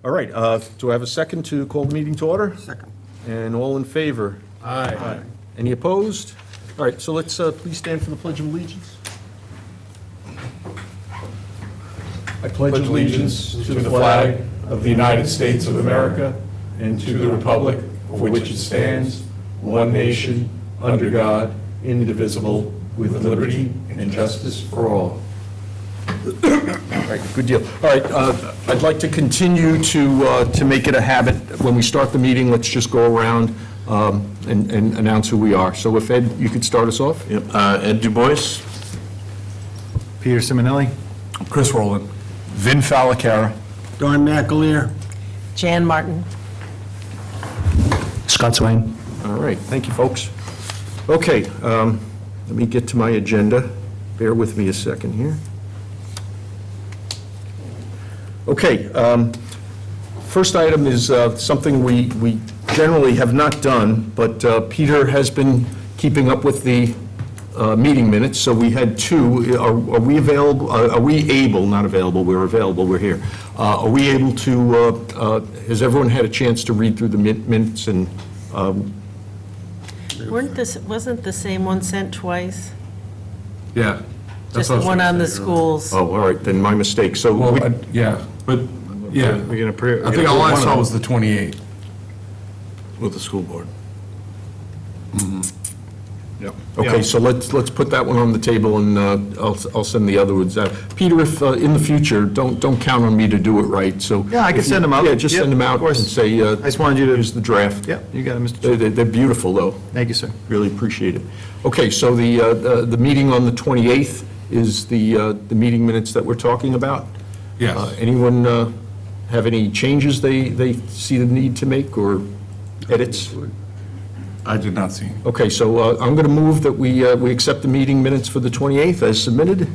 All right, do I have a second to call the meeting to order? Second. And all in favor? Aye. Any opposed? All right, so let's please stand for the Pledge of Allegiance. I pledge allegiance to the flag of the United States of America and to the republic for which it stands, one nation, under God, indivisible, with liberty and justice for all. All right, good deal. All right, I'd like to continue to make it a habit, when we start the meeting, let's just go around and announce who we are. So if Ed, you could start us off? Yep. Ed Du Bois. Peter Simonelli. Chris Rowland. Vin Falacara. Don McAleer. Jan Martin. Scott Swain. All right, thank you, folks. Okay, let me get to my agenda. Bear with me a second here. Okay, first item is something we generally have not done, but Peter has been keeping up with the meeting minutes, so we had two. Are we available, are we able, not available, we're available, we're here. Are we able to, has everyone had a chance to read through the minutes and? Wasn't the same one sent twice? Yeah. Just the one on the schools? Oh, all right, then my mistake. So, Well, we- yeah, but, yeah. We're gonna I think all I saw was the 28th. With the school board. okay, so let's put that one on the table, and I'll send the other ones out. Peter, if in the future, don't count on me to do it right, so. Yeah, I can if you- send them out. Yeah, just Yep, send them out of course. and say, I just wanted you to. here's the draft. Yeah, you got it, Mr. Chair. They're beautiful, though. Thank you, sir. Really appreciate it. Okay, so the meeting on the 28th is the meeting minutes that we're talking about? Yes. Anyone have any changes they see the need to make, or edits? I did not see any. Okay, so I'm going to move that we accept the meeting minutes for the 28th as submitted.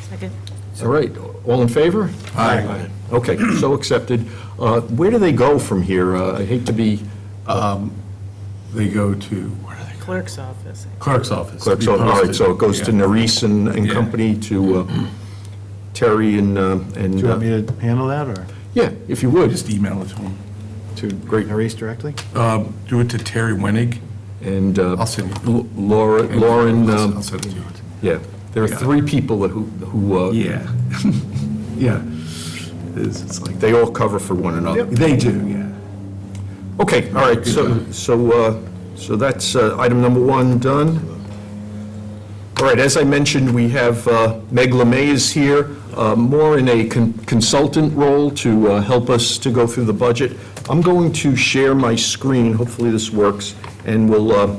Second? All right, all in favor? Aye. Okay, so accepted. Where do they go from here? I hate to be They go to, where do they go? Clerk's office. Clerk's office. clerks. Be All right, posted. so it goes to Yeah. Nerese and Yeah. company, to Terry and, Do you want me to handle that, or yeah, if you would. Just email it to him. to Great. Nerese directly? Do it to Terry Wenig. And I'll send you. Lauren, I'll send it to you. yeah, there are Got it. three people who Yeah. Yeah. It's like, they all cover for one another. they do, yeah. Okay, all right, so that's item number one done. All right, as I mentioned, we have Meg LeMay is here, more in a consultant role to help us to go through the budget. I'm going to share my screen, hopefully this works, and we'll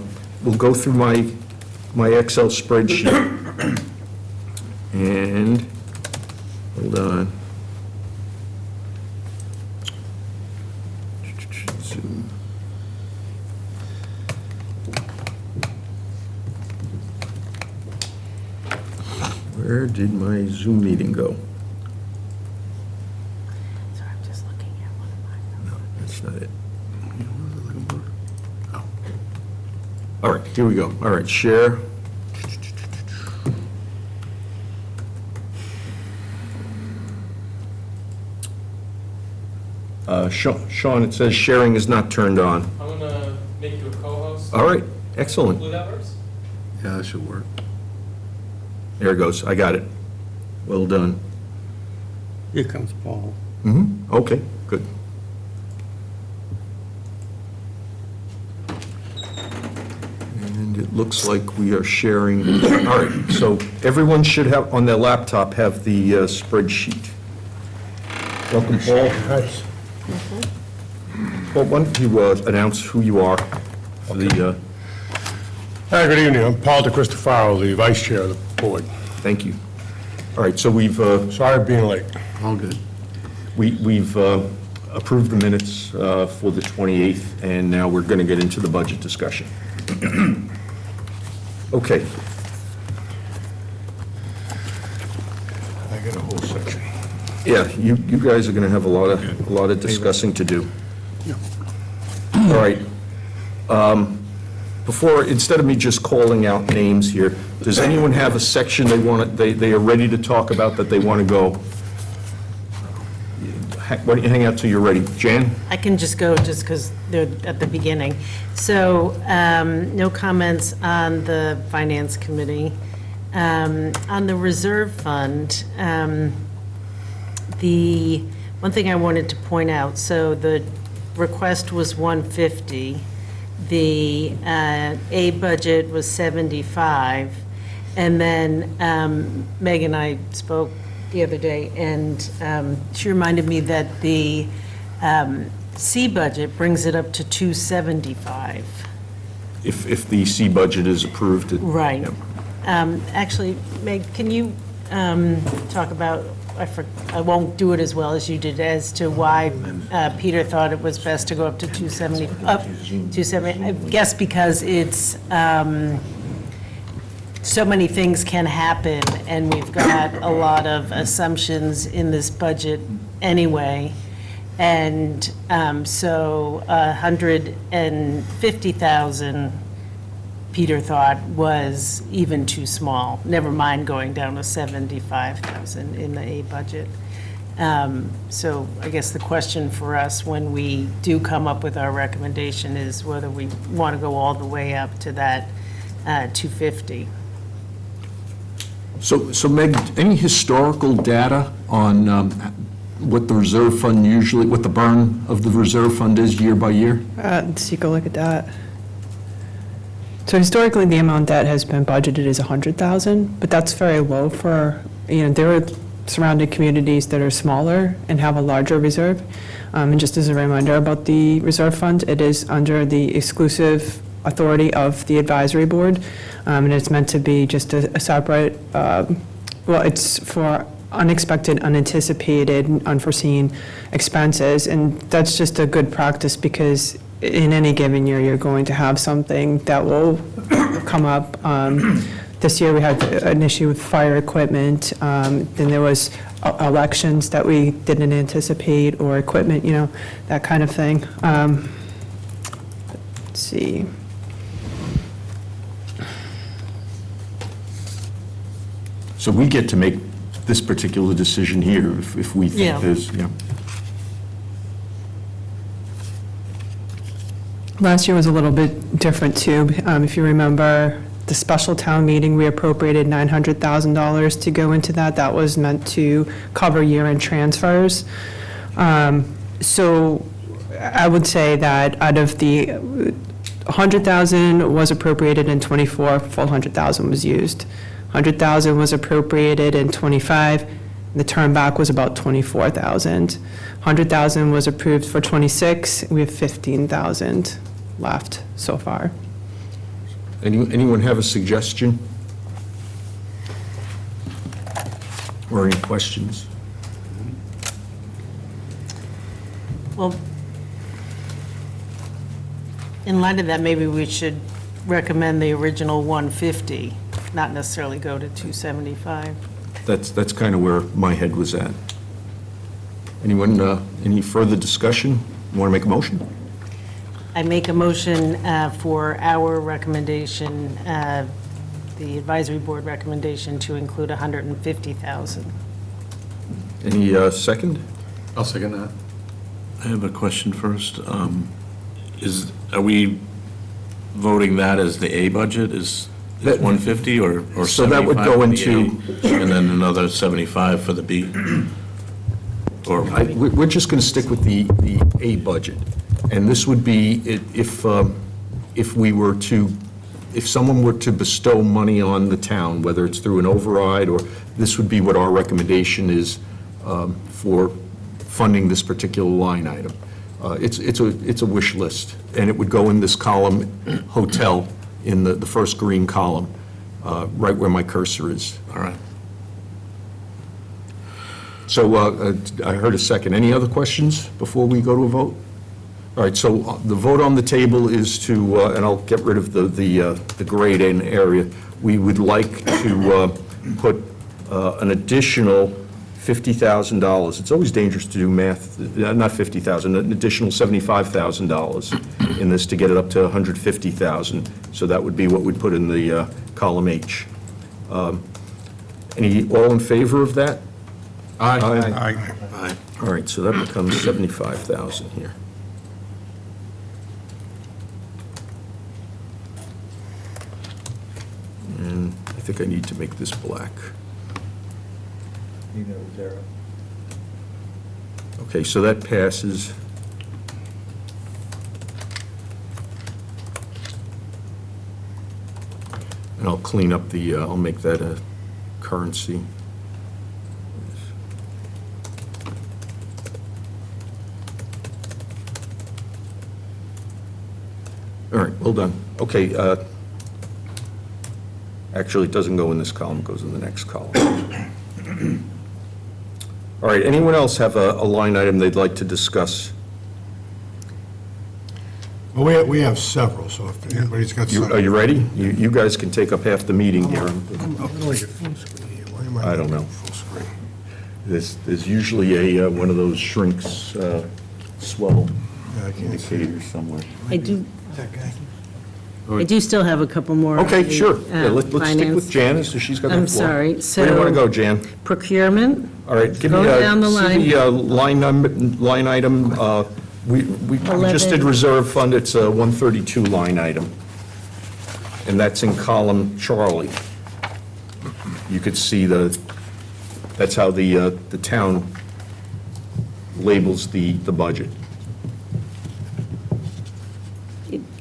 go through my Excel spreadsheet. And, hold on. Zoom. Where did my Zoom meeting go? Sorry, I'm just looking at one of mine. No, that's not it. All right, here we go. All right, share. Sean, it says sharing is not turned on. I'm gonna make you a co-host. All right, excellent. Hopefully that works. Yeah, that should work. There it goes. I got it. Well done. Here comes Paul. Okay, good. And it looks like we are sharing. All right, so everyone should have, on their laptop, have the spreadsheet. Welcome, Paul. Paul, why don't you announce who you are for the, Hi, good evening. I'm Paul DeCristofaro, the Vice Chair of the Board. thank you. All right, so we've Sorry for being late. All good. we've approved the minutes for the 28th, and now we're going to get into the budget discussion. Okay. I got a whole section. Yeah, you guys are going to have a lot of discussing to do. All right. Instead of me just calling out names here, does anyone have a section they are ready to talk about that they want to go? why don't you hang out till you're ready? Jan? I can just go just because they're at the beginning. So, no comments on the Finance Committee. On the reserve fund, the one thing I wanted to point out, so the request was 150, the A budget was 75, and then Meg and I spoke the other day, and she reminded me that the C budget brings it up to 275. If the C budget is approved. Right. Yep. Actually, Meg, can you talk about, I won't do it as well as you did, as to why Peter thought it was best to go up to 270, 270, I guess because it's, so many things can happen, and we've got a lot of assumptions in this budget anyway. And so 150,000, Peter thought was even too small, never mind going down to 75,000 in the A budget. So I guess the question for us when we do come up with our recommendation is whether we want to go all the way up to that 250. So Meg, any historical data on what the reserve fund usually, what the burn of the reserve fund is year by year? Let's take a look at that. So historically, the amount that has been budgeted is 100,000, but that's very low for, there are surrounding communities that are smaller and have a larger reserve. And just as a reminder about the reserve fund, it is under the exclusive authority of the advisory board, and it's meant to be just a separate, it's for unexpected, unanticipated, unforeseen expenses, and that's just a good practice because in any given year, you're going to have something that will come up. This year, we had an issue with fire equipment, then there was elections that we didn't anticipate, or equipment, that kind of thing. Let's see. So we get to make this particular decision here if we Yeah. think there's, yeah. Last year was a little bit different, too. If you remember, the special town meeting, we appropriated $900,000 to go into that. That was meant to cover year-end transfers. So I would say that out of the 100,000 was appropriated in '24, full 100,000 was used. 100,000 was appropriated in '25, the turn back was about 24,000. 100,000 was approved for '26, we have 15,000 left so far. Anyone have a suggestion? Or any questions? Well, in light of that, maybe we should recommend the original 150, not necessarily go to 275. That's kind of where my head was at. Anyone, any further discussion? You want to make a motion? I make a motion for our recommendation, the advisory board recommendation, to include 150,000. Any second? I'll second that. I have a question first. Are we voting that as the A budget? Is That- 150 or 75? So that would go for the into- A, and then another 75 for the B? Or, We're just going to stick with the A budget. And this would be if we were to, if someone were to bestow money on the town, whether it's through an override, or this would be what our recommendation is for funding this particular line item. It's a wish list, and it would go in this column, hotel, in the first green column, right where my cursor is. all right. So I heard a second. Any other questions before we go to a vote? All right, so the vote on the table is to, and I'll get rid of the grade in area. We would like to put an additional $50,000. It's always dangerous to do math, not 50,000, an additional $75,000 in this to get it up to 150,000. So that would be what we'd put in the column H. All in favor of that? Aye. Aye. Aye. Aye. All right, so that becomes 75,000 here. And I think I need to make this black. Okay, so that passes. And I'll clean up the, I'll make that a currency. All right, well done. Okay, actually, it doesn't go in this column, it goes in the next column. All right, anyone else have a line item they'd like to discuss? Well, we have several, so if anybody's got Are some. you ready? You guys can take up half the meeting here. How do I get full screen here? Why am I don't know. Full screen. There's usually a, one of those shrinks, swell Yeah, I can't see. indicator somewhere. I do, That guy? I do still have a couple more. Okay, sure. Yeah, let's stick finance. with Janice, so she's got the floor. I'm sorry, Where do you want to so go, Jan? procurement, All right, give me Go down the line. see the line item, we just did 11. reserve fund, it's a 132 line item. And that's in column Charlie. You could see that's how the town labels the budget.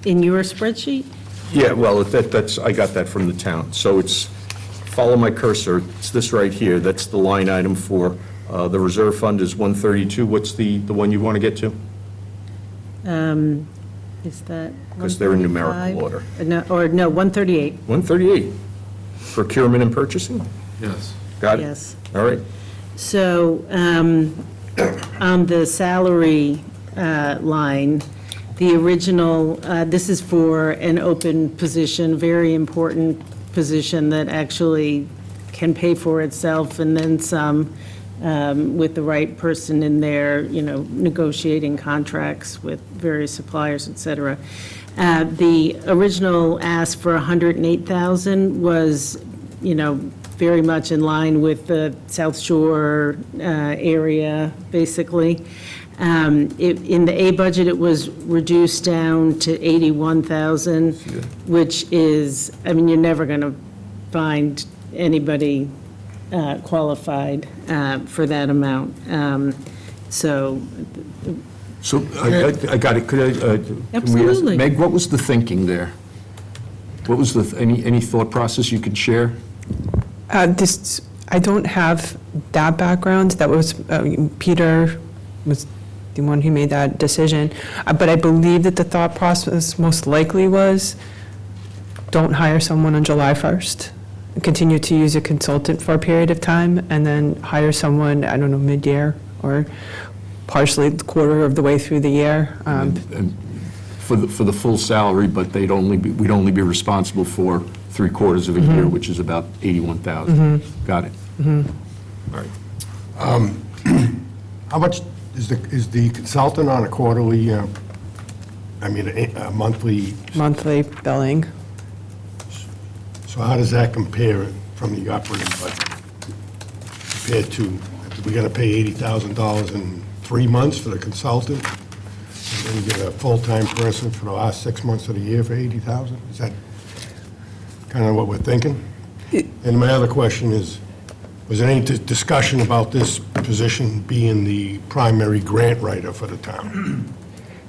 in your spreadsheet? Yeah, well, that's, I got that from the town. So it's, follow my cursor, it's this right here, that's the line item for, the reserve fund is 132. What's the one you want to get to? Is that? Because they're in numerical 135? order. No, 138, 138. Procurement and purchasing? Yes. Got it? yes. All right. So, on the salary line, the original, this is for an open position, very important position that actually can pay for itself and then some, with the right person in there, negotiating contracts with various suppliers, et cetera. The original ask for 108,000 was, very much in line with the South Shore area, basically. In the A budget, it was reduced down to 81,000, which is, you're never going to find anybody qualified for that amount. So, So I got it. Could I? Can we ask- Absolutely. Meg, what was the thinking there? What was any thought process you could share? I don't have that background. That was, Peter was the one who made that decision. But I believe that the thought process most likely was, don't hire someone on July 1st. Continue to use a consultant for a period of time, and then hire someone, I don't know, mid-year or partially the quarter of the way through the year. And for the full salary, but we'd only be responsible for 3/4 of a year, which is about 81,000. Got it. All right. How much is the consultant on a quarterly, a monthly, Monthly billing. so how does that compare from the operating budget? Compared to, we gotta pay $80,000 in 3 months for the consultant, and then you get a full-time person for the last 6 months of the year for 80,000? Is that kind of what we're thinking? And my other question is, was there any discussion about this position being the primary grant writer for the town?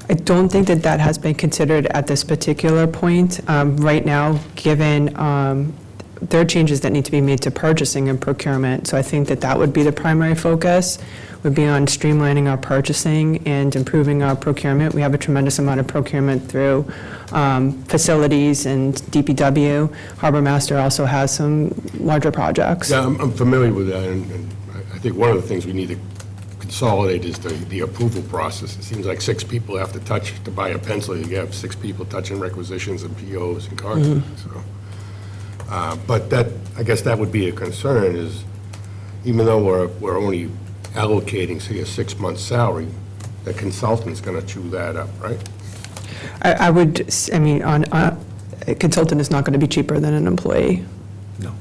I don't think that that has been considered at this particular point. Right now, given there are changes that need to be made to purchasing and procurement, so I think that that would be the primary focus, would be on streamlining our purchasing and improving our procurement. We have a tremendous amount of procurement through facilities and DPW. Harbor Master also has some larger projects. Yeah, I'm familiar with that, and I think one of the things we need to consolidate is the approval process. It seems like 6 people have to buy a pencil, you have 6 people touching requisitions and POs and contracts, so. But that, I guess that would be a concern, is even though we're only allocating, say, a 6-month salary, the consultant's gonna chew that up, right? A consultant is not going to be cheaper than an employee. No.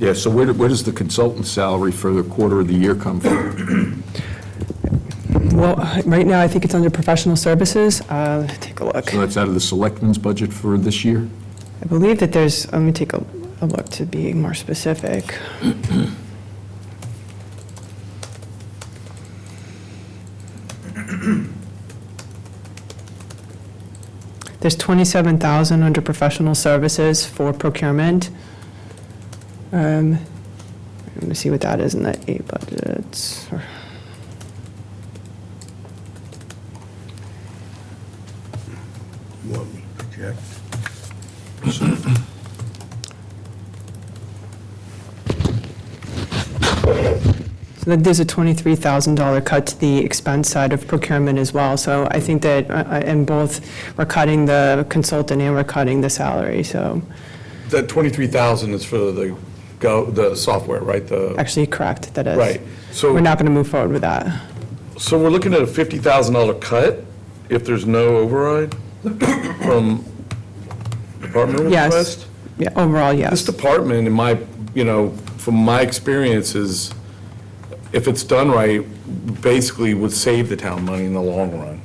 Yeah, so where does the consultant salary for the quarter of the year come from? Well, right now, I think it's under professional services. Take a look. So that's out of the selectmen's budget for this year? I believe that there's, let me take a look to be more specific. There's 27,000 under professional services for procurement. I'm going to see what that is in the A budgets. You want me to project? So that there's a $23,000 cut to the expense side of procurement as well. So I think that in both, we're cutting the consultant and we're cutting the salary, so That 23,000 is for the software, right? actually correct, that is. Right. So- We're not going to move forward with that. So we're looking at a $50,000 cut if there's no override from departmental Yes. request? Yeah, overall, This yes. department, in my, from my experience, is, if it's done right, basically would save the town money in the long run.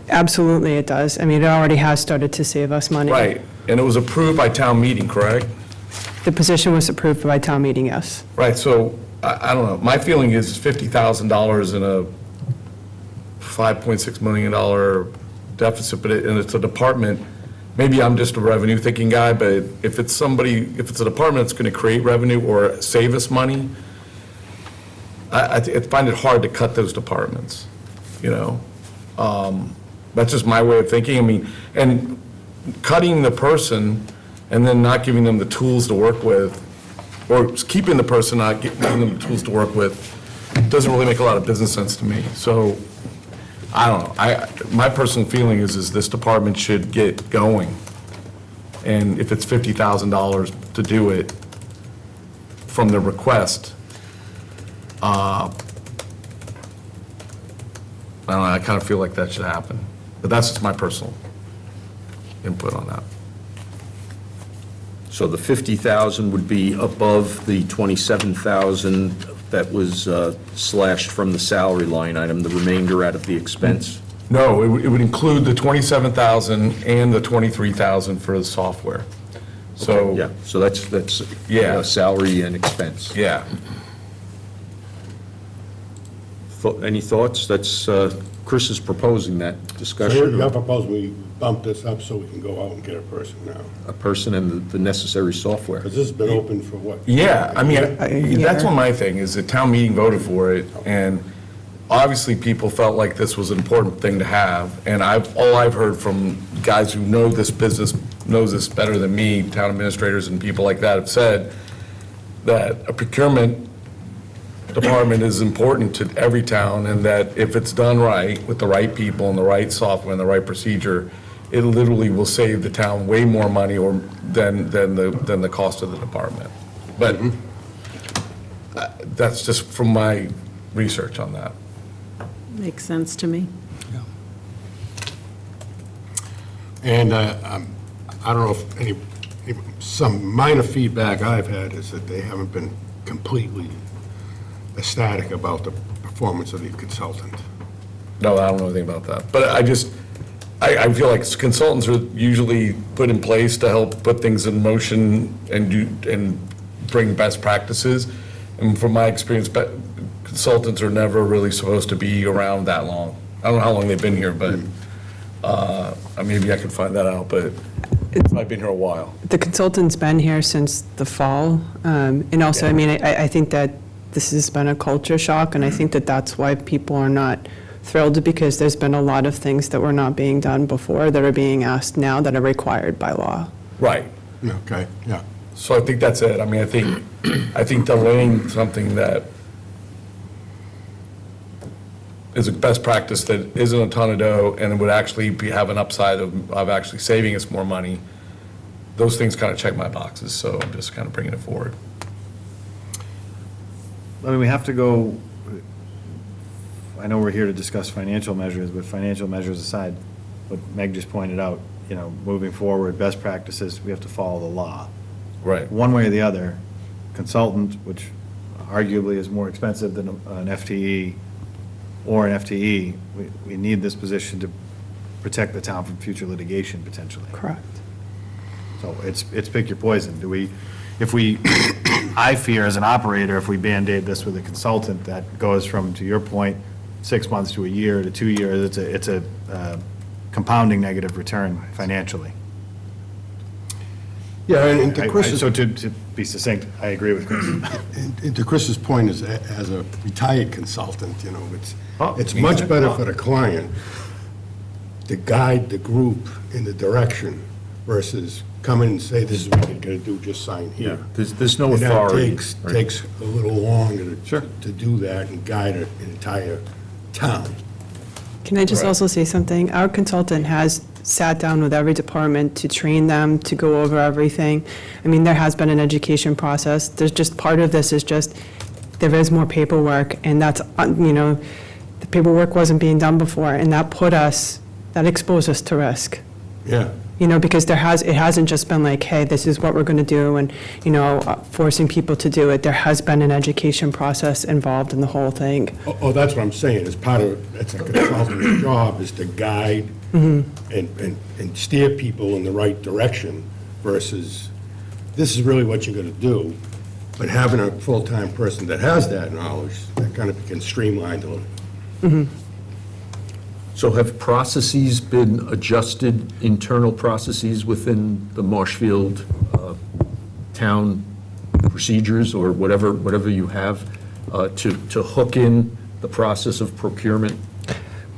Absolutely, it does. I mean, it already has started to save us money. Right, and it was approved by town meeting, correct? The position was approved by town meeting, yes. Right, so, I don't know, my feeling is $50,000 in a $5.6 million deficit, and it's a department, maybe I'm just a revenue thinking guy, but if it's a department that's gonna create revenue or save us money, I find it hard to cut those departments, That's just my way of thinking. I mean, and cutting the person and then not giving them the tools to work with, or keeping the person, not giving them the tools to work with, doesn't really make a lot of business sense to me. So, I don't know. My personal feeling is this department should get going. And if it's $50,000 to do it from the request, I don't know, I kind of feel like that should happen. But that's just my personal input on that. So the 50,000 would be above the 27,000 that was slashed from the salary line item, the remainder out of the expense? No, it would include the 27,000 and the 23,000 for the software. So, Yeah, so that's Yeah. salary and expense. yeah. Any thoughts? That's, Chris is proposing that So discussion, you're proposing we bump this up so we can go out and get a person now? a person and the necessary software. Because this has been open for what? Yeah, I mean, Yeah. that's one of my thing, is the town meeting voted for it, and obviously people felt like this was an important thing to have, and all I've heard from guys who know this business, knows this better than me, town administrators and people like that, have said that a procurement department is important to every town, and that if it's done right, with the right people and the right software and the right procedure, it literally will save the town way more money than the cost of the department. But that's just from my research on that. Makes sense to me. And I don't know if some minor feedback I've had is that they haven't been completely ecstatic about the performance of the consultant. No, I don't know anything about that. But I feel like consultants are usually put in place to help put things in motion and bring best practices. And from my experience, consultants are never really supposed to be around that long. I don't know how long they've been here, but maybe I could find that out, but I've been here a while. The consultant's been here since the fall, and also, I mean, I think that this has been a culture shock, and I think that that's why people are not thrilled, because there's been a lot of things that were not being done before that are being asked now that are required by law. Right. Okay, yeah. So I think that's it. I mean, I think delaying something that is a best practice that isn't a ton of dough and would actually have an upside of actually saving us more money, those things kind of check my boxes, so I'm just kind of bringing it forward. I mean, we have to go, I know we're here to discuss financial measures, but financial measures aside, what Meg just pointed out, moving forward, best practices, we have to follow the law. Right. One way or the other, consultant, which arguably is more expensive than an FTE or an FTE, we need this position to protect the town from future litigation potentially. Correct. So it's pick your poison. I fear as an operator, if we Band-Aid this with a consultant, that goes from, to your point, 6 months to a year to 2 years, it's a compounding negative return financially. Yeah, and to Chris's, So to be succinct, I agree with Chris. and to Chris's point, as a retired consultant, you know, Oh, it's much better for the client to guide the group in the direction versus come in and say, this is what you're gonna do, just sign Yeah, here. there's no And that authority. right? takes a little longer Sure. to do that and guide an entire town. Can I just also say something? Our consultant has sat down with every department to train them, to go over everything. I mean, there has been an education process. There's just, part of this is just, there is more paperwork, and that's, the paperwork wasn't being done before, and that exposed us to risk. Yeah. Because it hasn't just been like, hey, this is what we're going to do, and, forcing people to do it. There has been an education process involved in the whole thing. Oh, that's what I'm saying, it's a consultant's job, is to guide and steer people in the right direction versus, this is really what you're gonna do. But having a full-time person that has that knowledge, that kind of can streamline a little. So have processes been adjusted, internal processes within the Marshfield town procedures or whatever you have to hook in the process of procurement?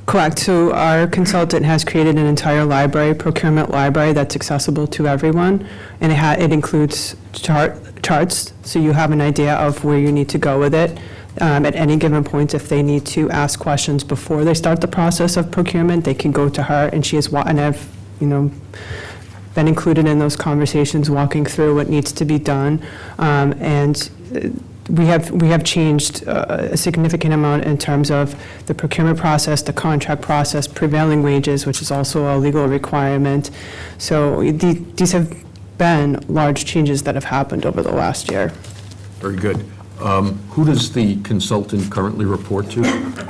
Correct. So our consultant has created an entire library, procurement library, that's accessible to everyone, and it includes charts, so you have an idea of where you need to go with it. At any given point, if they need to ask questions before they start the process of procurement, they can go to her, and I've, been included in those conversations, walking through what needs to be done. And we have changed a significant amount in terms of the procurement process, the contract process, prevailing wages, which is also a legal requirement. So these have been large changes that have happened over the last year. Very good. Who does the consultant currently report to?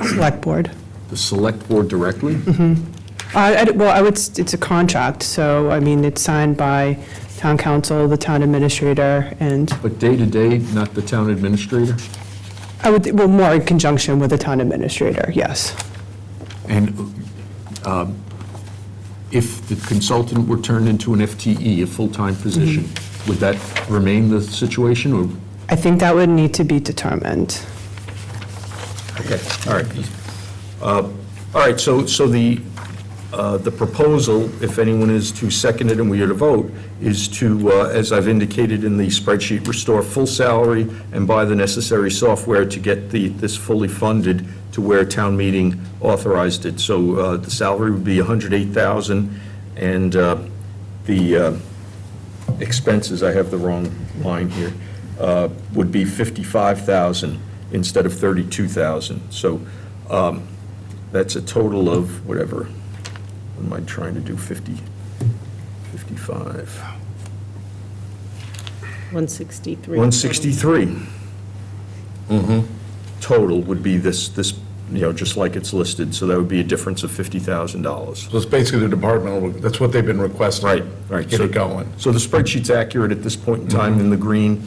Select board. The select board directly? It's a contract, so, it's signed by town council, the town administrator, and But day-to-day, not the town administrator? more in conjunction with the town administrator, yes. And if the consultant were turned into an FTE, a full-time position, would that remain the situation, or? I think that would need to be determined. Okay, all right. All right, so the proposal, if anyone is to second it and we are to vote, is to, as I've indicated in the spreadsheet, restore full salary and buy the necessary software to get this fully funded to where town meeting authorized it. So the salary would be $108,000, and the expenses, I have the wrong line here, would be $55,000 instead of $32,000. So that's a total of whatever. What am I trying to do? 55. 163. 163. Total would be this, just like it's listed, so that would be a difference of $50,000. So it's basically the departmental, that's what they've been requesting. Right. Get it going. So the spreadsheet's accurate at this point in time in the green.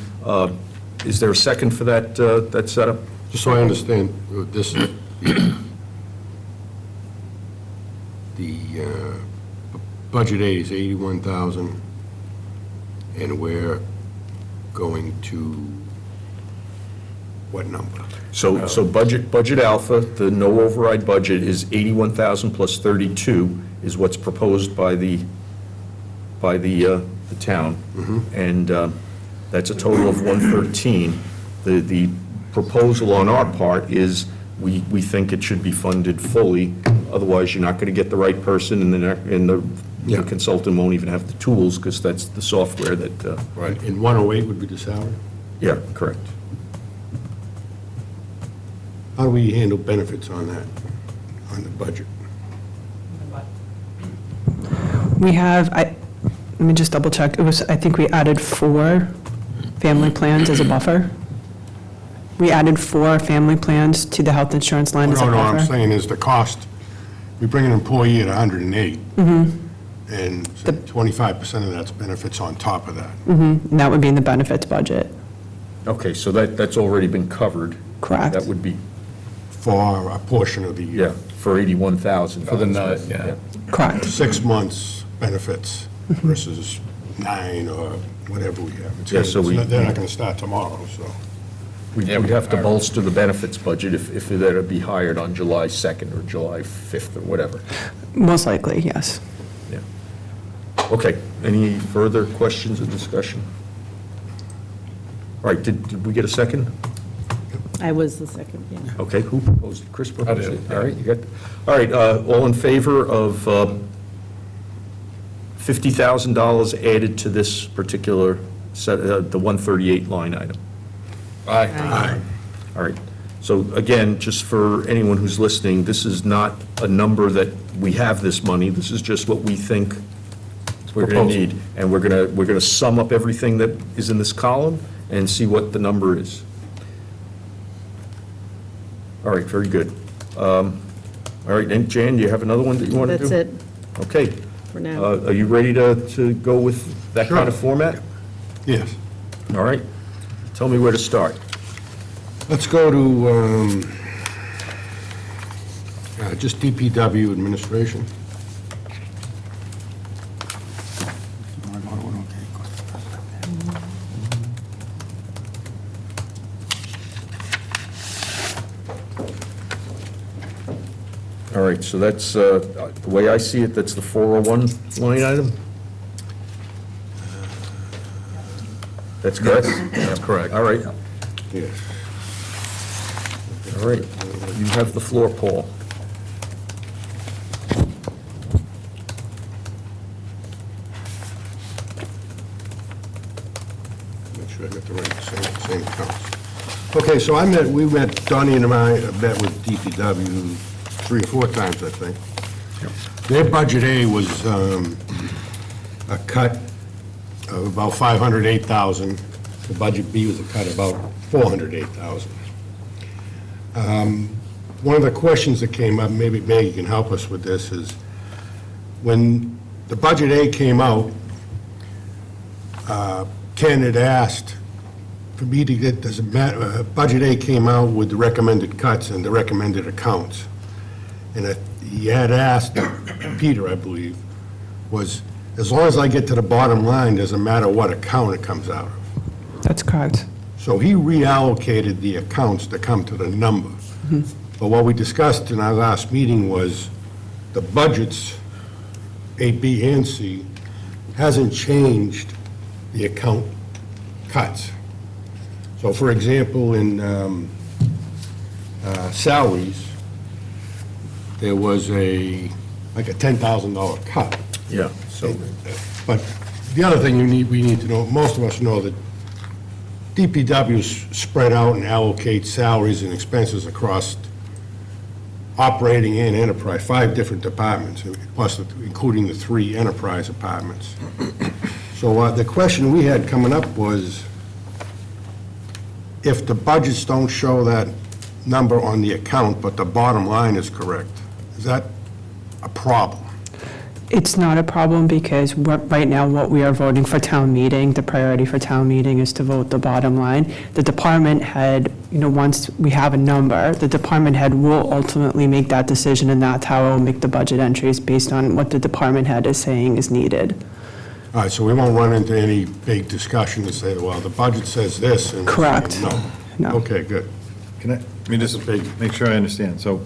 Is there a second for that setup? Just so I understand, this is, the budget aid is 81,000, and we're going to what number? So budget alpha, the no override budget is 81,000 plus 32 is what's proposed by the town. And that's a total of 113. The proposal on our part is we think it should be funded fully, otherwise you're not going to get the right person, and the consultant won't even have the tools, because that's the software that, Right. And 108 would be the salary? yeah, correct. How do we handle benefits on that, on the budget? We have, let me just double check, I think we added 4 family plans as a buffer. We added 4 family plans to the health insurance line as a No, no, I'm buffer. saying is the cost, we bring an employee at 108, and 25% of that's benefits on top of that. And that would be in the benefits budget. Okay, so that's already been covered. Correct. That would be, For a portion of the year. yeah, for 81,000. For the nut, yeah. Correct. 6 months benefits versus 9 or whatever we have. Yeah, so we- They're not going to start tomorrow, so. We'd have to bolster the benefits budget if they're to be hired on July 2nd or July 5th or whatever. Most likely, yes. Yeah. Okay, any further questions or discussion? All right, did we get a second? I was the second, yeah. Okay, who proposed it? Chris proposed I did, it? yeah. All right, you got, all right, all in favor of $50,000 added to this particular set, the 138 line item? Aye. All right, so again, just for anyone who's listening, this is not a number that we have this money, this is just what we think we're going to Proposal. need. And we're going to sum up everything that is in this column and see what the number is. All right, very good. All right, and Jan, do you have another one that you want to do? That's it Okay. for now. Are you ready to go with that kind of format? Yes. All right. Tell me where to start. Let's go to just DPW administration. All right, so that's, the way I see it, that's the 401 line item? That's correct? That's correct. All right, Yes. all right. You have the floor, Paul. Make sure I got the right, same accounts. Okay, so we met, Donnie and I met with DPW 3 or 4 times, I think. Their budget A was a cut of about $508,000. The budget B was a cut of about $408,000. One of the questions that came up, maybe Maggie can help us with this, is when the budget A came out, Ken had asked for me to get, budget A came out with the recommended cuts and the recommended accounts. And he had asked, Peter, I believe, was, as long as I get to the bottom line, doesn't matter what account it comes out of. That's correct. So he reallocated the accounts to come to the number. But what we discussed in our last meeting was the budgets, A, B, and C, hasn't changed the account cuts. So for example, in salaries, there was like a $10,000 cut. Yeah. So, but the other thing we need to know, most of us know that DPW's spread out and allocate salaries and expenses across operating and enterprise, 5 different departments, plus including the 3 enterprise departments. So the question we had coming up was, if the budgets don't show that number on the account, but the bottom line is correct, is that a problem? It's not a problem because right now what we are voting for town meeting, the priority for town meeting is to vote the bottom line. The department head, once we have a number, the department head will ultimately make that decision, and that's how we'll make the budget entries based on what the department head is saying is needed. All right, so we won't run into any big discussion to say, well, the budget says this, and... Correct. No. Okay, good. Can I, just make sure I understand. So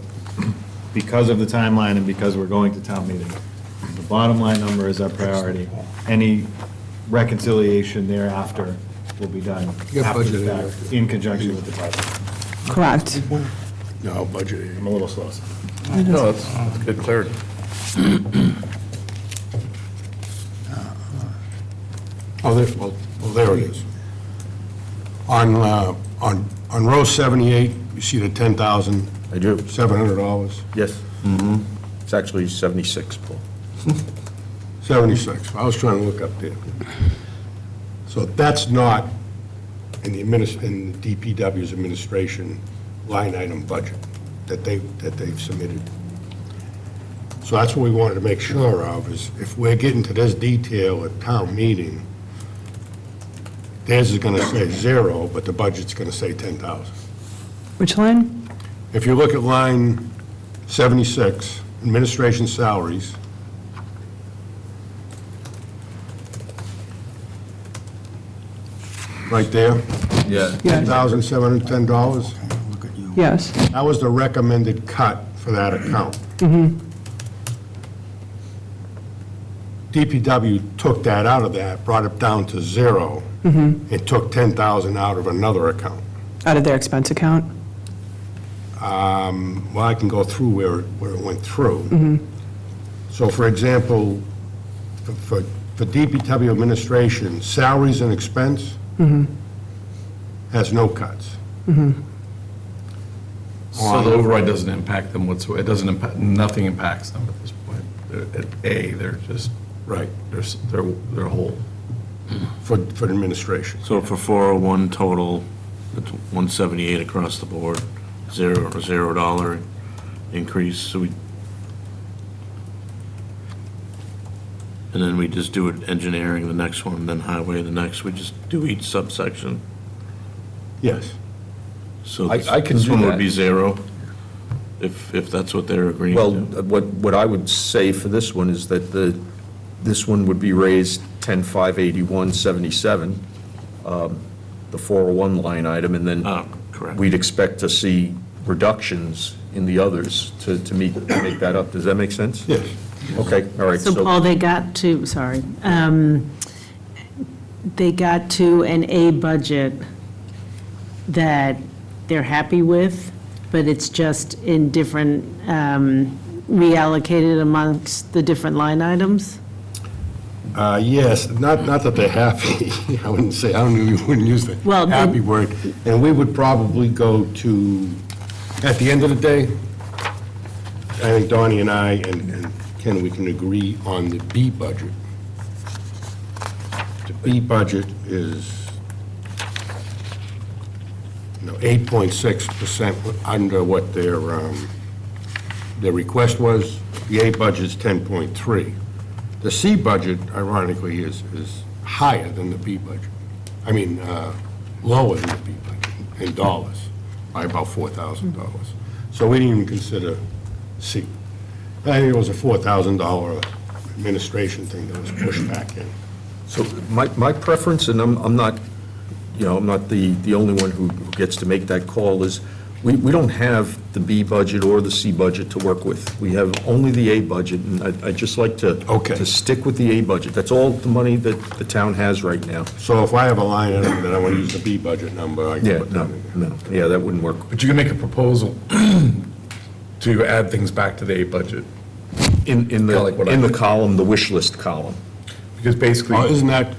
because of the timeline and because we're going to town meeting, the bottom line number is our priority. Any reconciliation thereafter will be done You got after the budget fact, in conjunction with the budget. Correct. No, budget. I'm a little slow. No, that's good clarity. Oh, there it is. On row 78, you see the $10,700? I do. Yes. It's actually 76, Paul. 76. I was trying to look up there. So that's not in the DPW's administration line item budget that they've submitted. So that's what we wanted to make sure of, is if we're getting to this detail at town meeting, theirs is gonna say 0, but the budget's gonna say 10,000. Which line? If you look at line 76, administration salaries, right there, Yeah. Yes. $10,710. Yes. That was the recommended cut for that account. DPW took that out of that, brought it down to 0, and took 10,000 out of another account. Out of their expense account? Well, I can go through where it went through. So, for example, for DPW administration, salaries and expense has no cuts. So the override doesn't impact them whatsoever, it doesn't impact, nothing impacts them at this point. They're at A, they're just, Right, they're whole. for administration. So for 401 total, it's 178 across the board, $0 increase, so we, and then we just do it engineering the next one, then highway the next, we just do each subsection. Yes. So I can this do one that. would be 0, if that's what they're agreeing Well, to. what I would say for this one is that this one would be raised 10,581.77, the 401 line item, and then Correct. we'd expect to see reductions in the others to make that up. Does that make sense? Yes. Okay, all right. So Paul, they got to, sorry, they got to an A budget that they're happy with, but it's just in different, reallocated amongst the different line items? Yes, not that they're happy. I wouldn't say, I wouldn't use the Well, then- happy word. And we would probably go to, at the end of the day, I think Donnie and I and Ken, we can agree on the B budget. The B budget is, 8.6% under what their request was. The A budget's 10.3. The C budget, ironically, is higher than the B budget. I mean, lower than the B budget in dollars, by about $4,000. So we didn't even consider C. I think it was a $4,000 administration thing that was pushed back in. So my preference, and I'm not, I'm not the only one who gets to make that call, is we don't have the B budget or the C budget to work with. We have only the A budget, and I'd just like to stick with the A budget. That's all the money that the town has right now. So if I have a line item that I want to use the B budget number, I can Yeah, put that in there. no, yeah, that wouldn't work. But you can make a proposal to add things back to the A budget, In Kinda like what I the did. column, the wish list column. because basically. Oh, isn't that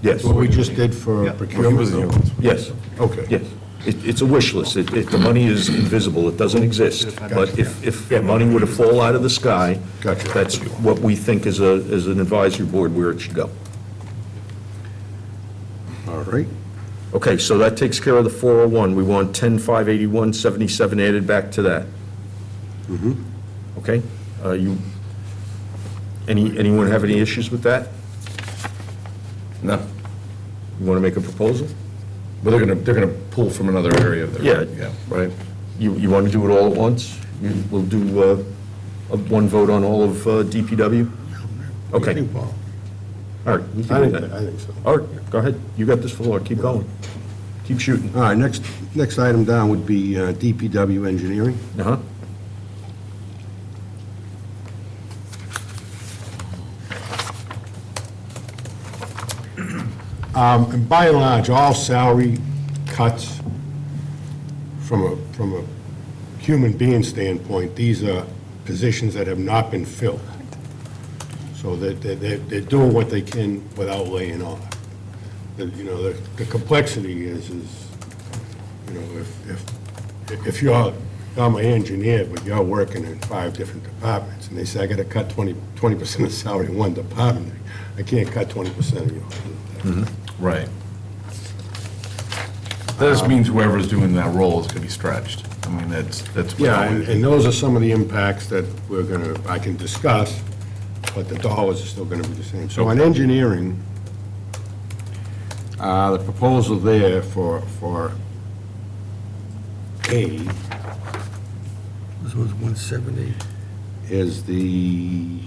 Yes. what we just did for procurement? Yes. Okay. Yes. It's a wish list. The money is invisible. It doesn't exist. But if money were to fall out of the sky, Gotcha. that's what we think as an advisory board where it should go. All right. Okay, so that takes care of the 401. We want 10,581.77 added back to that. Okay? Anyone have any issues with that? No, You want to make a proposal? but they're gonna pull from another area of their. Yeah. Right? You want to do it all at once? We'll do one vote on all of DPW? Okay, I think, Paul. all right. we can I do think, that. I think so. All right, go ahead. You got this floor. Keep going. Keep shooting. All right, next item down would be DPW engineering. Uh-huh. And by and large, all salary cuts from a human being standpoint, these are positions that have not been filled. So they're doing what they can without laying off. The complexity is, if you're, I'm an engineer, but you're working in 5 different departments, and they say, I gotta cut 20% of salary in one department, I can't cut 20% of yours. Right. That just means whoever's doing that role is gonna be stretched. I mean, that's what. Yeah, and those are some of the impacts that I can discuss, but the dollars are still gonna be the same. So on engineering, the proposal there for A This was 170. is the,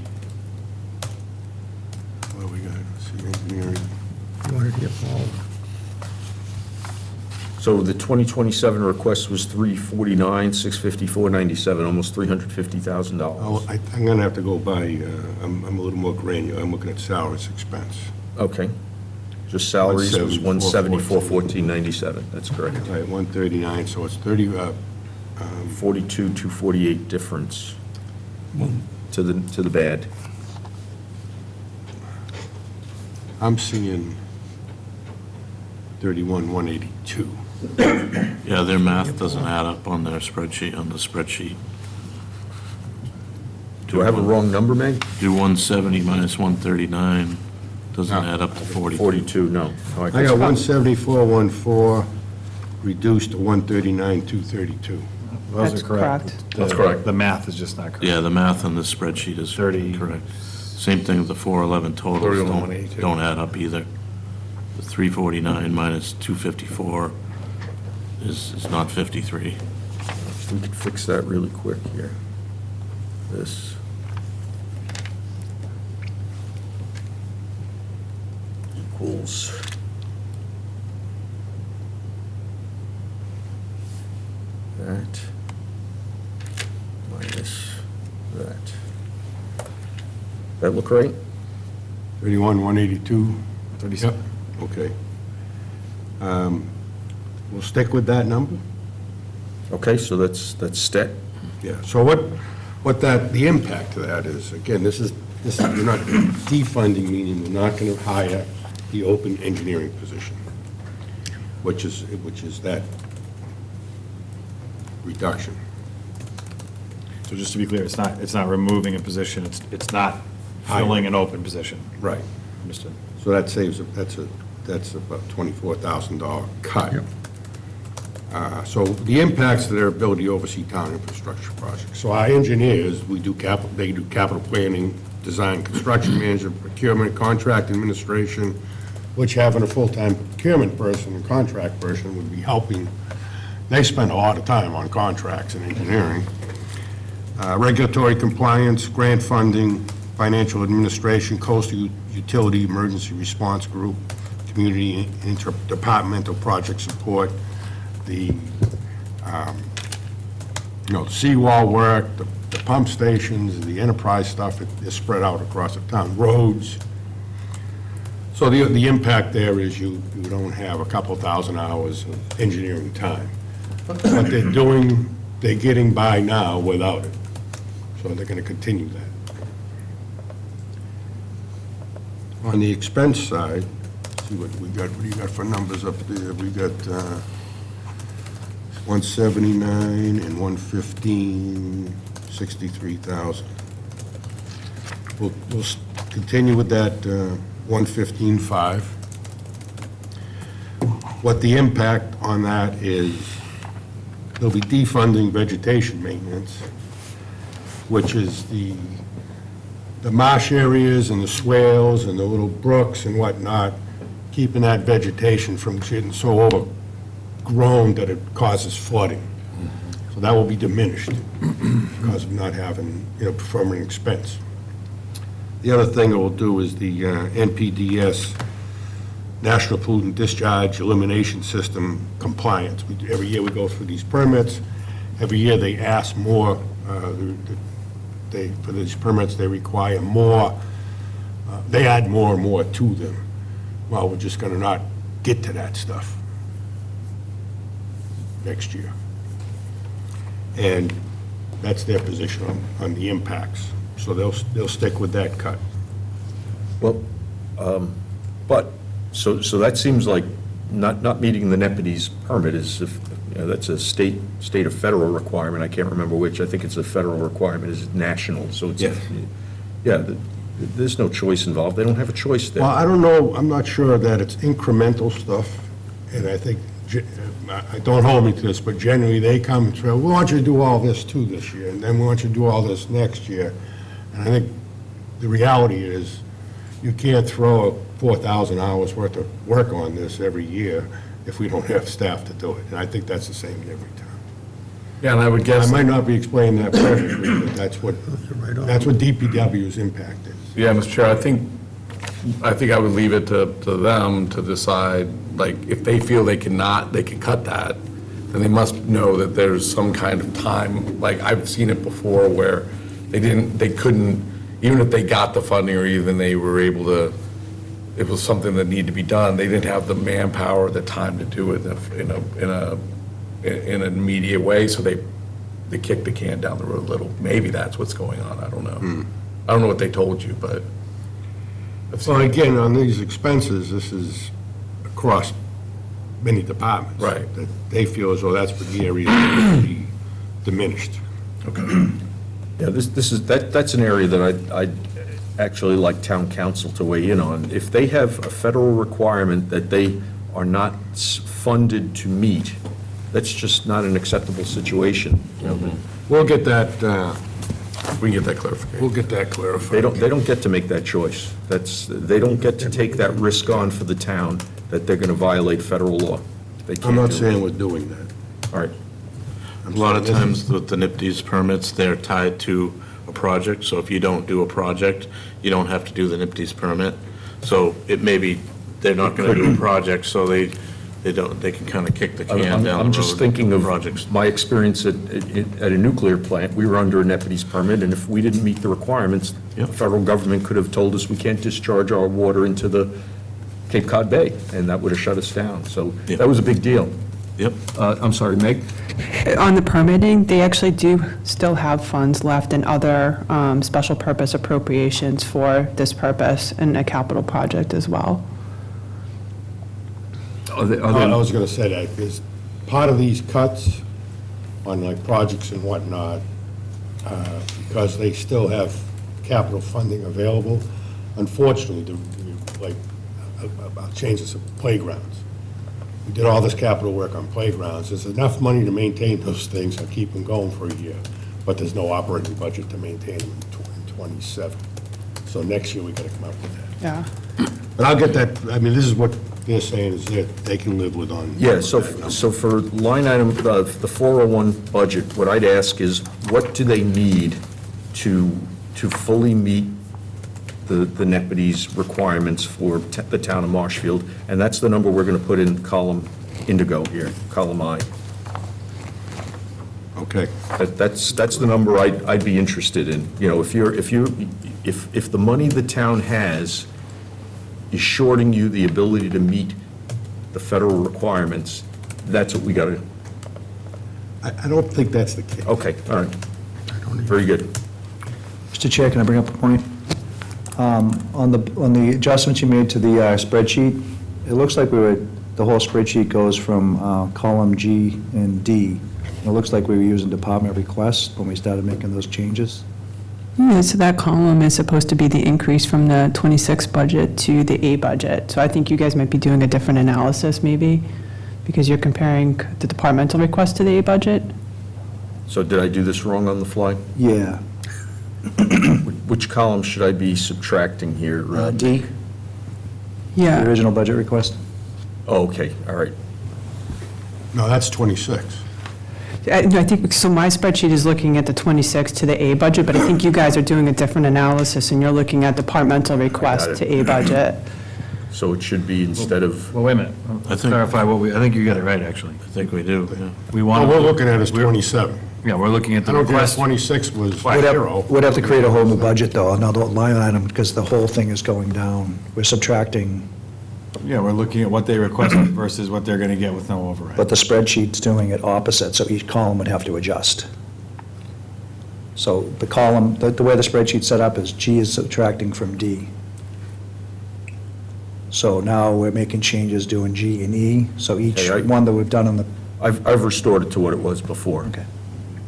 what do we got? Let's see, engineering. What did you Paul? So the 2027 request was 349, 654.97, almost $350,000. Oh, I'm gonna have to go by, I'm a little more granular, I'm looking at salaries expense. Okay. Just salaries was 174.14. 174.14.97, that's correct. All right, 139, so it's 30, 42, 248 difference to the bad. I'm seeing 31, 182. Yeah, their math doesn't add up on their spreadsheet, on the spreadsheet. Do I have a wrong number, Meg? Do 170 minus 139, doesn't No. add up to 40. 42, no. Oh, I got 174.14, reduced to 139, 232. Those That's are correct. correct. That's correct. The math is just not correct. Yeah, the math on this spreadsheet is 30. correct. Same thing with the 411 totals, 31,182. don't add up either. The 349 minus 254 is not 53. We could fix that really quick here. This. Equals. That. Minus that. That look right? 31, 182. 37. Okay. We'll stick with that number? Okay, so that's stat. Yeah, so what the impact of that is, again, this is, you're not defunding, meaning we're not gonna hire the open engineering position, which is that reduction. So just to be clear, it's not removing a position, it's not filling an open position. Right. Understood. So that saves, that's about $24,000 cut. So the impacts to their ability to oversee town infrastructure projects. So our engineers, they do capital planning, design, construction management, procurement, contract administration, which having a full-time procurement person and contract person would be helping. They spend a lot of time on contracts and engineering. Regulatory compliance, grant funding, financial administration, coastal utility emergency response group, community interdepartmental project support, the seawall work, the pump stations, the enterprise stuff is spread out across the town, roads. So the impact there is you don't have a couple thousand hours of engineering time. But they're getting by now without it. So they're gonna continue that. On the expense side, see what we got, what do you got for numbers up there? We got 179 and 115, 63,000. We'll continue with that 115.5. What the impact on that is, they'll be defunding vegetation maintenance, which is the marsh areas and the swales and the little brooks and whatnot, keeping that vegetation from getting so overgrown that it causes flooding. So that will be diminished because of not having, performing expense. The other thing it will do is the NPDS, National Pollutant Discharge Elimination System compliance. Every year we go through these permits. Every year they ask more, for these permits, they require more, they add more and more to them. Well, we're just gonna not get to that stuff next year. And that's their position on the impacts. So they'll stick with that cut. Well, so that seems like not meeting the NEPID's permit is, that's a state or federal requirement, I can't remember which, I think it's a federal requirement, it's national, so it's, there's no choice involved, they don't have a choice there. Well, I don't know, I'm not sure that it's incremental stuff, and I think don't hold me to this, but generally, they come and say, we want you to do all this too this year, and then we want you to do all this next year. And I think the reality is, you can't throw 4,000 hours worth of work on this every year if we don't have staff to do it. And I think that's the same in every town. Yeah, and I would I guess, might not be explaining that perfectly, but that's what DPW's impact is. yeah, Mr. Chair, I think I would leave it to them to decide, like, if they feel they can cut that, then they must know that there's some kind of time, like, I've seen it before where they couldn't, even if they got the funding or even they were able to, it was something that needed to be done, they didn't have the manpower, the time to do it in an immediate way, so they kicked the can down the road a little. Maybe that's what's going on, I don't know. I don't know what they told you, but. I've seen Well, it. again, on these expenses, this is across many departments. Right. That they feel as though that's what the area should be diminished. Yeah, that's an area that I'd actually like town council to weigh in on. If they have a federal requirement that they are not funded to meet, that's just not an acceptable situation. You know, We'll get that, We can get that clarification. we'll get that clarified. they don't get to make that choice. They don't get to take that risk on for the town that they're going to violate federal law. They I'm can't not do it. saying we're doing that. All right. A lot of times with the NIPD's permits, they're tied to a project, so if you don't do a project, you don't have to do the NIPD's permit. So it may be, they're not gonna do a project, so they can kind of kick the can down the road. I'm just thinking of projects. my experience at a nuclear plant. We were under a NEPID's permit, and if we didn't meet the requirements, the Yep. federal government could have told us we can't discharge our water into the Cape Cod Bay, and that would have shut us down. So Yep. that was a big deal. Yep. I'm sorry, Meg? On the permitting, they actually do still have funds left in other special purpose appropriations for this purpose and a capital project as well. Are they- are I they- was gonna say that, because part of these cuts on like projects and whatnot, because they still have capital funding available, unfortunately, I'll change this to playgrounds. We did all this capital work on playgrounds, there's enough money to maintain those things and keep them going for a year, but there's no operating budget to maintain them in 27. So next year, we gotta come up with that. Yeah. But I'll get that, I mean, this is what they're saying is that they can live with on. Yeah, so for line item, the 401 budget, what I'd ask is, what do they need to fully meet the NEPID's requirements for the town of Marshfield? And that's the number we're going to put in column indigo here, column I. Okay. That's the number I'd be interested in. You know, if the money the town has is shorting you the ability to meet the federal requirements, that's what we got to, I don't think that's the case. okay, all right. Very good. Mr. Chair, can I bring up a point? On the adjustments you made to the spreadsheet, it looks like the whole spreadsheet goes from column G and D. It looks like we were using department requests when we started making those changes. Yeah, so that column is supposed to be the increase from the 26 budget to the A budget. So I think you guys might be doing a different analysis maybe, because you're comparing the departmental request to the A budget. So did I do this wrong on the fly? Yeah. Which column should I be subtracting here? D, the Yeah. original budget request. Oh, okay, all right. No, that's 26. I think, so my spreadsheet is looking at the 26 to the A budget, but I think you guys are doing a different analysis, and you're looking at departmental request it. to A budget. So it should be instead of, Well, wait a minute. I Let's think- clarify I think you got it right, actually. I think we do, yeah. We What want. we're looking at is 27. Yeah, we're looking at I the don't think request. 26 was We'd zero. have to create a whole new budget, though, another line item, because the whole thing is going down. We're subtracting, Yeah, we're looking at what they requested versus what they're going to get with no override. but the spreadsheet's doing it opposite, so each column would have to adjust. So the column, the way the spreadsheet's set up is G is subtracting from D. So now we're making changes doing G and E, so each Okay, one that we've done on the, I've restored it to what it was before. okay.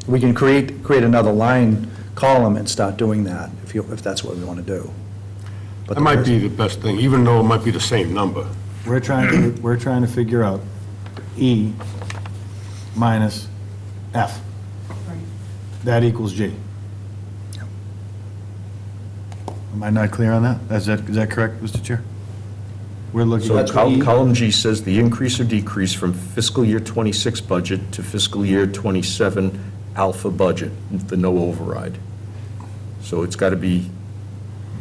We can create another line column and start doing that, if that's what we want to do. But That might be the best thing, even though it might be the same number. We're trying to figure out E minus F. That equals G. Am I not clear on that? Is that correct, Mr. Chair? We're looking So at E. column G says the increase or decrease from fiscal year '26 budget to fiscal year '27 alpha budget, the no override. So it's got to be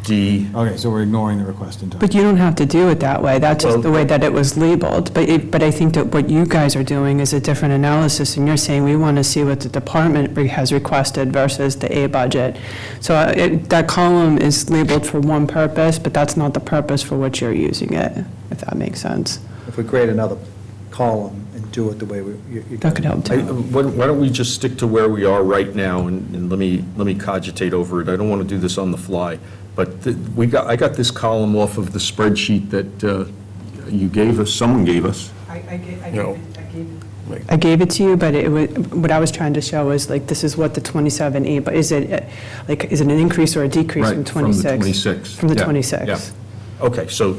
D. Okay, so we're ignoring the request in total. But you don't have to do it that way. That's just the Well- way that it was labeled. But I think that what you guys are doing is a different analysis, and you're saying we want to see what the department has requested versus the A budget. So that column is labeled for one purpose, but that's not the purpose for which you're using it, if that makes sense. If we create another column and do it the way you. That could help too. Why don't we just stick to where we are right now, and let me cogitate over it. I don't want to do this on the fly, but I got this column off of the spreadsheet that you gave us, someone gave us. I gave it to you, but what I was trying to show is, like, this is what the 27E, but is it an increase or a decrease Right, from from the 26? 26. From the Yeah, 26. yeah. Okay, so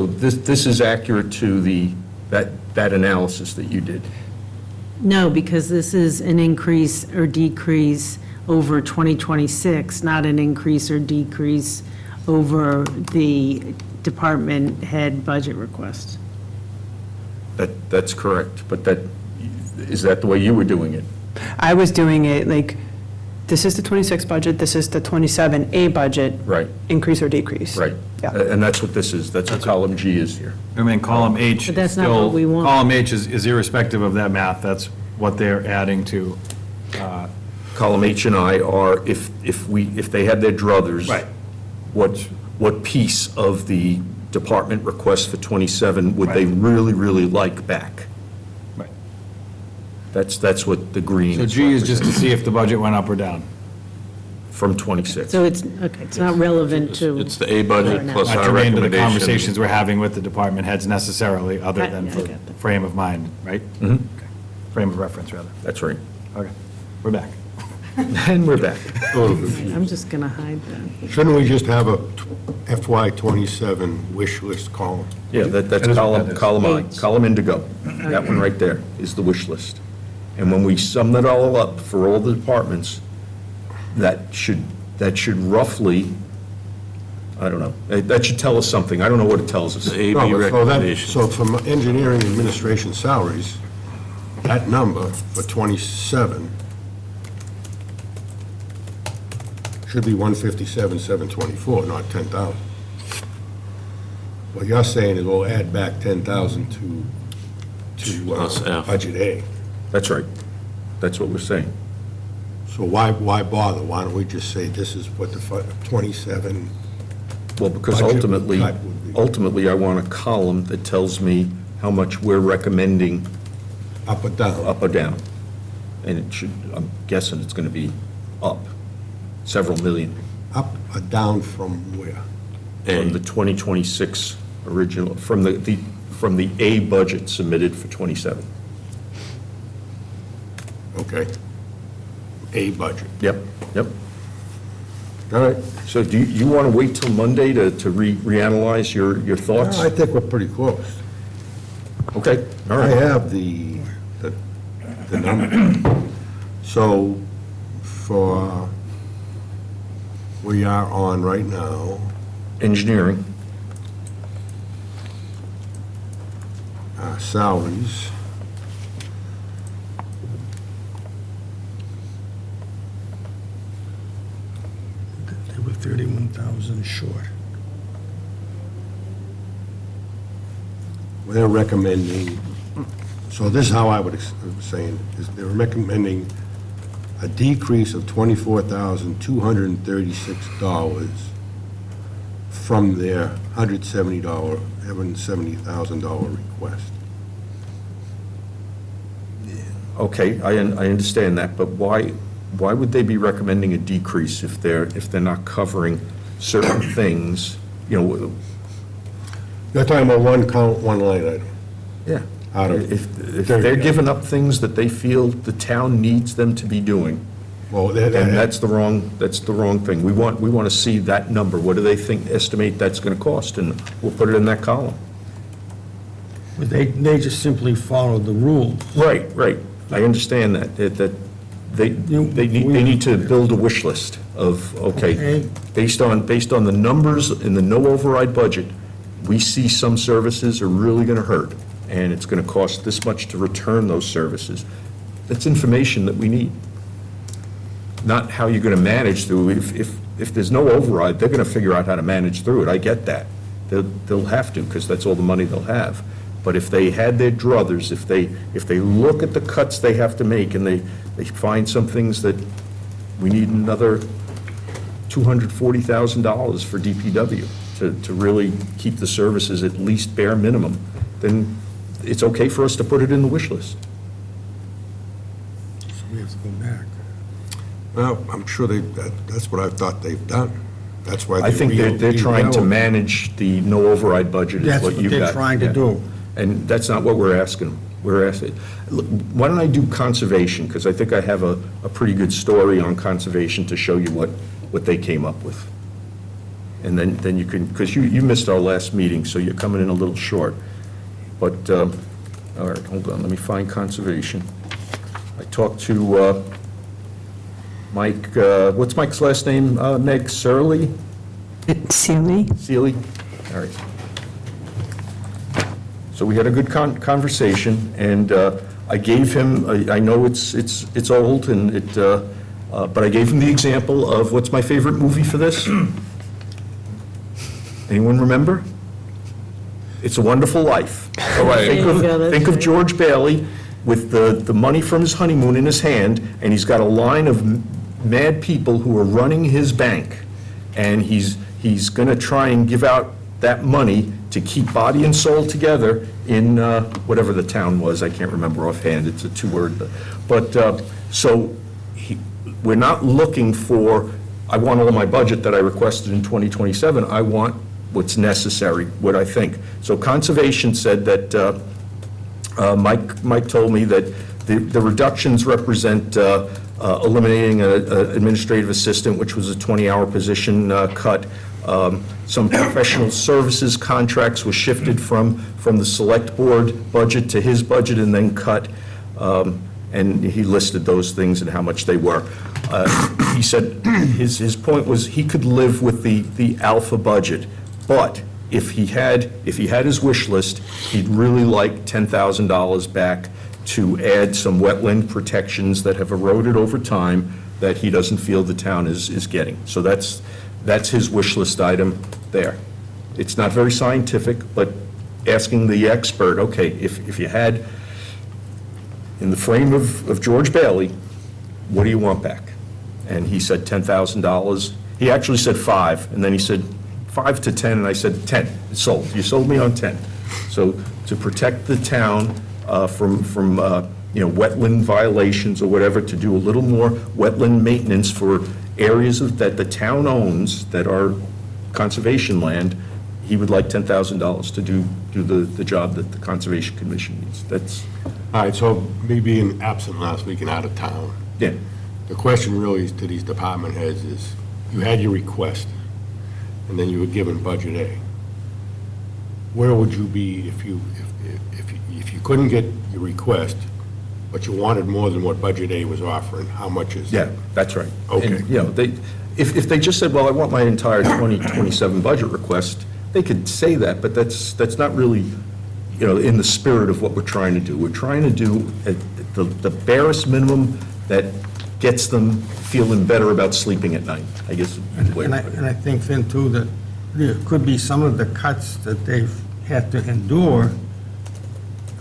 this is accurate to that analysis that you did. No, because this is an increase or decrease over 2026, not an increase or decrease over the department head budget request. That's correct, but is that the way you were doing it? I was doing it, like, this is the 26 budget, this is the 27A budget. Right. Increase or decrease. Right. Yeah. And that's what this is, that's what column G is here. I mean, column H. But that's not still- what we want. Column H is irrespective of that math. That's what they're adding to. Column H and I are, if they had their druthers. Right. What piece of the department request for 27 would they really, really like back? Right. That's what the green So is G is just to representing, see if the budget went up or down. from 26. So it's not relevant to. It's the A budget plus Not our germane to the recommendation. conversations we're having with the department heads necessarily, other than I for get that. frame of mind, right? Mhm. Okay. Frame of reference, rather. That's right. Okay, we're back. And we're back. I'm just going to hide that. Shouldn't we just have a FY '27 wish list column? Yeah, that's That is- column, that is. column I, H. column indigo. That one right there is the wish list. And when we sum that all up for all the departments, that should roughly, I don't know, that should tell us something. I don't know what it tells us. The A, No, B but recommendation. So from engineering administration salaries, that number for '27 should be 157,724, not 10,000. What you're saying is we'll add back 10,000 to Plus F. budget A. That's right. That's what we're saying. So why bother? Why don't we just say this is what the 27, Well, because Budget ultimately, type would be. I want a column that tells me how much we're recommending up or down? up or down. And it should, I'm guessing it's going to be up, several million, Up or down from where? from the 2026 original, from the A budget submitted for 27. Okay. A budget. Yep, yep. All right. So do you want to wait till Monday to reanalyze your thoughts? I think we're pretty close. Okay, all I right. have the number. So for, we are on right now, Engineering, salaries. They were 31,000 short. They're recommending, so this is how I would say it, is they're recommending a decrease of $24,236 from their $170,000 request. okay, I understand that, but why would they be recommending a decrease if they're not covering certain things, you know? You're talking about one count, one line item. Yeah. Out of If 30. they're giving up things that they feel the town needs them to be doing, Well, then that's the wrong thing. We want to see that number. What do they estimate that's going to cost? And we'll put it in that column. But they just simply followed the rules. Right, right. I understand that they need to build a wish list of, okay, Okay. based on the numbers in the no override budget, we see some services are really going to hurt, and it's going to cost this much to return those services. That's information that we need, not how you're going to manage through. If there's no override, they're going to figure out how to manage through it. I get that. They'll have to, because that's all the money they'll have. But if they had their druthers, if they look at the cuts they have to make, and they find some things that we need another $240,000 for DPW to really keep the services at least bare minimum, then it's okay for us to put it in the wish list. So we have to go back. Well, I'm sure that's what I thought they've done. That's why. I think they're trying to manage the no override budget is That's what what you got. they're trying to do. And that's not what we're asking them. We're asking, look, why don't I do conservation? Because I think I have a pretty good story on conservation to show you what they came up with. And then you can, because you missed our last meeting, so you're coming in a little short. But, all right, hold on, let me find conservation. I talked to Mike, what's Mike's last name? Meg Surley? Sealy? Sealy? All right. So we had a good conversation, and I gave him, I know it's old, and but I gave him the example of, what's my favorite movie for this? Anyone remember? It's a Wonderful Life. Think of George Bailey with the money from his honeymoon in his hand, and he's got a line of mad people who are running his bank, and he's going to try and give out that money to keep body and soul together in whatever the town was. I can't remember offhand. It's a two-word. But so we're not looking for, I want all my budget that I requested in 2027. I want what's necessary, what I think. So Conservation said that, Mike told me that the reductions represent eliminating an administrative assistant, which was a 20-hour position cut. Some professional services contracts were shifted from the select board budget to his budget and then cut. And he listed those things and how much they were. He said his point was he could live with the alpha budget, but if he had his wish list, he'd really like $10,000 back to add some wetland protections that have eroded over time that he doesn't feel the town is getting. So that's his wish list item there. It's not very scientific, but asking the expert, okay, if you had, in the frame of George Bailey, what do you want back? And he said $10,000. He actually said 5, and then he said 5 to 10, and I said 10. It's sold. You sold me on 10. So to protect the town from wetland violations or whatever, to do a little more wetland maintenance for areas that the town owns that are conservation land, he would like $10,000 to do the job that the Conservation Commission needs. That's, All right, so me being absent last week and out of town, yeah. the question really to these department heads is, you had your request, and then you were given budget A. Where would you be if you couldn't get your request, but you wanted more than what budget A was offering? How much is that? Yeah, that's right. Okay. And, if they just said, well, I want my entire 2027 budget request, they could say that, but that's not really, in the spirit of what we're trying to do. We're trying to do the barest minimum that gets them feeling better about sleeping at night, I guess. And I think then too that there could be some of the cuts that they've had to endure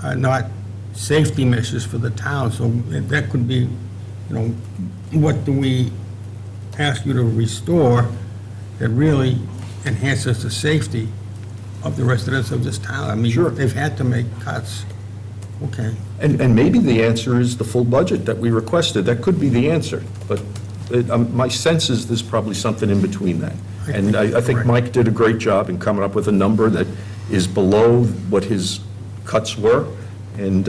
are not safety measures for the town, so that could be, what do we ask you to restore that really enhances the safety of the residents of this town? I mean, Sure. they've had to make cuts. Okay. And maybe the answer is the full budget that we requested. That could be the answer, but my sense is there's probably something in between that. And I think Right. Mike did a great job in coming up with a number that is below what his cuts were, and,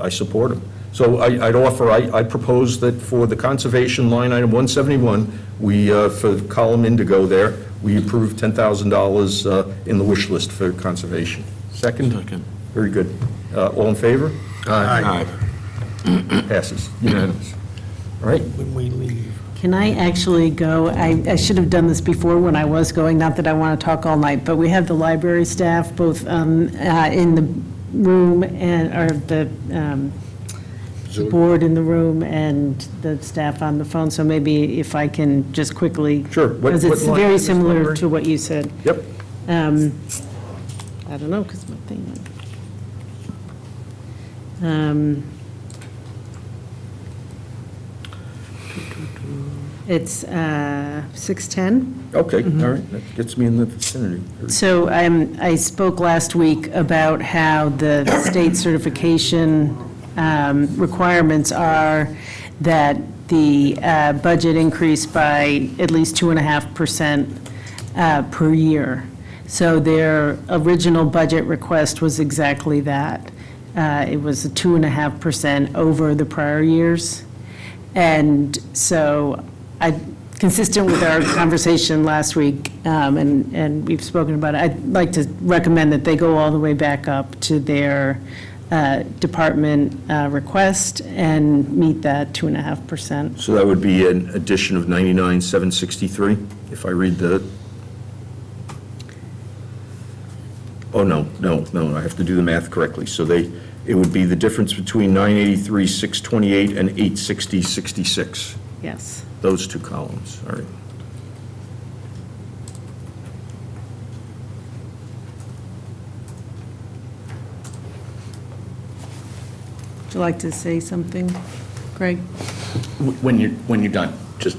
I support him. So I'd offer, I propose that for the conservation line item 171, we, for column indigo there, we approve $10,000 in the wish list for conservation. Second? Second. Very good. All in favor? Aye. Passes, unanimous. All right, When we leave. Can I actually go, I should have done this before when I was going, not that I want to talk all night, but we have the library staff both in the room and, or the board in the room and the staff on the phone, so maybe if I can just quickly. Sure. What- Because what it's line very is this, similar library? to what you said. yep. I don't know, because my thing. It's 610. Okay, all right, that gets me in the vicinity. So I spoke last week about how the state certification requirements are that the budget increase by at least 2.5% per year. So their original budget request was exactly that. It was a 2.5% over the prior years. And so consistent with our conversation last week, and we've spoken about it, I'd like to recommend that they go all the way back up to their department request and meet that 2.5%. So that would be an addition of 99,763, if I read the, oh, no, I have to do the math correctly. So it would be the difference between 983,628 and 860,66, Yes. those two columns, all right. Would you like to say something, Greg? When you're done, just,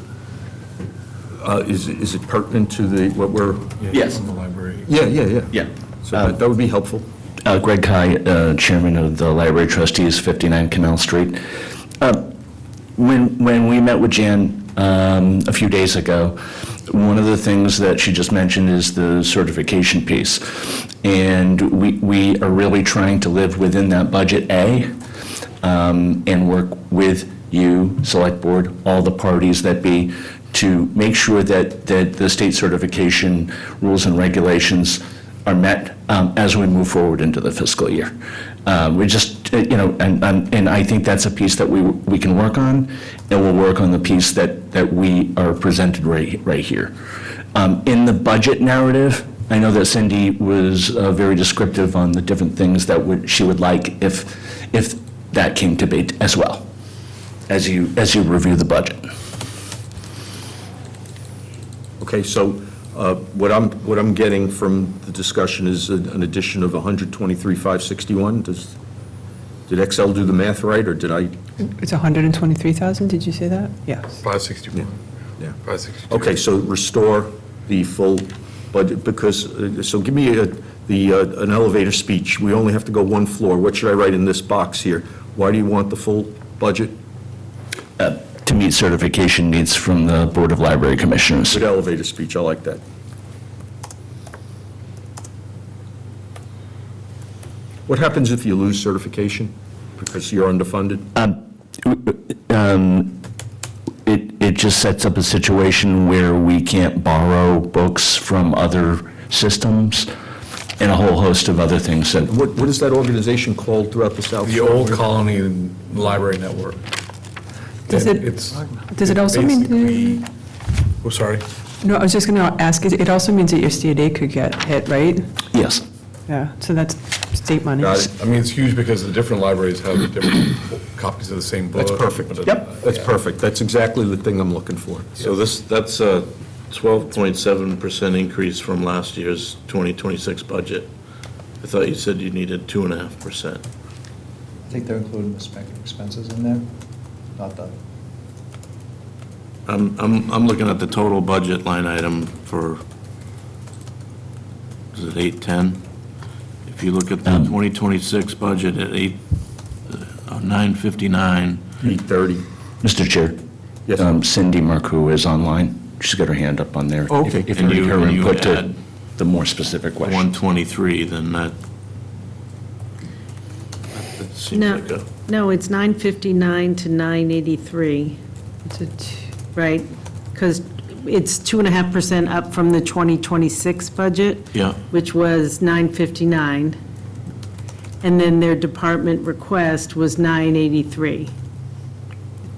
Is it pertinent to what we're, yes, yeah. yeah. So that would be helpful. Greg Kai, Chairman of the Library Trustees, 59 Canal Street. When we met with Jan a few days ago, one of the things that she just mentioned is the certification piece. And we are really trying to live within that budget A, and work with you, Select Board, all the parties that be, to make sure that the state certification rules and regulations are met as we move forward into the fiscal year. We just, and I think that's a piece that we can work on, and we'll work on the piece that we are presented right here. In the budget narrative, I know that Cindy was very descriptive on the different things that she would like if that came to be as well, as you review the budget. Okay, so what I'm getting from the discussion is an addition of 123,561. Did Excel do the math right, or did I? It's 123,000, did you say that? Yes. 561. Yeah. 562. Okay, so restore the full budget, because, so give me an elevator speech. We only have to go one floor. What should I write in this box here? Why do you want the full budget? To meet certification needs from the Board of Library Commissioners. Good elevator speech, I like that. What happens if you lose certification because you're underfunded? It just sets up a situation where we can't borrow books from other systems and a whole host of other things that. What is that organization called throughout the South? The old Colony Library Network. Does And it- it's Does it also mean, basically- Oh, sorry. no, I was just going to ask, it also means that your state aid could get hit, right? Yes. Yeah, so that's state money. Got it. I mean, it's huge because the different libraries have different copies of the same book. That's perfect. but That's perfect. That's exactly the thing I'm looking for. So that's a 12.7% increase from last year's 2026 budget. I thought you said you needed 2.5%. I think they're including the spec expenses in there, not the. I'm looking at the total budget line item for, is it 810? If you look at the 2026 budget at 959, 830. Mr. Chair. Yes. Cindy Marcoux is online. She's got her hand up on there. Okay. If And you need her you input to add the more specific question. 123, then that seems No. like a No, it's 959 to 983, It's a t- right? Because it's 2.5% up from the 2026 budget. Yeah. Which was 959. And then their department request was 983.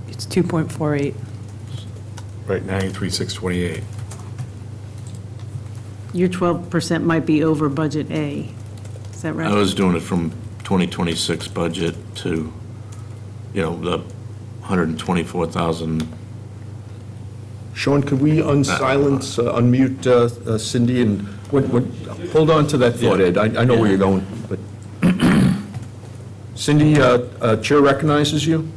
It's 2.48. Right, 93,628. Your 12% might be over budget A. Is that right? I was doing it from 2026 budget to, the 124,000. Sean, could we unmute Cindy, and hold on to that thought, Ed. I know where you're going, but Cindy, Chair recognizes you.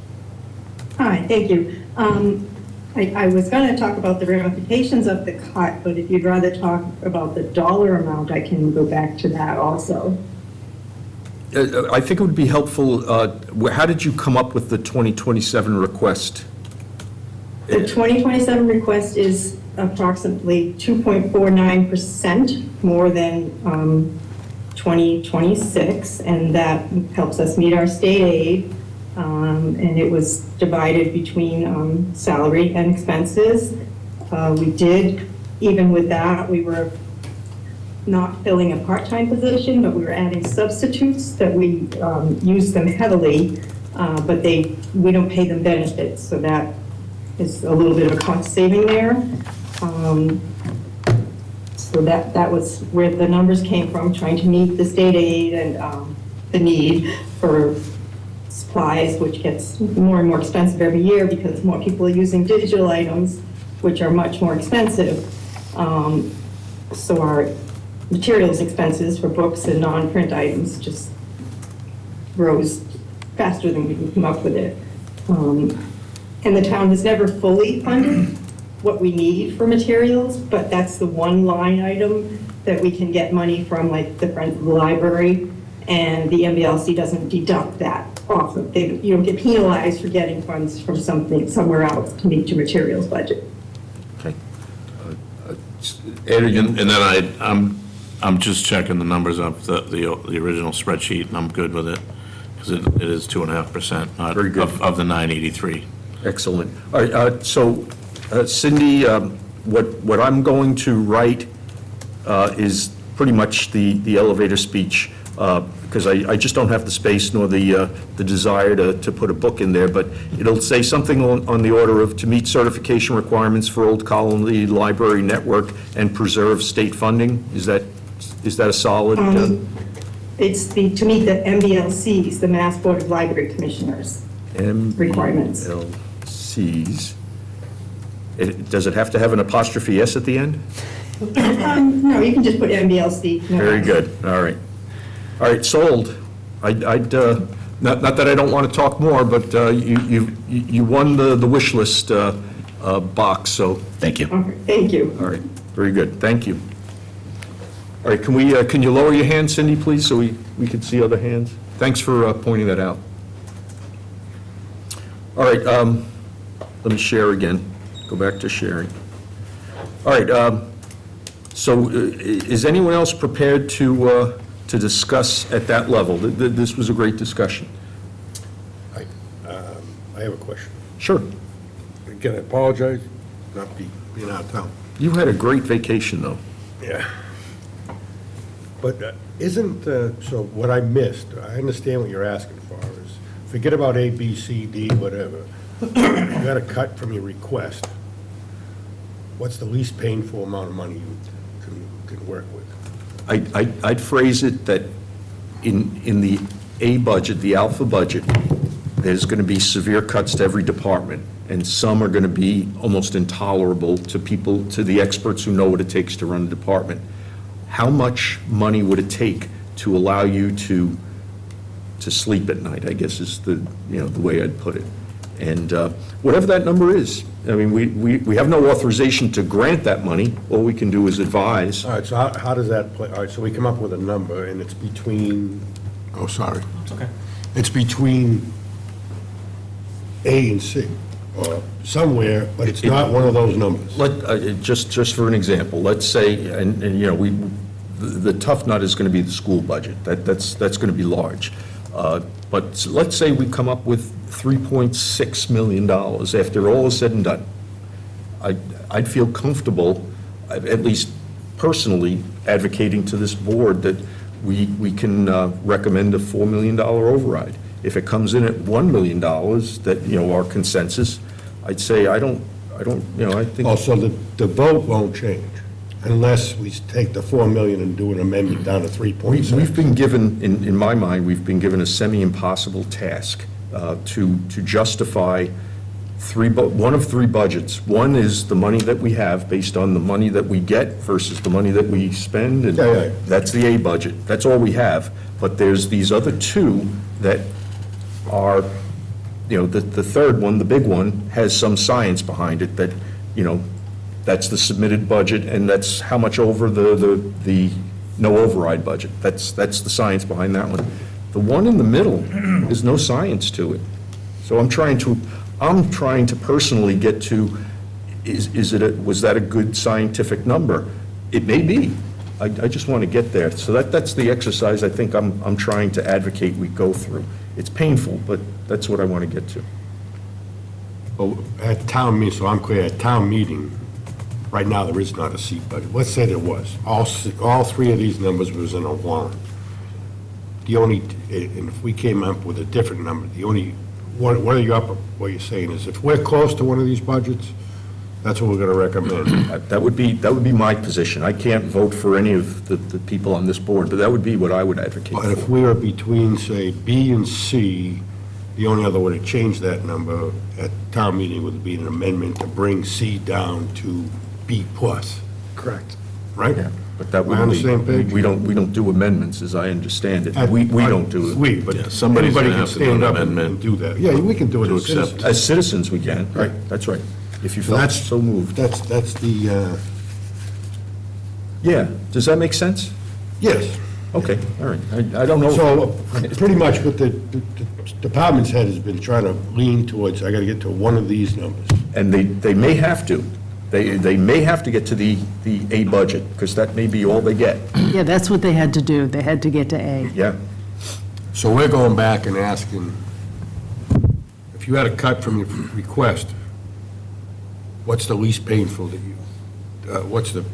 Hi, thank you. I was going to talk about the ramifications of the cut, but if you'd rather talk about the dollar amount, I can go back to that also. I think it would be helpful, how did you come up with the 2027 request? The 2027 request is approximately 2.49% more than 2026, and that helps us meet our state aid. And it was divided between salary and expenses. We did, even with that, we were not filling a part-time position, but we were adding substitutes that we use them heavily, but we don't pay them benefits, so that is a little bit of a cost saving there. So that was where the numbers came from, trying to meet the state aid and the need for supplies, which gets more and more expensive every year because more people are using digital items, which are much more expensive. So our materials expenses for books and non-print items just rose faster than we can come up with it. And the town has never fully funded what we need for materials, but that's the one line item that we can get money from, like the Friends of the Library, and the MBLC doesn't deduct that off of. You don't get penalized for getting funds from somewhere else to meet your materials budget. Okay. And then I'm just checking the numbers of the original spreadsheet, and I'm good with it, because it is 2.5%, not Very good. of the 983. Excellent. All right, so Cindy, what I'm going to write is pretty much the elevator speech, because I just don't have the space nor the desire to put a book in there, but it'll say something on the order of to meet certification requirements for Old Colony Library Network and preserve state funding. Is that a solid? It's to meet the MBLCs, the Mass Board of Library Commissioners requirements. MBLCs. Does it have to have an apostrophe S at the end? No, you can just put MBLC. No. Very good, all right. All right, sold. Not that I don't want to talk more, but you won the wish list box, so, Thank you. Okay, thank you. all right, very good, thank you. All right, can you lower your hand, Cindy, please, so we can see other hands? Thanks for pointing that out. All right, let me share again, go back to sharing. All right, so is anyone else prepared to discuss at that level? This was a great discussion. I have a question. Sure. Again, I apologize, not being out of town. You had a great vacation, though. Yeah. But isn't, so what I missed, I understand what you're asking for, is forget about A, B, C, D, whatever. You got a cut from your request. What's the least painful amount of money you can work with? I'd phrase it that in the A budget, the alpha budget, there's going to be severe cuts to every department, and some are going to be almost intolerable to people, to the experts who know what it takes to run a department. How much money would it take to allow you to sleep at night, I guess is the way I'd put it. And whatever that number is, I mean, we have no authorization to grant that money. All we can do is advise. All right, so how does that play? All right, so we come up with a number, and it's between, oh, sorry. It's okay. It's between A and C, or somewhere, but it's not one of those numbers. Just for an example, let's say, and the tough nut is going to be the school budget. That's going to be large. But let's say we come up with $3.6 million after all is said and done. I'd feel comfortable, at least personally, advocating to this board that we can recommend a $4 million override. If it comes in at $1 million, that, our consensus, I'd say, I think. Also, the vote won't change unless we take the 4 million and do an amendment down to 3.6. We've been given, in my mind, we've been given a semi-impossible task to justify one of three budgets. One is the money that we have based on the money that we get versus the money that we spend, and Yeah. that's the A budget. That's all we have. But there's these other two that are, the third one, the big one, has some science behind it that, that's the submitted budget, and that's how much over the no override budget. That's the science behind that one. The one in the middle, there's no science to it. So I'm trying to personally get to, was that a good scientific number? It may be. I just want to get there. So that's the exercise I think I'm trying to advocate we go through. It's painful, but that's what I want to get to. Well, at town meeting, so I'm clear, at town meeting, right now, there is not a seat budget. Let's say there was. All three of these numbers was in a warrant. And if we came up with a different number, what you're saying is if we're close to one of these budgets, that's what we're going to recommend. That would be my position. I can't vote for any of the people on this board, but that would be what I would advocate But if for. we were between, say, B and C, the only other way to change that number at town meeting would be an amendment to bring C down to B plus. Correct. Right? Yeah, but that Am I on the would same be, page? we don't do amendments, as I understand it. We don't do it. We, but Yeah, somebody's anybody gonna can have to do stand an up and amendment do that. Yeah, we can do it to as accept. citizens. As citizens, we can, right, that's right. If you So felt that's- so moved. That's the, Yeah, does that make sense? yes. Okay, all right. I don't know. So pretty much what the department's head has been trying to lean towards, I got to get to one of these numbers. And they may have to. They may have to get to the A budget, because that may be all they get. Yeah, that's what they had to do. They had to get to A. Yeah. So we're going back and asking, if you had a cut from your request, what's the least painful that you, what's the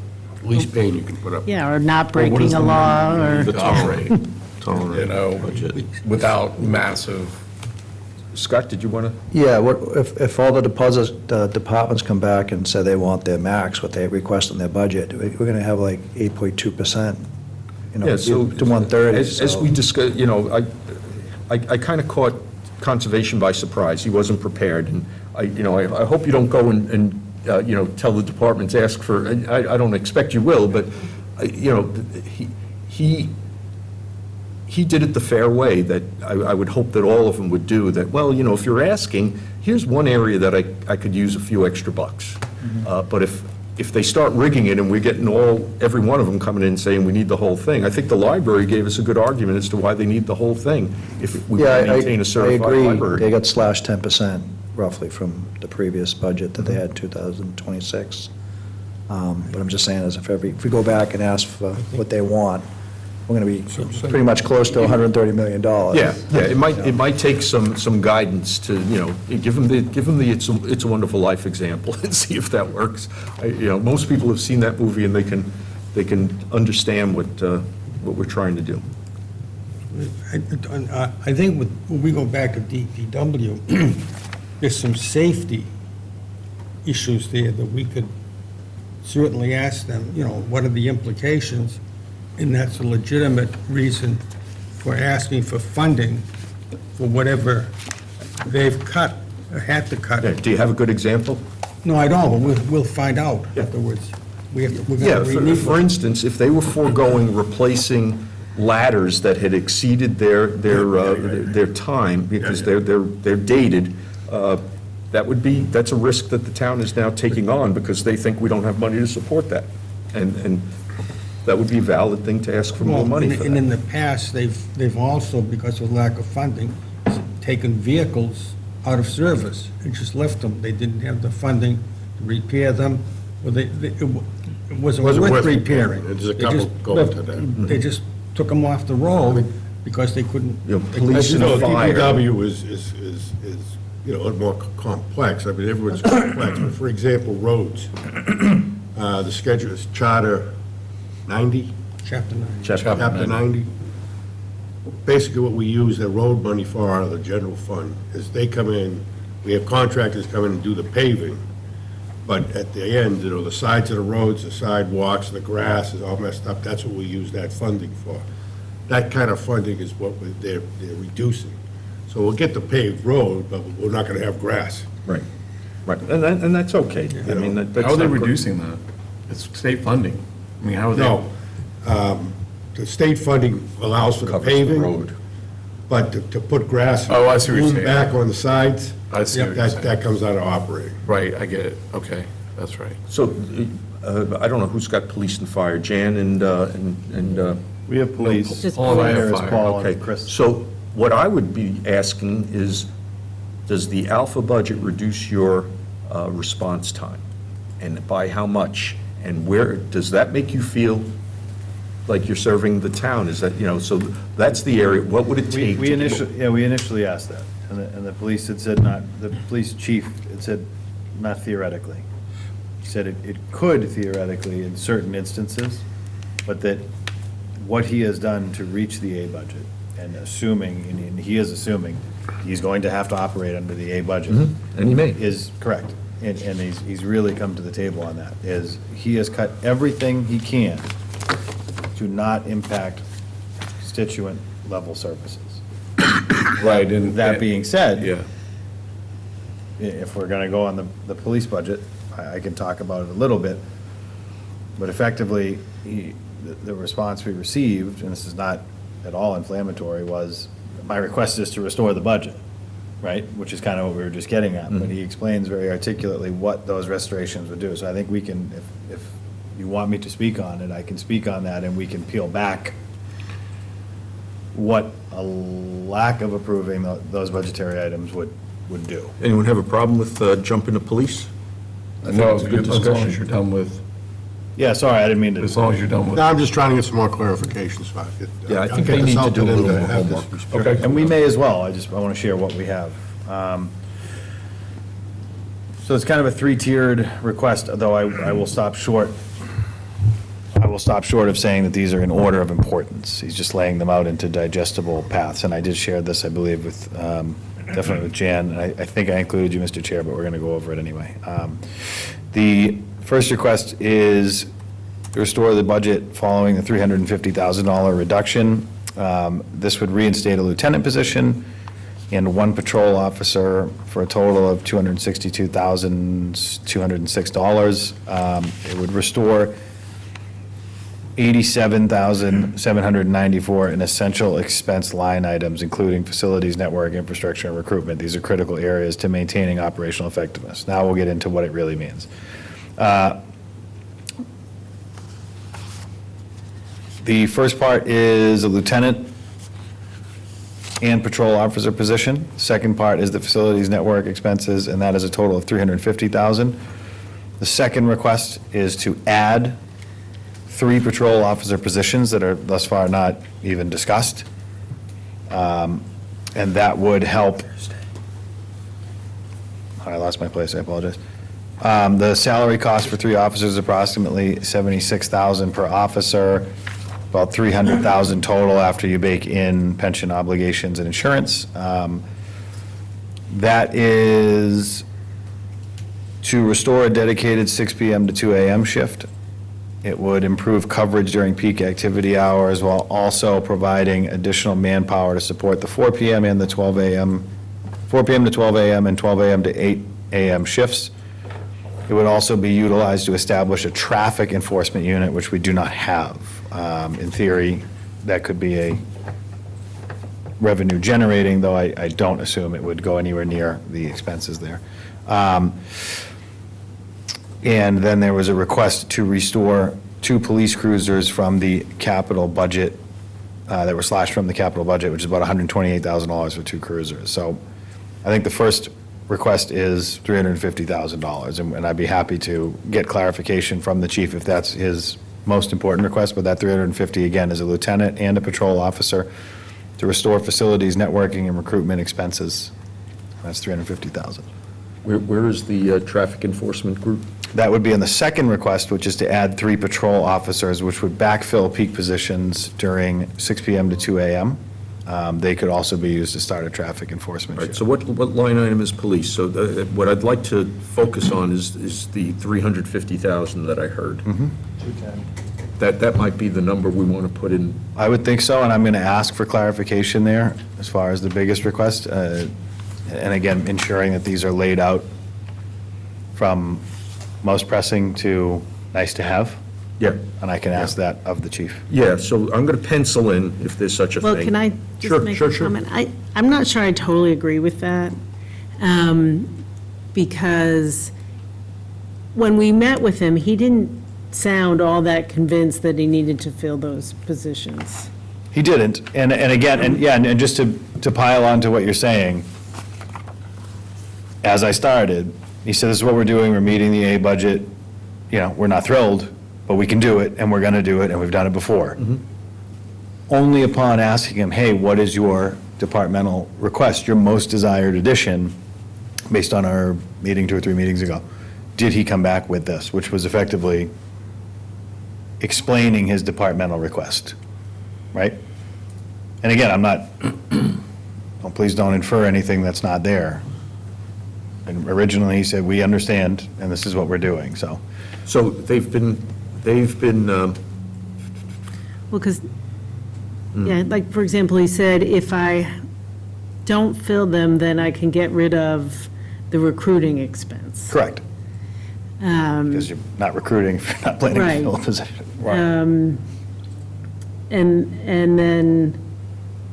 least pain you can put up? Yeah, or not Well, what is breaking a the law, or, The tolerate, Tolerate budget. without massive, Scott, did you want to? Yeah, if all the departments come back and say they want their max, what they request in their budget, we're going to have like 8.2%, Yeah, so to 130. As we discussed, I kind of caught conservation by surprise. He wasn't prepared, and I hope you don't go and tell the departments, ask for, I don't expect you will, but, he did it the fair way that I would hope that all of them would do, that, well, if you're asking, here's one area that I could use a few extra bucks. But if they start rigging it and we're getting every one of them coming in saying we need the whole thing, I think the library gave us a good argument as to why they need the whole thing if we Yeah, want to maintain a certified I library. agree. They got slashed 10% roughly from the previous budget that they had in 2026. But I'm just saying, as if we go back and ask for what they want, we're going to be pretty much close to $130 million. Yeah, it might take some guidance to, give them the It's a Wonderful Life example and see if that works. Most people have seen that movie and they can understand what we're trying to do. I think when we go back to DPW, there's some safety issues there that we could certainly ask them, what are the implications? And that's a legitimate reason for asking for funding for whatever they've cut, or had to cut. Yeah, do you have a good example? No, I don't, but we'll find out afterwards. We're Yeah, going to for instance, if they were foregoing replacing ladders that had exceeded their time, because they're dated, that's a risk that the town is now taking on, because they think we don't have money to support that. And that would be a valid thing to ask for more money for And in that. the past, they've also, because of lack of funding, taken vehicles out of service and just left them. They didn't have the funding to repair them, or it wasn't Wasn't worth worth repairing. repairing. There's a They couple just going left- to that. They just took them off the road because they couldn't. You know, police and fire. DPW is, you know, more complex. I mean, everyone's complex, but for example, roads. The schedule is Charter 90, Chapter 9. Chapter 90. Basically, what we use the road money for out of the general fund is they come in, we have contractors come in and do the paving, but at the end, you know, the sides of the roads, the sidewalks, the grass is all messed up. That's what we use that funding for. That kind of funding is what they're reducing. So we'll get the paved road, but we're not going to have grass. Right, right, and that's okay. I mean, that's How are they not good. reducing that? It's state funding. I mean, how are they? No. The state funding allows for the Covers the paving. road. But to put grass. Oh, I see what you're boom saying. back on the sides. I see what you're saying. That comes out of operating. Right, I get it. Okay, that's right. So, I don't know who's got police and fire, Jan and We have police, Just fire is fire. Paul okay. and Chris. So what I would be asking is, does the Alpha budget reduce your response time? And by how much? And where, does that make you feel like you're serving the town? Is that, you know, so that's the area, what would it take? We initially asked that, and the police had said not, the police chief had said not theoretically. He said it could theoretically in certain instances, but that what he has done to reach the A budget, and assuming, and he is assuming, he's going to have to operate under the A budget. And he may. Is correct, and he's really come to the table on that, is he has cut everything he can to not impact constituent level services. Right, and. That being said, Yeah. if we're gonna go on the police budget, I can talk about it a little bit, but effectively, the response we received, and this is not at all inflammatory, was, my request is to restore the budget, right? Which is kind of what we were just getting at, but he explains very articulately what those restorations would do. So I think we can, if you want me to speak on it, I can speak on that, and we can peel back what a lack of approving those budgetary items would do. Anyone have a problem with jumping to police? I know, it's a good as long discussion. as you're done with, Yeah, sorry, I didn't mean to. as long as you're done with. No, I'm just trying to get some more clarification, so Yeah, I think they need to do a little more homework. Okay. And we may as well, I want to share what we have. So it's kind of a three-tiered request, though I will stop short. I will stop short of saying that these are in order of importance. He's just laying them out into digestible paths, and I did share this, I believe, with, definitely with Jan, and I think I included you, Mr. Chair, but we're going to go over it anyway. The first request is to restore the budget following the $350,000 reduction. This would reinstate a lieutenant position and one patrol officer for a total of $262,206. It would restore $87,794 in essential expense line items, including facilities, network, infrastructure, and recruitment. These are critical areas to maintaining operational effectiveness. Now we'll get into what it really means. The first part is a lieutenant and patrol officer position. Second part is the facilities, network expenses, and that is a total of $350,000. The second request is to add 3 patrol officer positions that are thus far not even discussed. And that would help. I lost my place, I apologize. The salary cost for 3 officers is approximately $76,000 per officer, about $300,000 total after you bake in pension obligations and insurance. That is to restore a dedicated 6 PM to 2 AM shift. It would improve coverage during peak activity hours while also providing additional manpower to support the 4 PM and the 12 AM, 4 PM to 12 AM and 12 AM to 8 AM shifts. It would also be utilized to establish a traffic enforcement unit, which we do not have. In theory, that could be a revenue generating, though I don't assume it would go anywhere near the expenses there. And then there was a request to restore 2 police cruisers from the capital budget, that were slashed from the capital budget, which is about $128,000 for 2 cruisers. So I think the first request is $350,000, and I'd be happy to get clarification from the chief if that's his most important request, but that 350, again, is a lieutenant and a patrol officer to restore facilities, networking, and recruitment expenses. That's $350,000. Where is the traffic enforcement group? That would be in the second request, which is to add 3 patrol officers, which would backfill peak positions during 6 PM to 2 AM. They could also be used to start a traffic enforcement All right, shift. so what line item is police? So what I'd like to focus on is the 350,000 that I heard. That might be the number we want to put in. I would think so, and I'm going to ask for clarification there as far as the biggest request. And again, ensuring that these are laid out from most pressing to nice to have. Yeah. And I can ask that of the chief. Yeah, so I'm going to pencil in if there's such a thing. Well, can I Sure, just make sure, a sure. comment? I'm not sure I totally agree with that, because when we met with him, he didn't sound all that convinced that he needed to fill those positions. He didn't, and again, and just to pile on to what you're saying, as I started, he said, this is what we're doing, we're meeting the A budget, we're not thrilled, but we can do it, and we're gonna do it, and we've done it before. Only upon asking him, hey, what is your departmental request, your most desired addition, based on our meeting 2 or 3 meetings ago, did he come back with this, which was effectively explaining his departmental request, right? And again, I'm not, please don't infer anything that's not there. And originally, he said, we understand, and this is what we're doing, so. So they've been, Well, because, yeah, like, for example, he said, if I don't fill them, then I can get rid of the recruiting expense. Correct. Because you're not recruiting if you're not planning to Right. fill a position. And then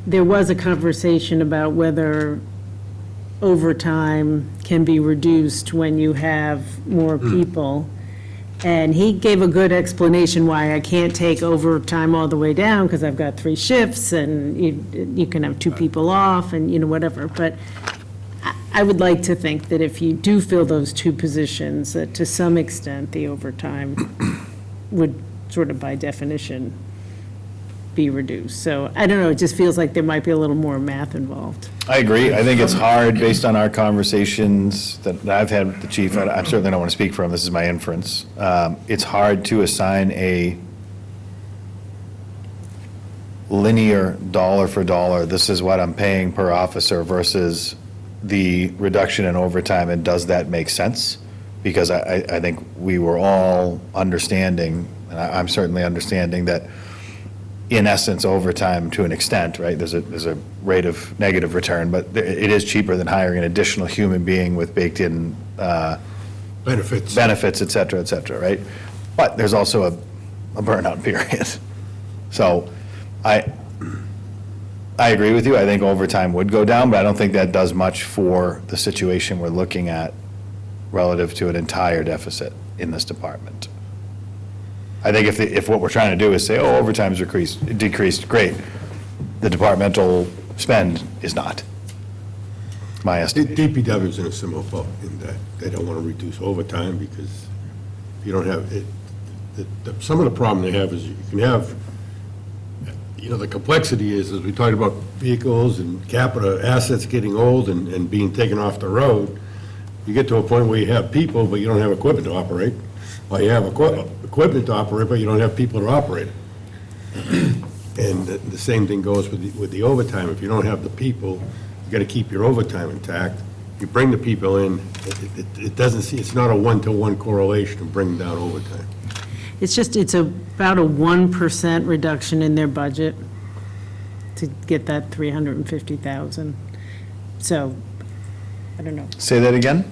there was a conversation about whether overtime can be reduced when you have more people. And he gave a good explanation why I can't take overtime all the way down, because I've got 3 shifts, and you can have 2 people off, and, whatever. But I would like to think that if you do fill those 2 positions, that to some extent, the overtime would sort of by definition be reduced. So I don't know, it just feels like there might be a little more math involved. I agree. I think it's hard, based on our conversations that I've had with the chief, I certainly don't want to speak for him, this is my inference. It's hard to assign a linear dollar for dollar, this is what I'm paying per officer versus the reduction in overtime, and does that make sense? Because I think we were all understanding, and I'm certainly understanding that, in essence, overtime to an extent, right? There's a rate of negative return, but it is cheaper than hiring an additional human being with baked-in Benefits. benefits, et cetera, right? But there's also a burnout period. So I agree with you. I think overtime would go down, but I don't think that does much for the situation we're looking at relative to an entire deficit in this department. I think if what we're trying to do is say, oh, overtime's decreased, great. The departmental spend is not, my estimate. DPW's in a similar boat in that they don't want to reduce overtime because you don't have, some of the problem they have is you can have, the complexity is, as we talked about vehicles and capital assets getting old and being taken off the road, you get to a point where you have people, but you don't have equipment to operate. Or you have equipment to operate, but you don't have people to operate it. And the same thing goes with the overtime. If you don't have the people, you got to keep your overtime intact. You bring the people in, it's not a 1-to-1 correlation to bring down overtime. It's about a 1% reduction in their budget to get that 350,000. So, I don't know. Say that again?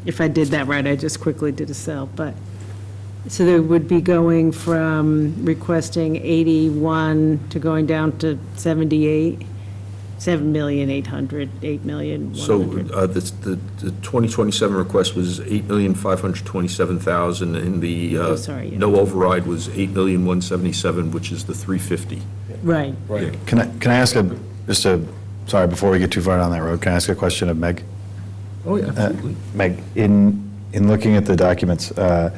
If I did that right, I just quickly did a cell, but, so they would be going from requesting 81 to going down to 78, 7,800,000, 8,100,000. So the 2027 request was 8,527,000, and the Oh, sorry, yeah. no override was 8,177,000, which is the 350. Right. Can I ask sorry, before we get too far down that road, can I ask a question of Meg? Oh, yeah, absolutely. Meg, in looking at the documents, the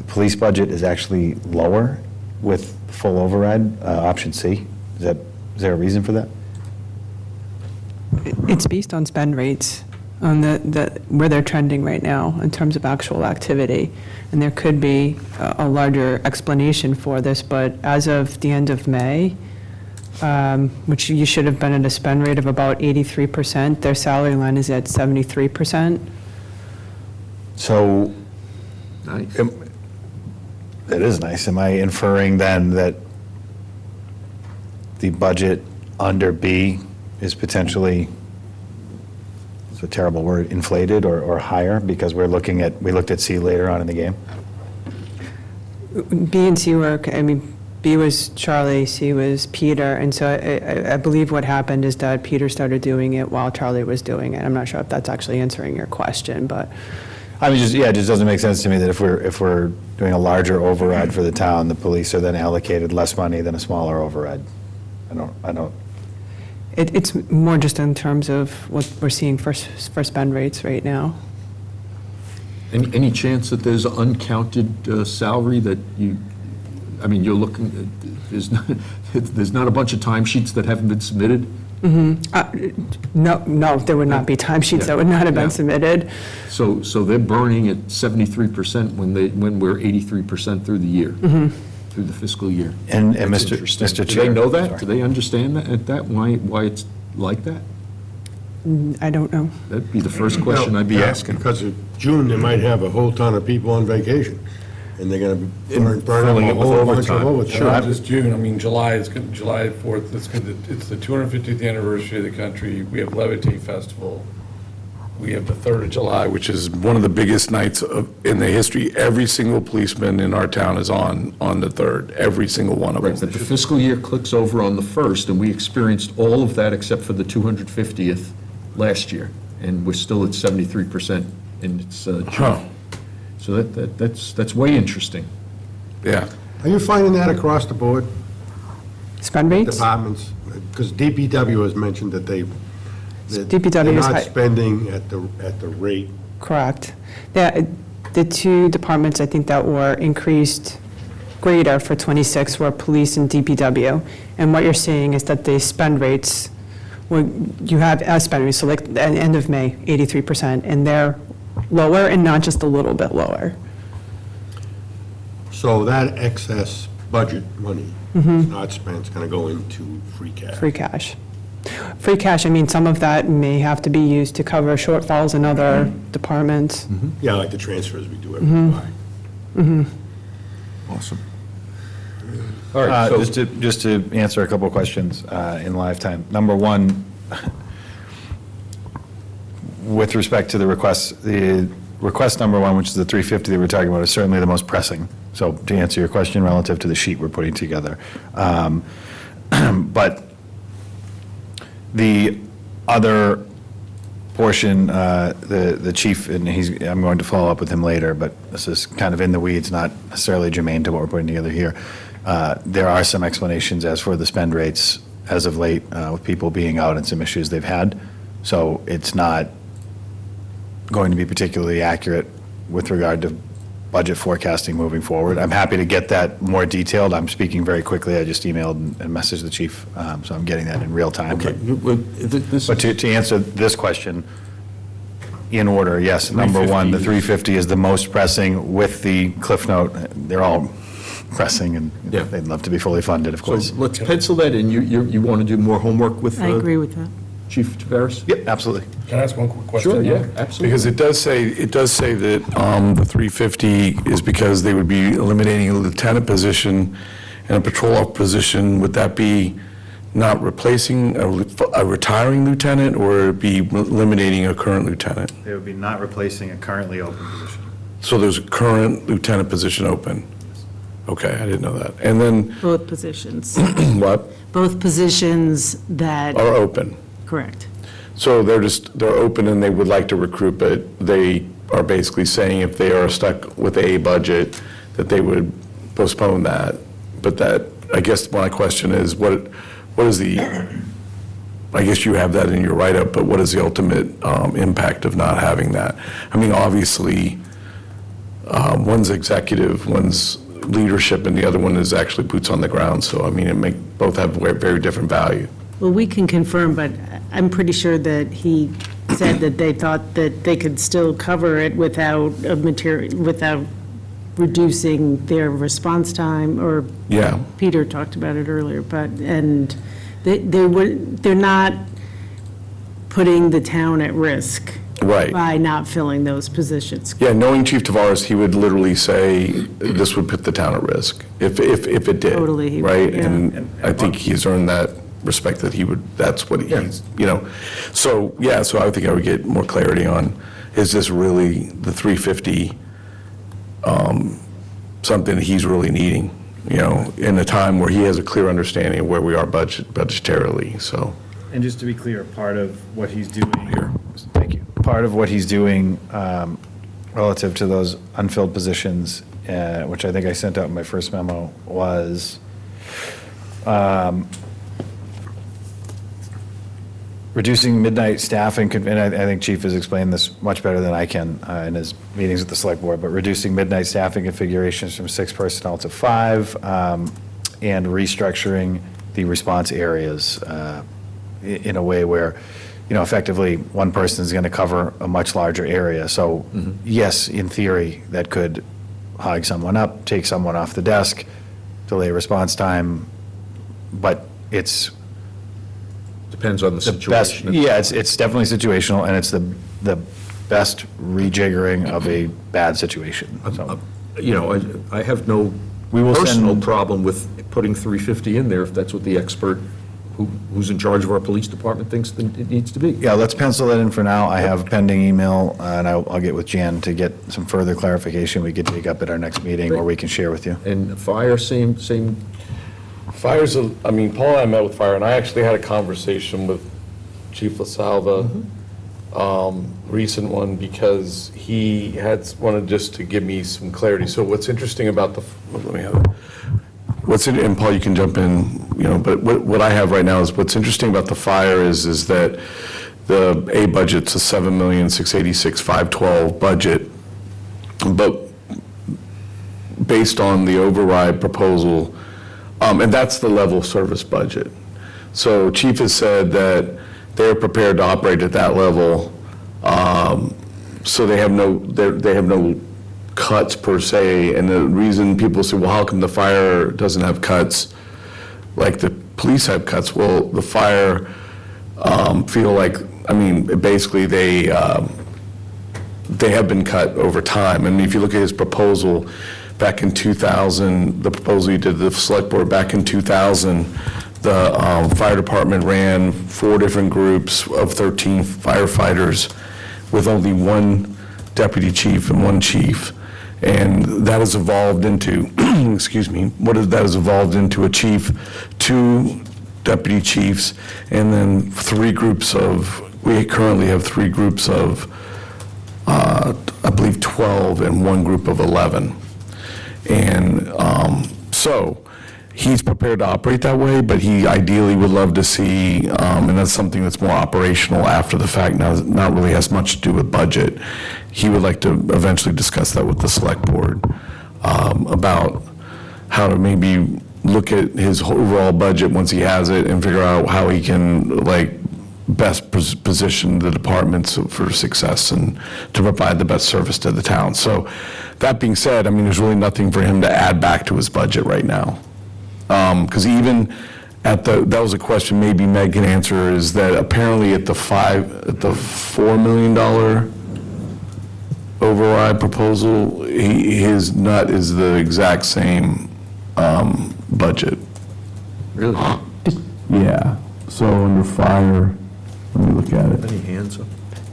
police budget is actually lower with full override, option C. Is there a reason for that? It's based on spend rates, on where they're trending right now in terms of actual activity. And there could be a larger explanation for this, but as of the end of May, which you should have been at a spend rate of about 83%, their salary line is at 73%. So, Nice. that is nice. Am I inferring then that the budget under B is potentially, it's a terrible word, inflated or higher because we looked at C later on in the game? B and C were, I mean, B was Charlie, C was Peter, and so I believe what happened is that Peter started doing it while Charlie was doing it. I'm not sure if that's actually answering your question, but. I mean, it just doesn't make sense to me that if we're doing a larger override for the town, the police are then allocated less money than a smaller override. I don't. It's more just in terms of what we're seeing for spend rates right now. Any chance that there's uncounted salary that you, I mean, you're looking, there's not a bunch of timesheets that haven't been submitted? No, there would not be timesheets that would not have Yeah. been submitted. So they're burning at 73% when we're 83% through the year, through the fiscal year. And That's Mr. interesting. Mr. Do Chair. they know that? Sorry. Do they understand that, why it's like that? I don't know. That'd be the first question I'd be Yeah, asking. Because of June, they might have a whole ton of people on vacation, and they're gonna be burning filling a it with whole bunch of overtime. overtime. Not just June, I mean, July is, July 4th, it's the 250th anniversary of the country. We have Levitate Festival. We have the 3rd of July, which is one of the biggest nights in the history. Every single policeman in our town is on the 3rd, every single one of Right, them. but the fiscal year clicks over on the 1st, and we experienced all of that except for the 250th last year, and we're still at 73% in its Huh. June. So that's way interesting. Yeah. Are you finding that across the board, Spend rates? departments? Because DPW has mentioned that they're DPW is not high. spending at the rate. Correct. The two departments, I think, that were increased greater for '26 were police and DPW. And what you're seeing is that the spend rates, you have as spend rates, so like at the end of May, 83%, and they're lower and not just a little bit lower. So that excess budget money is not spent, it's gonna go into free cash. Free cash. Free cash, I mean, some of that may have to be used to cover shortfalls in other departments. Yeah, like the transfers we do every July. Awesome. All right, so Just to answer a couple of questions in live time. Number one, with respect to the request number one, which is the 350 that we're talking about, is certainly the most pressing. So to answer your question relative to the sheet we're putting together. But the other portion, the chief, and I'm going to follow up with him later, but this is kind of in the weeds, not necessarily germane to what we're putting together here. There are some explanations as for the spend rates as of late, with people being out and some issues they've had. So it's not going to be particularly accurate with regard to budget forecasting moving forward. I'm happy to get that more detailed. I'm speaking very quickly. I just emailed and messaged the chief, so I'm getting that in real time. okay, this But to answer this question, in order, yes, number one, the 350 is the most pressing with the Cliff Note. They're all pressing, and Yeah. they'd love to be fully funded, of course. So let's pencil that in. You want to do more homework with I agree with that. Chief Tavares? Yep, absolutely. Can I ask one quick question? Sure, yeah, absolutely. Because it does say that the 350 is because they would be eliminating a lieutenant position and a patrol officer position. Would that be not replacing a retiring lieutenant, or be eliminating a current lieutenant? They would be not replacing a currently open position. So there's a current lieutenant position open? Okay, I didn't know that. And then, Both positions. what? Both positions that, Are open. correct. So they're open and they would like to recruit, but they are basically saying if they are stuck with a budget, that they would postpone that. But that, I guess my question is, what is the, I guess you have that in your write-up, but what is the ultimate impact of not having that? I mean, obviously, one's executive, one's leadership, and the other one is actually boots on the ground. So, I mean, both have very different value. Well, we can confirm, but I'm pretty sure that he said that they thought that they could still cover it without without reducing their response time, or Yeah. Peter talked about it earlier, and they're not putting the town at risk Right. by not filling those positions. Yeah, knowing Chief Tavares, he would literally say, this would put the town at risk, if it did. Totally, he would, Right? yeah. And I think he's earned that respect that he would, that's what he's, So, yeah, so I think I would get more clarity on, is this really the 350, something he's really needing, in a time where he has a clear understanding of where we are budgetarily, so. And just to be clear, part of what he's doing here, thank you, part of what he's doing relative to those unfilled positions, which I think I sent out in my first memo, was reducing midnight staffing, and I think Chief has explained this much better than I can in his meetings with the select board, but reducing midnight staffing configurations from 6 personnel to 5, and restructuring the response areas in a way where, effectively, one person is going to cover a much larger area. So, yes, in theory, that could hog someone up, take someone off the desk, delay response time, but it's Depends on the the best, situation. yeah, it's definitely situational, and it's the best rejiggering of a bad situation, so. I have no We will personal send- problem with putting 350 in there if that's what the expert who's in charge of our police department thinks that it needs to be. Yeah, let's pencil that in for now. I have pending email, and I'll get with Jan to get some further clarification we could take up at our next meeting, or we can share with you. And fire, same, Fire's, Paul and I met with Fire, and I actually had a conversation with Chief LaSalva, recent one, because he wanted just to give me some clarity. So what's interesting about let me have it. And Paul, you can jump in, but what I have right now is, what's interesting about the fire is that the A budget's a $7,686,512 budget, but based on the override proposal, and that's the level service budget. So Chief has said that they're prepared to operate at that level, so they have no cuts per se. And the reason people say, well, how come the fire doesn't have cuts like the police have cuts? Well, the fire feel like, basically they have been cut over time. And if you look at his proposal, back in 2000, the proposal he did to the select board back in 2000, the fire department ran 4 different groups of 13 firefighters with only 1 deputy chief and 1 chief. And that has evolved into, that has evolved into a chief, 2 deputy chiefs, and then 3 groups we currently have 3 groups of, I believe 12 and 1 group of 11. And so he's prepared to operate that way, but he ideally would love to see, and that's something that's more operational after the fact, not really has much to do with budget. He would like to eventually discuss that with the select board about how to maybe look at his overall budget once he has it and figure out how he can best position the departments for success and to provide the best service to the town. So that being said, there's really nothing for him to add back to his budget right now. Because even that was a question maybe Meg can answer, is that apparently at the $4 million override proposal, his nut is the exact same budget. Really? Yeah, so under fire, let me look at it. Any hands up?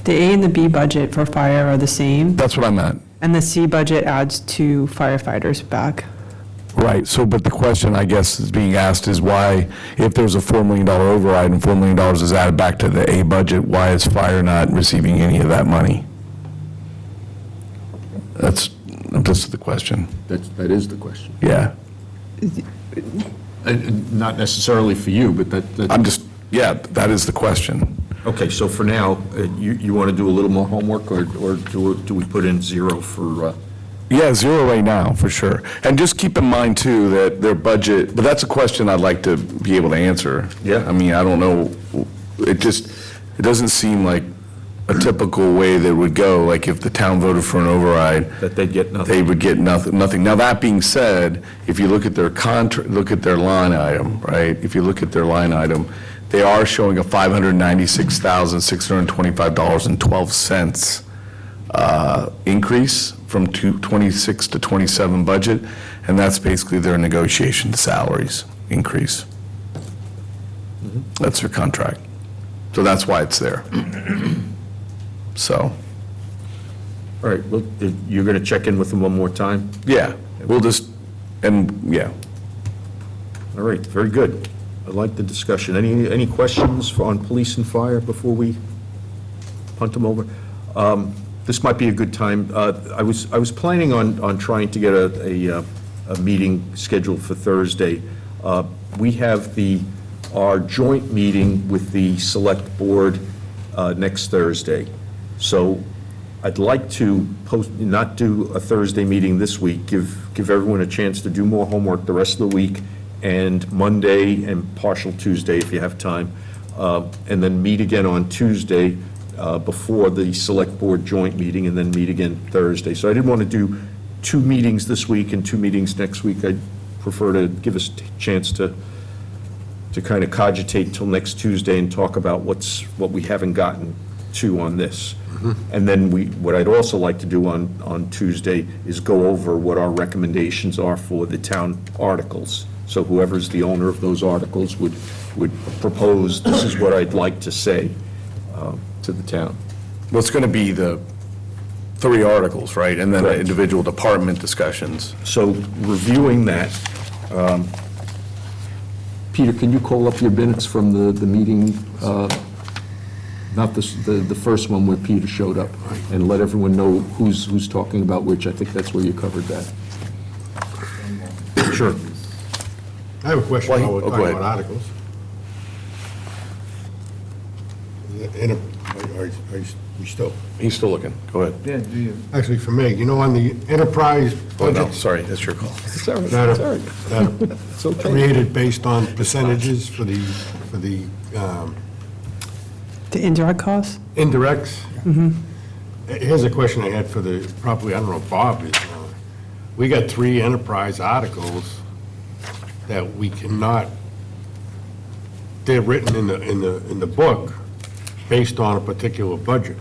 The A and the B budget for fire are the same, That's what I meant. and the C budget adds 2 firefighters back. Right, so, but the question, I guess, is being asked is why, if there's a $4 million override and $4 million is added back to the A budget, why is fire not receiving any of that money? That's the question, That is the question. yeah. And not necessarily for you, but That is the question. Okay, so for now, you want to do a little more homework, or do we put in 0 for Yeah, zero right now, for sure. And just keep in mind, too, that their budget, but that's a question I'd like to be able to answer. Yeah. I mean, I don't know, it doesn't seem like a typical way that would go, like if the town voted for an override. That they'd get nothing. They would get nothing. Now, that being said, if you look at their look at their line item, right? If you look at their line item, they are showing a $596,625.12 increase from 26 to 27 budget, and that's basically their negotiation salaries increase. That's their contract. So that's why it's there. So, All right, well, you're going to check in with them one more time? yeah, we'll just, and, yeah. All right, very good. I like the discussion. Any questions on police and fire before we punt them over? This might be a good time. I was planning on trying to get a meeting scheduled for Thursday. We have our joint meeting with the Select Board next Thursday. So I'd like to not do a Thursday meeting this week, give everyone a chance to do more homework the rest of the week, and Monday and partial Tuesday if you have time, and then meet again on Tuesday before the Select Board joint meeting, and then meet again Thursday. So I didn't want to do 2 meetings this week and 2 meetings next week. I'd prefer to give us a chance to kind of cogitate till next Tuesday and talk about what we haven't gotten to on this. And then what I'd also like to do on Tuesday is go over what our recommendations are for the town articles. So whoever's the owner of those articles would propose, this is what I'd like to say to the town. Well, it's going to be the 3 articles, right? And then Correct. individual department discussions. So reviewing that, Peter, can you call up your minutes from the meeting, not the first one where Peter showed up, and let everyone know who's talking about which? I think that's where you covered that. Sure. I have a question while we're go talking ahead. about articles. We still, He's still looking. Go ahead. actually for me, on the enterprise Oh, no, budgets sorry, that's your call. that are created based on percentages for the The indirect costs? indirects. Here's a question I had for probably, I don't know if Bob is, we got 3 enterprise articles that we cannot, they're written in the book based on a particular budget.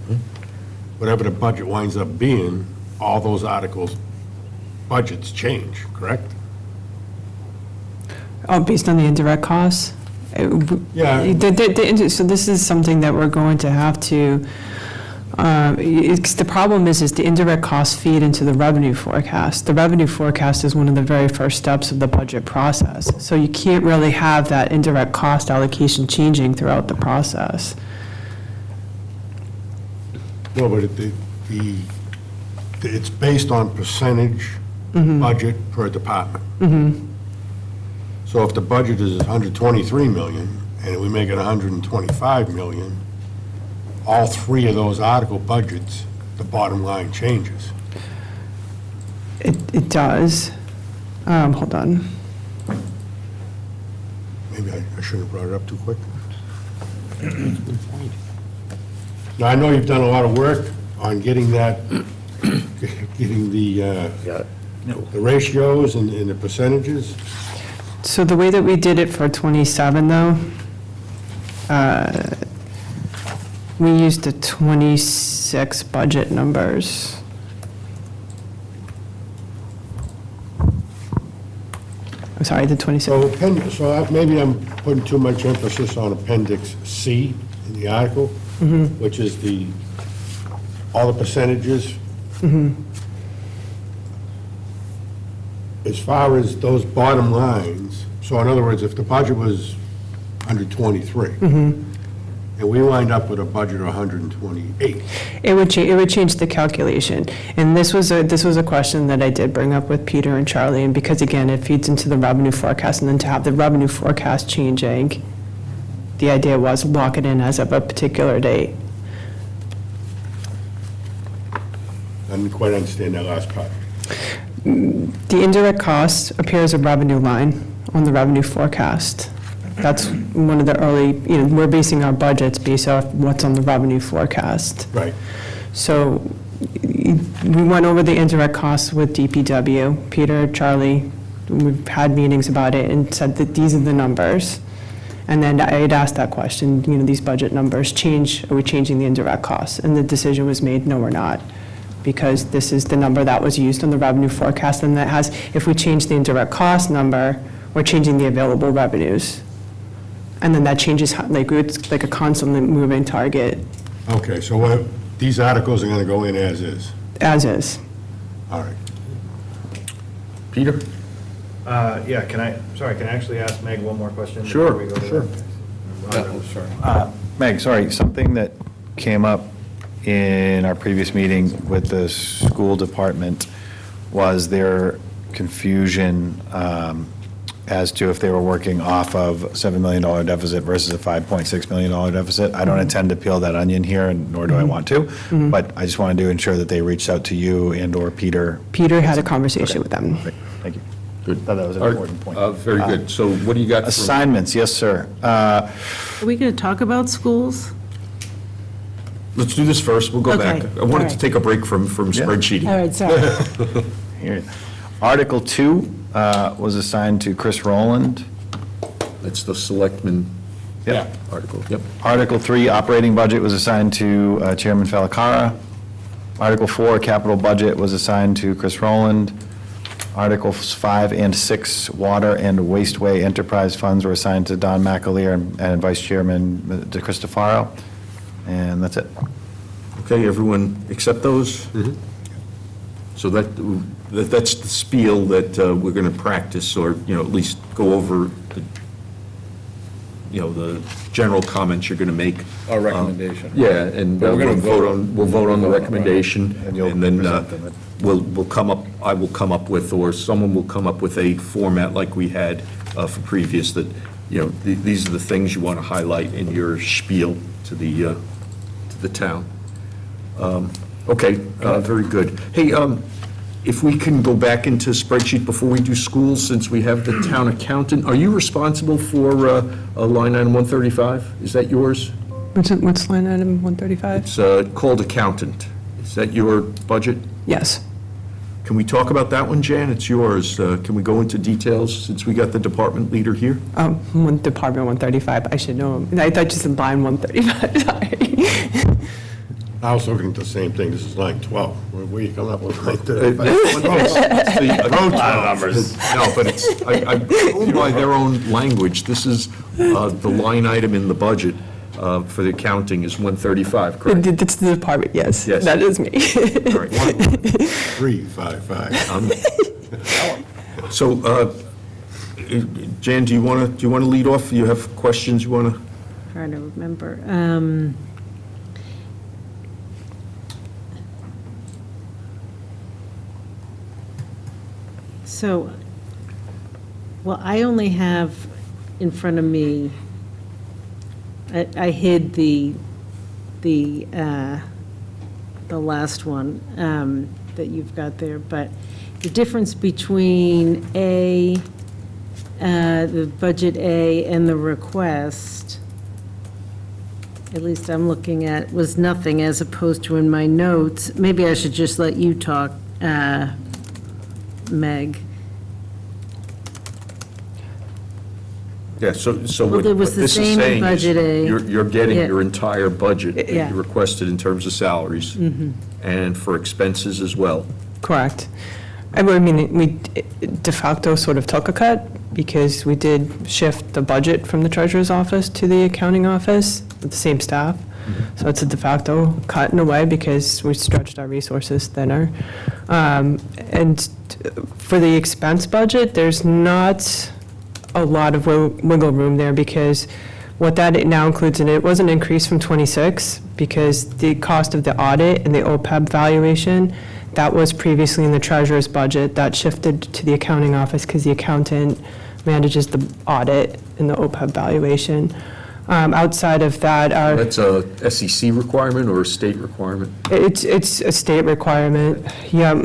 Whatever the budget winds up being, all those articles, budgets change, correct? Oh, based on the indirect costs? Yeah. So this is something that we're going to have to, the problem is the indirect costs feed into the revenue forecast. The revenue forecast is one of the very first steps of the budget process. So you can't really have that indirect cost allocation changing throughout the process. No, but it's based on percentage budget per department. So if the budget is 123 million, and we make it 125 million, all 3 of those article budgets, the bottom line changes. It does. Hold on. Maybe I shouldn't have brought it up too quick. Now, I know you've done a lot of work on getting the ratios and the percentages. So the way that we did it for 27, though, we used the 26 budget numbers. I'm sorry, the 26. Maybe I'm putting too much emphasis on Appendix C in the article, which is all the percentages. As far as those bottom lines, so in other words, if the budget was 123, and we wind up with a budget of 128. It would change the calculation. And this was a question that I did bring up with Peter and Charlie, and because again, it feeds into the revenue forecast, and then to have the revenue forecast changing, the idea was lock it in as of a particular date. I didn't quite understand that last part. The indirect cost appears a revenue line on the revenue forecast. That's one of the early, we're basing our budgets based off what's on the revenue forecast. Right. So we went over the indirect costs with DPW. Peter, Charlie, we've had meetings about it and said that these are the numbers. And then I had asked that question, these budget numbers change, are we changing the indirect costs? And the decision was made, no, we're not. Because this is the number that was used on the revenue forecast, and that has, if we change the indirect cost number, we're changing the available revenues. And then that changes, it's like a constantly moving target, Okay, so these articles are going to go in as is. as is. All right. Peter? Yeah, can I actually ask Meg one more question? Sure, before we go to sure. Meg, sorry, something that came up in our previous meeting with the school department was their confusion as to if they were working off of a $7 million deficit versus a $5.6 million deficit. I don't intend to peel that onion here, and nor do I want to, but I just wanted to ensure that they reached out to you and/or Peter. Peter had a conversation with them. Great, thank you. Good. Thought that was an important point. Very good. So what do you got? Assignments, yes, sir. Are we going to talk about schools? Let's do this first, we'll go Okay, back. I all wanted right. to take a break from spreadsheeting. All right, sorry. Here. Article 2 was assigned to Chris Rowland. That's the selectmen Yep. article, yep. Article 3, operating budget, was assigned to Chairman Falacara. Article 4, capital budget, was assigned to Chris Rowland. Articles 5 and 6, water and wasteway enterprise funds, were assigned to Don McAleer and Vice Chairman DeCristofaro. And that's it. Okay, everyone accept those? So that's the spiel that we're going to practice, or, at least go over the general comments you're going to make. Our recommendation. Yeah, and But we're gonna we'll vote on the recommendation, And you'll and then present them. we'll come up, I will come up with, or someone will come up with a format like we had for previous, that, these are the things you want to highlight in your spiel to the town. Okay, very good. Hey, if we can go back into spreadsheet before we do schools, since we have the town accountant, are you responsible for line item 135? Is that yours? What's line item 135? It's called accountant. Is that your budget? Yes. Can we talk about that one, Jan? It's yours. Can we go into details, since we got the department leader here? Department 135, I should know. I thought you said line 135, sorry. I was looking at the same thing. This is line 12. Where you coming up with line numbers. No, but it's, I'm going by their own language. This is the line item in the budget for the accounting is 135, correct? It's the department, yes. Yes. That is me. All right. 355. So, Jan, do you want to lead off? Do you have questions you want to? Trying to remember. So, well, I only have in front of me, I hid the last one that you've got there, but the difference between the budget A and the request, at least I'm looking at, was nothing, as opposed to in my notes. Maybe I should just let you talk, Meg. Yeah, so Well, what it was the this is same in saying is Budget A. you're getting Yeah. your entire budget that Yeah. you requested in terms of salaries and for expenses as well. Correct. I mean, we de facto sort of took a cut because we did shift the budget from the treasurer's office to the accounting office with the same staff. So it's a de facto cut in a way because we stretched our resources thinner. And for the expense budget, there's not a lot of wiggle room there because what that now includes, and it was an increase from 26 because the cost of the audit and the OPEB valuation, that was previously in the treasurer's budget, that shifted to the accounting office because the accountant manages the audit and the OPEB valuation. Outside of that, That's a SEC requirement or a state requirement? it's a state requirement, yep.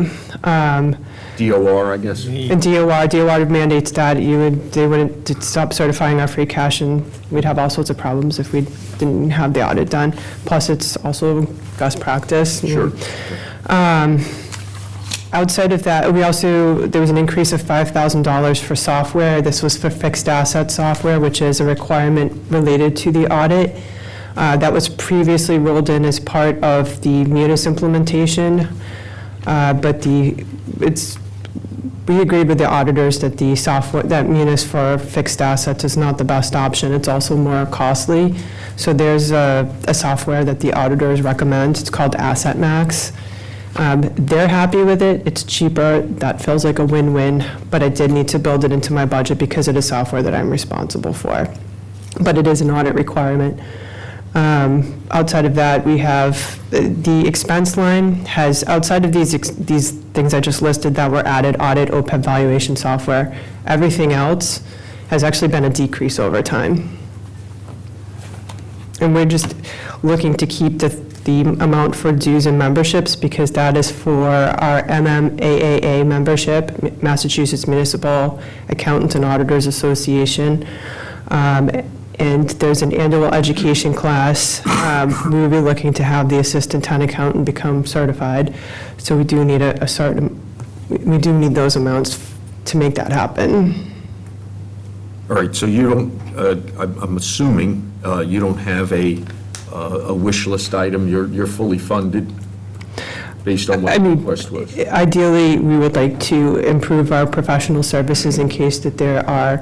DOR, I guess. And DOR mandates that they wouldn't stop certifying our free cash, and we'd have all sorts of problems if we didn't have the audit done. Plus, it's also best practice. Sure. Outside of that, there was an increase of $5,000 for software. This was for fixed asset software, which is a requirement related to the audit. That was previously rolled in as part of the Munis implementation, but we agreed with the auditors that the software, that Munis for fixed assets is not the best option. It's also more costly. So there's a software that the auditors recommend. It's called Asset Max. They're happy with it. It's cheaper. That feels like a win-win, but I did need to build it into my budget because it is software that I'm responsible for. But it is an audit requirement. Outside of that, we have the expense line has, outside of these things I just listed that were added, audit, OPEB valuation software, everything else has actually been a decrease over time. And we're just looking to keep the amount for dues and memberships because that is for our MMAAA membership, Massachusetts Municipal Accountants and Auditors Association. And there's an annual education class. We will be looking to have the assistant town accountant become certified. So we do need we do need those amounts to make that happen. All right, so you don't, I'm assuming you don't have a wish list item, you're fully funded based on what the request was? Ideally, we would like to improve our professional services in case that there are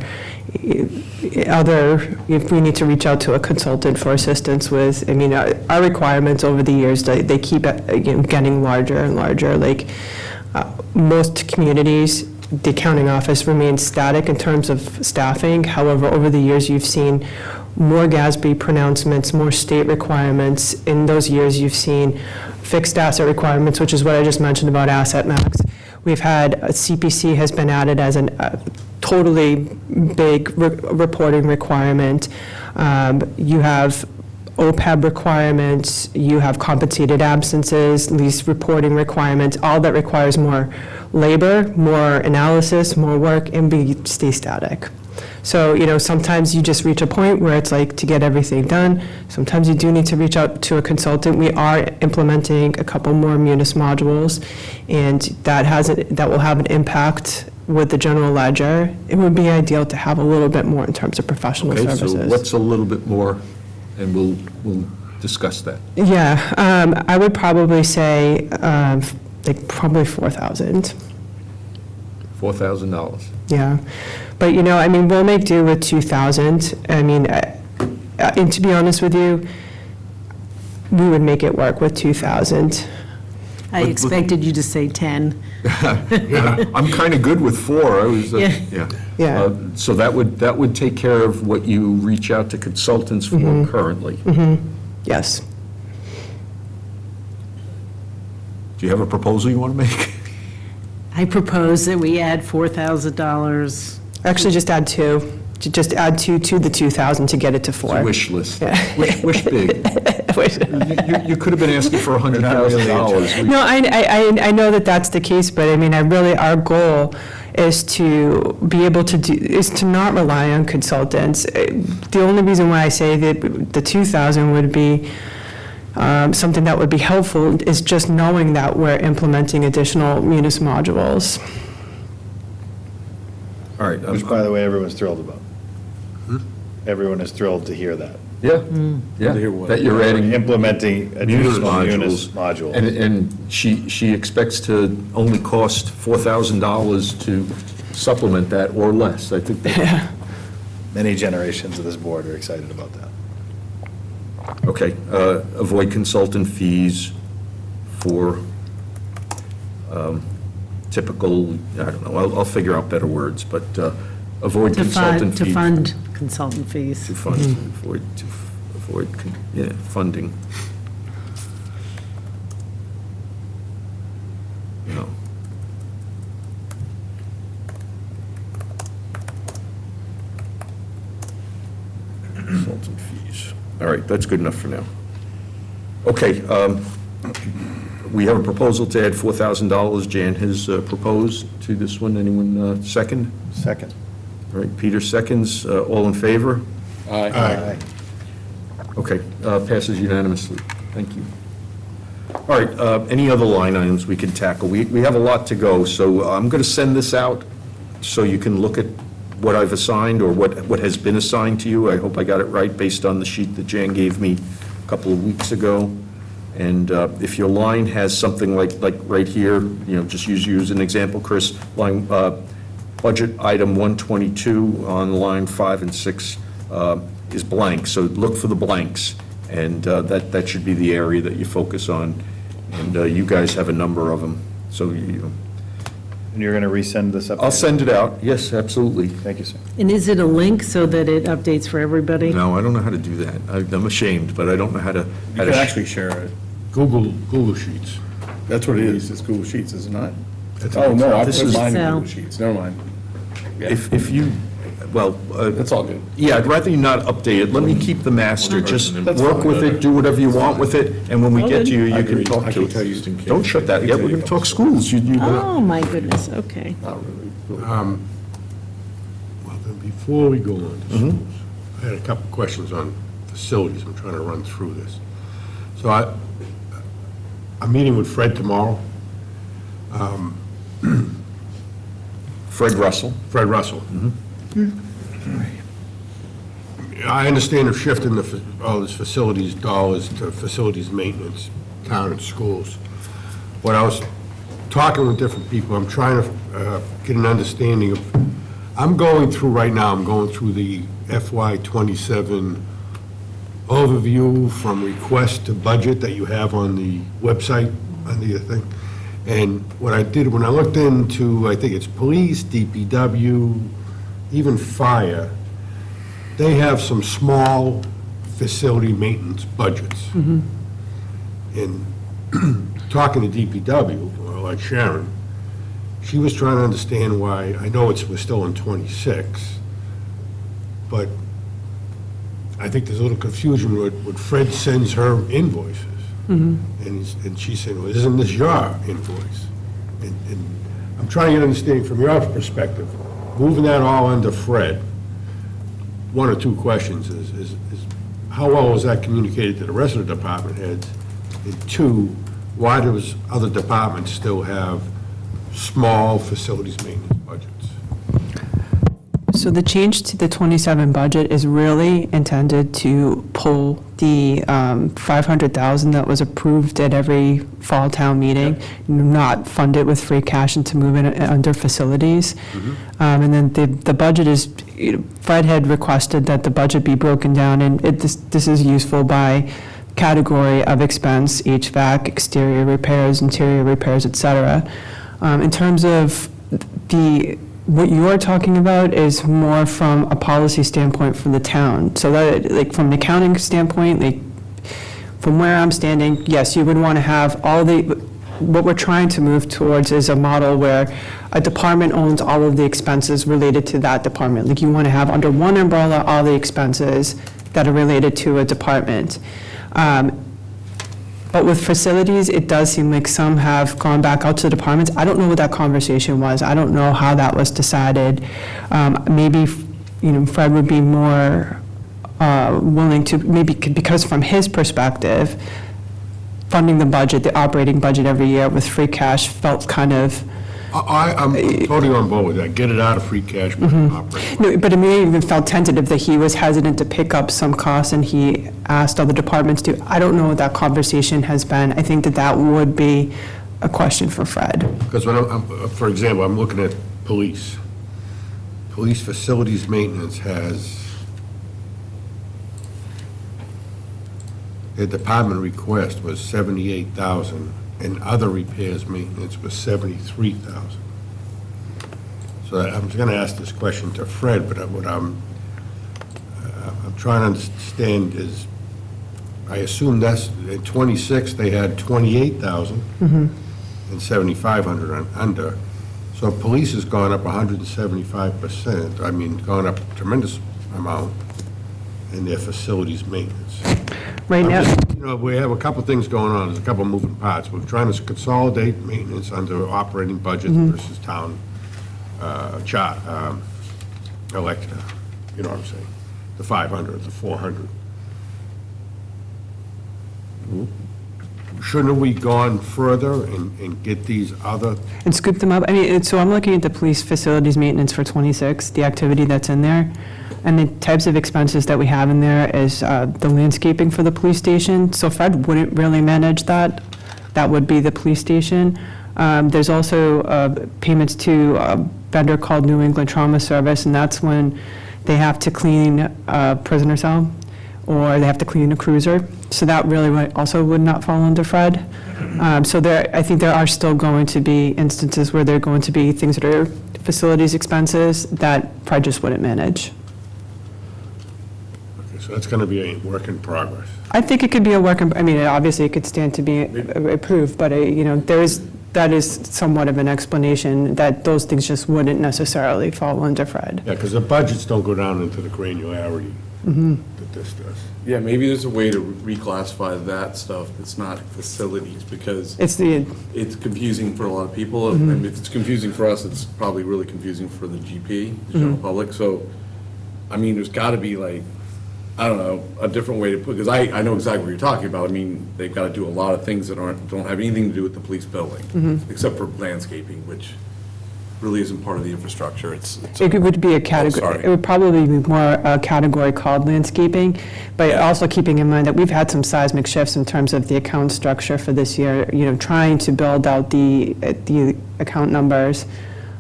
if we need to reach out to a consultant for assistance with, our requirements over the years, they keep getting larger and larger. Like most communities, the accounting office remains static in terms of staffing. However, over the years, you've seen more GASB pronouncements, more state requirements. In those years, you've seen fixed asset requirements, which is what I just mentioned about Asset Max. We've had CPC has been added as a totally big reporting requirement. You have OPEB requirements, you have compensated absences, these reporting requirements, all that requires more labor, more analysis, more work, and stay static. So, sometimes you just reach a point where it's like to get everything done. Sometimes you do need to reach out to a consultant. We are implementing a couple more Munis modules, and that will have an impact with the general ledger. It would be ideal to have a little bit more in terms of professional services. Okay, so what's a little bit more, and we'll discuss that. Yeah, I would probably say probably $4,000. $4,000. Yeah, but we'll make do with 2,000. And to be honest with you, we would make it work with 2,000. I expected you to say 10. I'm kind of good with 4. I was, Yeah. so that would take care of what you reach out to consultants for currently. Yes. Do you have a proposal you want to make? I propose that we add $4,000. Actually, just add 2. Just add 2 to the 2,000 to get it to 4. Wish list. Wish big. You could have been asking for $100,000. No, I know that that's the case, but our goal is to be able to is to not rely on consultants. The only reason why I say that the 2,000 would be something that would be helpful is just knowing that we're implementing additional Munis modules. All right. Which, by the way, everyone's thrilled about. Everyone is thrilled to hear that. Yeah, that you're adding Implementing additional Munis modules. And she expects to only cost $4,000 to supplement that or less. I think that. Many generations of this board are excited about that. Okay, avoid consultant fees for typical, I don't know, I'll figure out better words, but avoid consultant fees. To fund consultant fees. To fund, funding. No. Consultant fees. All right, that's good enough for now. Okay, We have a proposal to add $4,000. Jan has proposed to this one. Anyone second? Second. All right, Peter seconds. All in favor? Aye. Okay, passes unanimously. Thank you. All right, any other line items we can tackle? We have a lot to go, so I'm going to send this out so you can look at what I've assigned or what has been assigned to you. I hope I got it right based on the sheet that Jan gave me a couple of weeks ago. And if your line has something like right here, just use you as an example, Chris, line, budget item 122 on line 5 and 6 is blank, so look for the blanks, and that should be the area that you focus on, and you guys have a number of them, so And you're going to resend this up? I'll send it out, yes, absolutely. Thank you, sir. And is it a link so that it updates for everybody? No, I don't know how to do that. I'm ashamed, but I don't know how to. You can actually share it. Google Sheets. That's what it is, it's Google Sheets, is it not? That's Oh, no, I This put is- mine in Excel. Google Sheets, never mind. Yeah, If you, well, that's all good. yeah, I'd rather you not update it. Let me keep the master. Just That's work fine. with it, do whatever you want with it, and when we get to you, I you can agree. talk I to can tell you. it. Don't shut that. Yeah, we're going to talk schools. Oh, my goodness, okay. Not really. Well, then before we go on to schools, I had a couple questions on facilities. I'm trying to run through this. So I'm meeting with Fred tomorrow. Fred Russell. Fred Russell. I understand they're shifting all this facilities dollars to facilities maintenance, town and schools. When I was talking with different people, I'm trying to get an understanding of, I'm going through the FY '27 overview from request to budget that you have on the website, under your thing. And what I did, when I looked into, I think it's police, DPW, even fire, they have some small facility maintenance budgets. And talking to DPW, or like Sharon, she was trying to understand why, I know we're still in '26, but I think there's a little confusion when Fred sends her invoices. And she said, well, isn't this your invoice? And I'm trying to get an understanding from your perspective, moving that all under Fred. One or two questions is how well was that communicated to the rest of the department heads? And two, why does other departments still have small facilities maintenance budgets? So the change to the '27 budget is really intended to pull the $500,000 that was approved at every fall town meeting, not fund it with free cash and to move it under facilities. And then the budget is, Fred had requested that the budget be broken down, and this is useful by category of expense, HVAC, exterior repairs, interior repairs, et cetera. In terms of what you're talking about is more from a policy standpoint from the town. So that, like, from an accounting standpoint, like, from where I'm standing, yes, you would want to have what we're trying to move towards is a model where a department owns all of the expenses related to that department. Like, you want to have under one umbrella all the expenses that are related to a department. But with facilities, it does seem like some have gone back out to the departments. I don't know what that conversation was. I don't know how that was decided. Maybe, Fred would be more willing to, maybe because from his perspective, funding the budget, the operating budget every year with free cash felt kind of, I'm totally on board with that. Get it out of free cash, operate. no, but it may even felt tentative that he was hesitant to pick up some costs and he asked other departments to. I don't know what that conversation has been. I think that would be a question for Fred. Because for example, I'm looking at police. Police facilities maintenance has, the department request was $78,000, and other repairs maintenance was $73,000. So I'm going to ask this question to Fred, but what I'm trying to understand is, I assume that's, in '26, they had $28,000 and 7,500 under. So police has gone up 175%, gone up a tremendous amount in their facilities maintenance. Right now, You know, we have a couple things going on, there's a couple moving parts. We're trying to consolidate maintenance under operating budget versus town elect, you know what I'm saying? The 500, the 400. Shouldn't we gone further and get these other, and scoop them up. I mean, so I'm looking at the police facilities maintenance for 26, the activity that's in there, and the types of expenses that we have in there is the landscaping for the police station. So Fred wouldn't really manage that. That would be the police station. There's also payments to a vendor called New England Trauma Service, and that's when they have to clean a prisoner cell, or they have to clean a cruiser. So that really also would not fall under Fred. So I think there are still going to be instances where there are going to be things that are facilities expenses that Fred just wouldn't manage. okay, so that's going to be a work in progress. I think it could be a work, I mean, obviously it could stand to be approved, but, you know, that is somewhat of an explanation that those things just wouldn't necessarily fall under Fred. Yeah, because the budgets don't go down into the granularity that this does. Yeah, maybe there's a way to reclassify that stuff that's not facilities, because it's confusing for a lot of people. And if it's confusing for us, it's probably really confusing for the GP, the general public. So, I mean, there's got to be like, I don't know, a different way to put, because I know exactly what you're talking about. I mean, they've got to do a lot of things that don't have anything to do with the police building, except for landscaping, which really isn't part of the infrastructure. It would be a category, sorry. it would probably be more a category called landscaping, but also keeping in mind that we've had some seismic shifts in terms of the account structure for this year, you know, trying to build out the account numbers.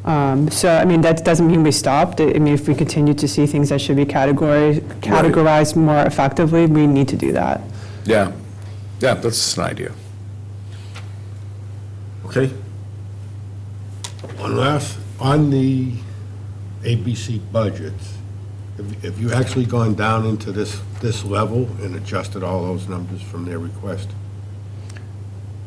So, I mean, that doesn't mean we stopped. I mean, if we continue to see things that should be categorized more effectively, we need to do that. Yeah, that's an idea. Okay? One last, on the ABC budgets, have you actually gone down into this level and adjusted all those numbers from their request?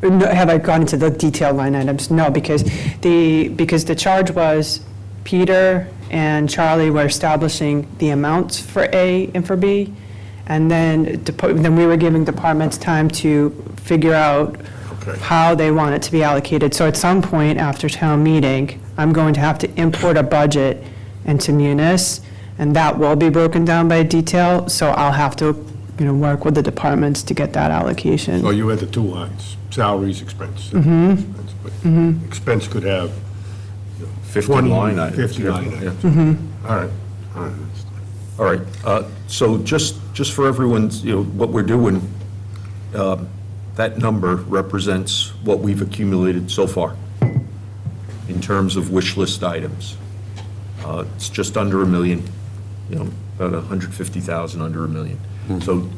No, have I gone into the detailed line items? No, because the charge was Peter and Charlie were establishing the amounts for A and for B, and then we were giving departments time to figure out how they want it to be allocated. So at some point after town meeting, I'm going to have to import a budget into Munis, and that will be broken down by detail, so I'll have to, you know, work with the departments to get that allocation. So you had the two lines, salaries, expense. Expense, but expense could have 50 20, line items. 50 line items. All right, all right. All right, so just for everyone's, you know, what we're doing, that number represents what we've accumulated so far in terms of wish list items. It's just under $1 million, you know, about 150,000 under $1 million. So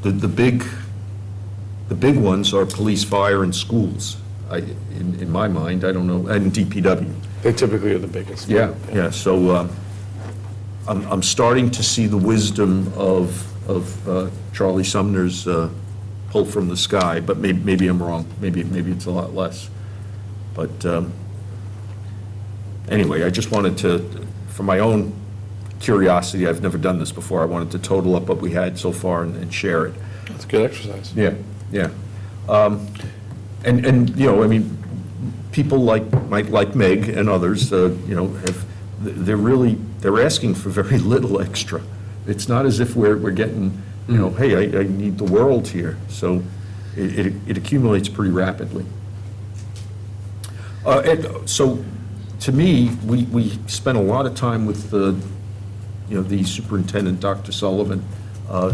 the big ones are police, fire, and schools. In my mind, I don't know, and DPW. They typically are the biggest. Yeah, so I'm starting to see the wisdom of Charlie Sumner's pull from the sky, but maybe I'm wrong. Maybe it's a lot less. But anyway, I just wanted to, for my own curiosity, I've never done this before, I wanted to total up what we had so far and share it. That's a good exercise. Yeah. And you know, I mean, people like Meg and others, you know, they're asking for very little extra. It's not as if we're getting, you know, hey, I need the world here. So it accumulates pretty rapidly. And so, to me, we spent a lot of time with the superintendent, Dr. Sullivan.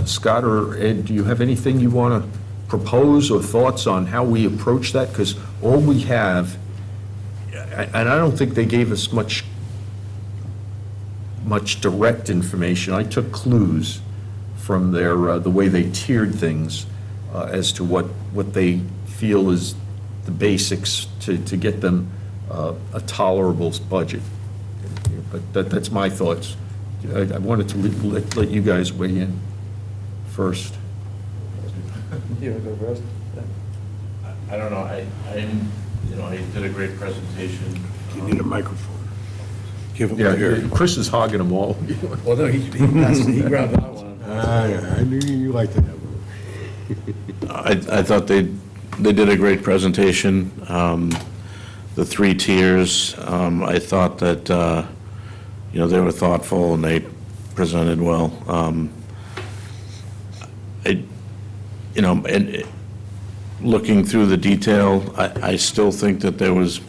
Scott or Ed, do you have anything you want to propose or thoughts on how we approach that? Because all we have, and I don't think they gave us much direct information. I took clues from their the way they tiered things as to what they feel is the basics to get them a tolerable budget. But that's my thoughts. I wanted to let you guys weigh in first. You want to go first? I don't know, I did a great presentation. You need a microphone. Give him Yeah, Chris is hogging them all. Well, no, he grabbed that one. I knew you liked it. I thought they did a great presentation. The 3 tiers, I thought that, they were thoughtful and they presented well. And looking through the detail, I still think that there's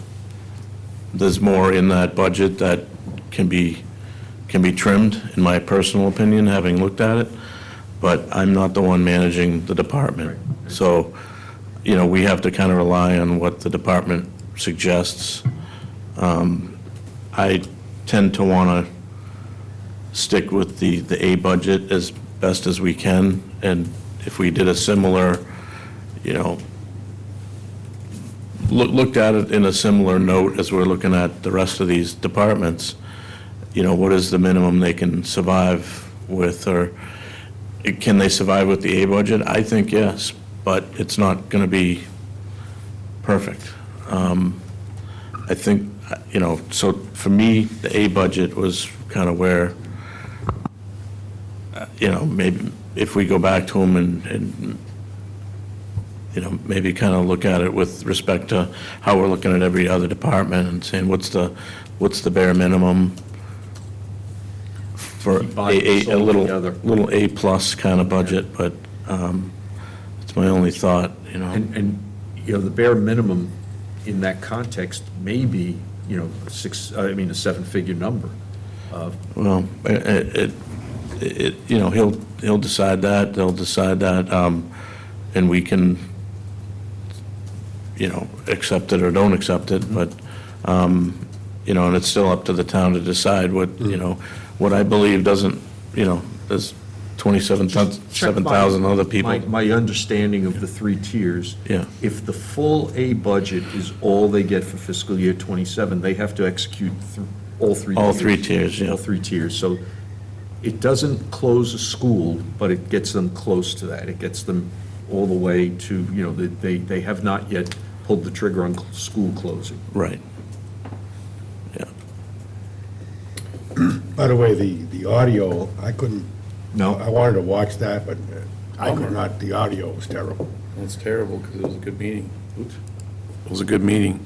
more in that budget that can be trimmed, in my personal opinion, having looked at it, but I'm not the one managing the department. So, we have to kind of rely on what the department suggests. I tend to want to stick with the A budget as best as we can, and if we did a similar, looked at it in a similar note as we're looking at the rest of these departments, what is the minimum they can survive with, or can they survive with the A budget? I think yes, but it's not going to be perfect. I think, so for me, the A budget was kind of where, maybe if we go back to them and maybe kind of look at it with respect to how we're looking at every other department and saying, what's the bare minimum for a little A-plus kind of budget, but it's my only thought, And, the bare minimum in that context may be, a 7-figure number. Well, he'll decide that, they'll decide that, and we can, accept it or don't accept it, but, and it's still up to the town to decide what I believe doesn't, there's 7,000 other people. My understanding of the 3 tiers. Yeah. If the full A budget is all they get for fiscal year '27, they have to execute all 3 tiers. All 3 tiers, yeah. All 3 tiers. So it doesn't close a school, but it gets them close to that. It gets them all the way to, they have not yet pulled the trigger on school closing. Right. Yeah. By the way, the audio, I couldn't, No. I wanted to watch that, but I could not, the audio was terrible. That's terrible, because it was a good meeting. It was a good meeting,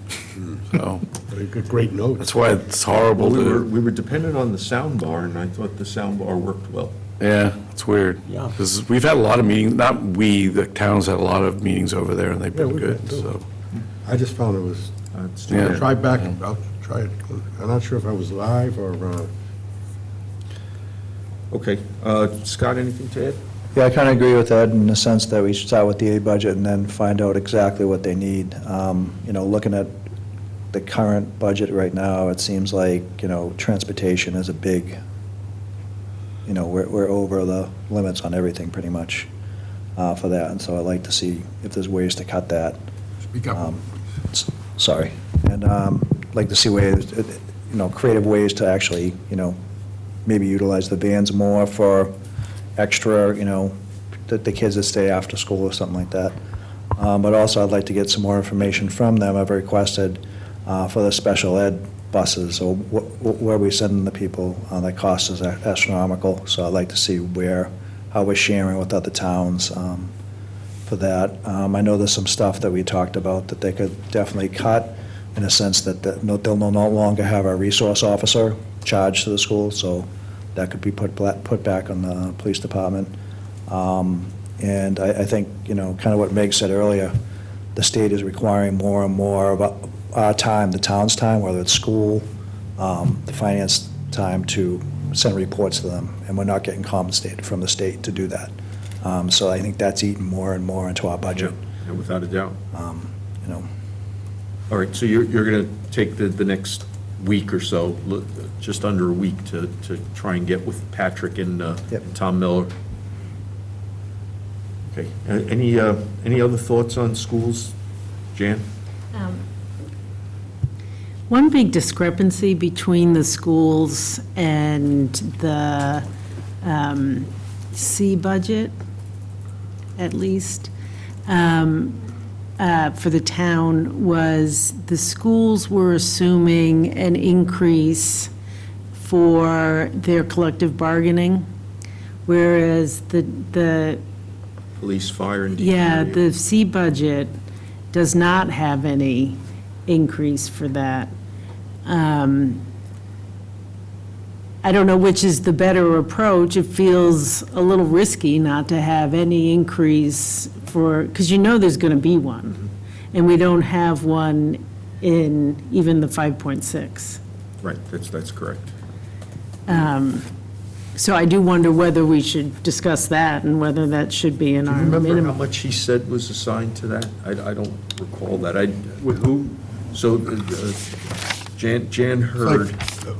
so, But a great note. that's why it's horrible Well, to, we were dependent on the sound bar, and I thought the sound bar worked well. yeah, it's weird. Yeah. Because we've had a lot of meetings, not we, the town's had a lot of meetings over there, and they've Yeah, been we've good, had too. so. I just found it was, It's Yeah. I'll try back, I'll try it. I'm not sure if I was live or, Okay. Scott, anything to add? Yeah, I kind of agree with Ed in the sense that we should start with the A budget and then find out exactly what they need. Looking at the current budget right now, it seems like, transportation is a big, we're over the limits on everything pretty much for that. And so I'd like to see if there's ways to cut that. speak up. Sorry. And like to see ways, creative ways to actually, maybe utilize the vans more for extra, the kids that stay after school or something like that. But also, I'd like to get some more information from them. I've requested for the special ed buses, or where we send the people, that cost is astronomical. So I'd like to see how we're sharing with other towns for that. I know there's some stuff that we talked about that they could definitely cut, in a sense that they'll no longer have a resource officer charged to the school, so that could be put back on the police department. And I think, kind of what Meg said earlier, the state is requiring more and more of our time, the town's time, whether it's school, the finance time, to send reports to them, and we're not getting compensated from the state to do that. So I think that's eating more and more into our budget. Yeah, without a doubt. You know, All right, so you're going to take the next week or so, just under a week, to try and get with Patrick and Yep. and Tom Miller. Okay, any other thoughts on schools? Jan? One big discrepancy between the schools and the C budget, at least, for the town, was the schools were assuming an increase for their collective bargaining, whereas the Police, fire, and yeah, DPW. the C budget does not have any increase for that. I don't know which is the better approach. It feels a little risky not to have any increase for, because you know there's going to be one, and we don't have one in even the 5.6. Right, that's correct. So I do wonder whether we should discuss that and whether that should be in Do our you remember how minimum. much he said was assigned to that? I don't recall that. With who? So Jan heard,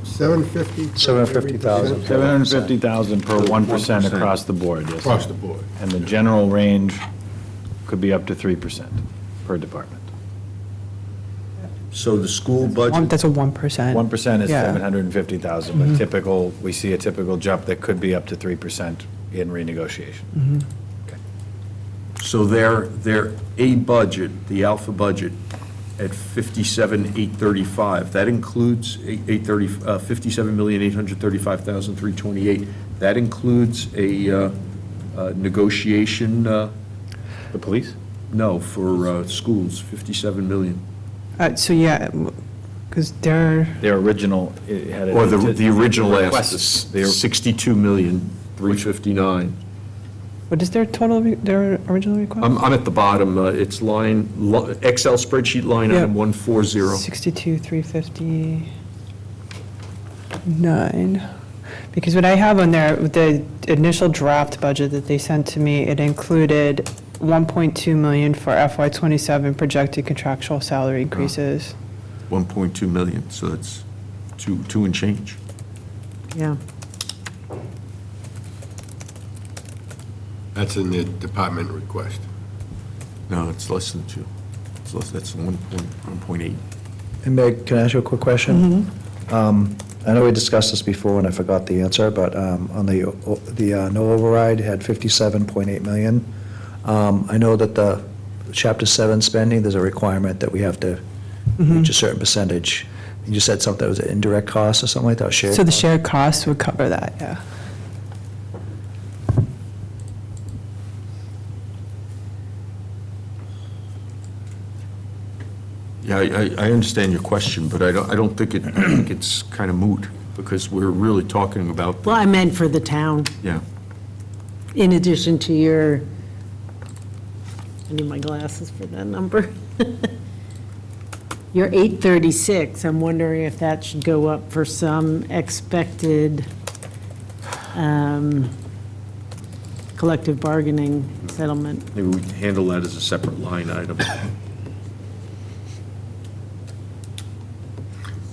750? 750,000. 750,000 per 1% 1%. across the board, yes. Across the board. And the general range could be up to 3% per department. so the school budget, That's a 1%. 1% is Yeah. 750,000, but typical, we see a typical jump that could be up to 3% in renegotiation. so their A budget, the alpha budget, at 57,835, that includes 57,835,328. That includes a negotiation, The police? no, for schools, 57 million. So, yeah, because they're, Their original, it had. Or the original ask, requests. the 62,359. what is their total, their original request? I'm at the bottom, it's Excel spreadsheet line Yeah. item 140. 62,359. Because what I have on there, with the initial draft budget that they sent to me, it included 1.2 million for FY '27 projected contractual salary increases. 1.2 million, so that's two and change. Yeah. That's in the department request. No, it's less than two. That's 1.8. And Meg, can I ask you a quick question? I know we discussed this before and I forgot the answer, but on the no override had 57.8 million. I know that the Chapter 7 spending, there's a requirement that we have to reach a certain percentage. You just said something, that was an indirect cost or something like that, shared? So the shared costs would cover that, yeah. Yeah, I understand your question, but I don't think I think it's kind of moot, because we're really talking about, Well, I meant for the town, yeah. in addition to your, I need my glasses for that number. Your 836, I'm wondering if that should go up for some expected collective bargaining settlement. Maybe we can handle that as a separate line item.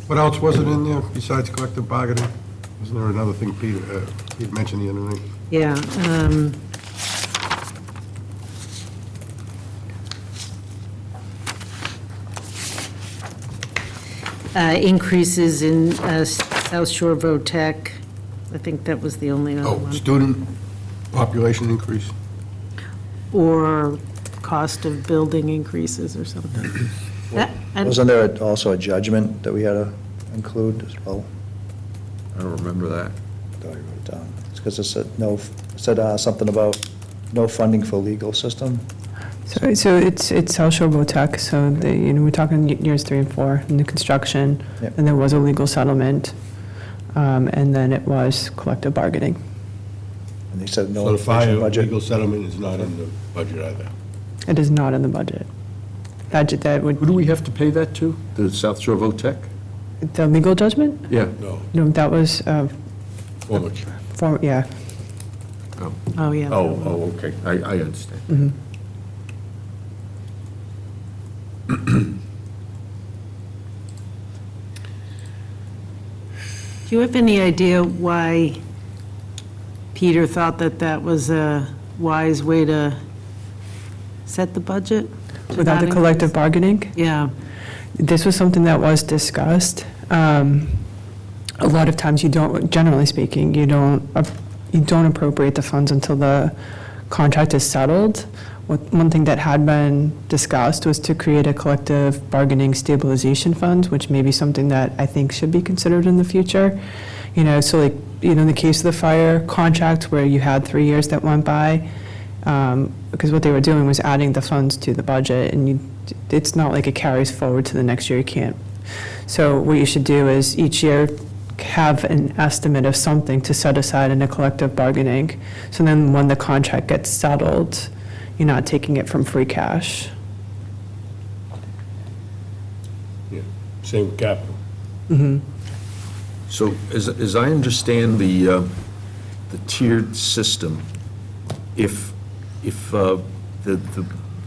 What else was it in there besides collective bargaining? Wasn't there another thing Peter mentioned the other night? Yeah. Increases in South Shore VOTEC. I think that was the only other Oh, one. student population increase? Or cost of building increases or something. I- Wasn't there also a judgment that we had to include as well? I don't remember that. I thought I wrote it down. It's because it said no, it said something about no funding for legal system. So it's South Shore VOTEC, so we're talking years 3 and 4 in the construction, Yep. and there was a legal settlement, and then it was collective bargaining. And they said no So the fire inflation budget. legal settlement is not in the budget either. It is not in the budget. That Who would, do we have to pay that to? The South Shore VOTEC? the legal judgment? Yeah. No. No, that was, Former. yeah. Oh, yeah. Oh, okay, I understand. Do you have any idea why Peter thought that that was a wise way to set the budget? To Without not the collective increase- bargaining? Yeah. This was something that was discussed. A lot of times you don't, generally speaking, you don't appropriate the funds until the contract is settled. One thing that had been discussed was to create a collective bargaining stabilization fund, which may be something that I think should be considered in the future. So like, in the case of the fire contract where you had 3 years that went by, because what they were doing was adding the funds to the budget, and it's not like it carries forward to the next year, you can't. So what you should do is each year have an estimate of something to set aside in a collective bargaining. So then when the contract gets settled, you're not taking it from free cash. Same with capital. So as I understand the tiered system, if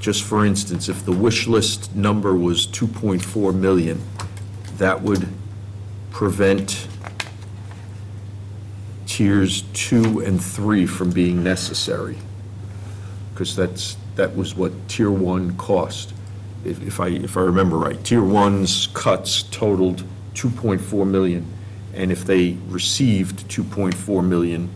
just for instance, if the wish list number was 2.4 million, that would prevent tiers 2 and 3 from being necessary, because that was what tier 1 cost. If I remember right, tier 1's cuts totaled 2.4 million, and if they received 2.4 million,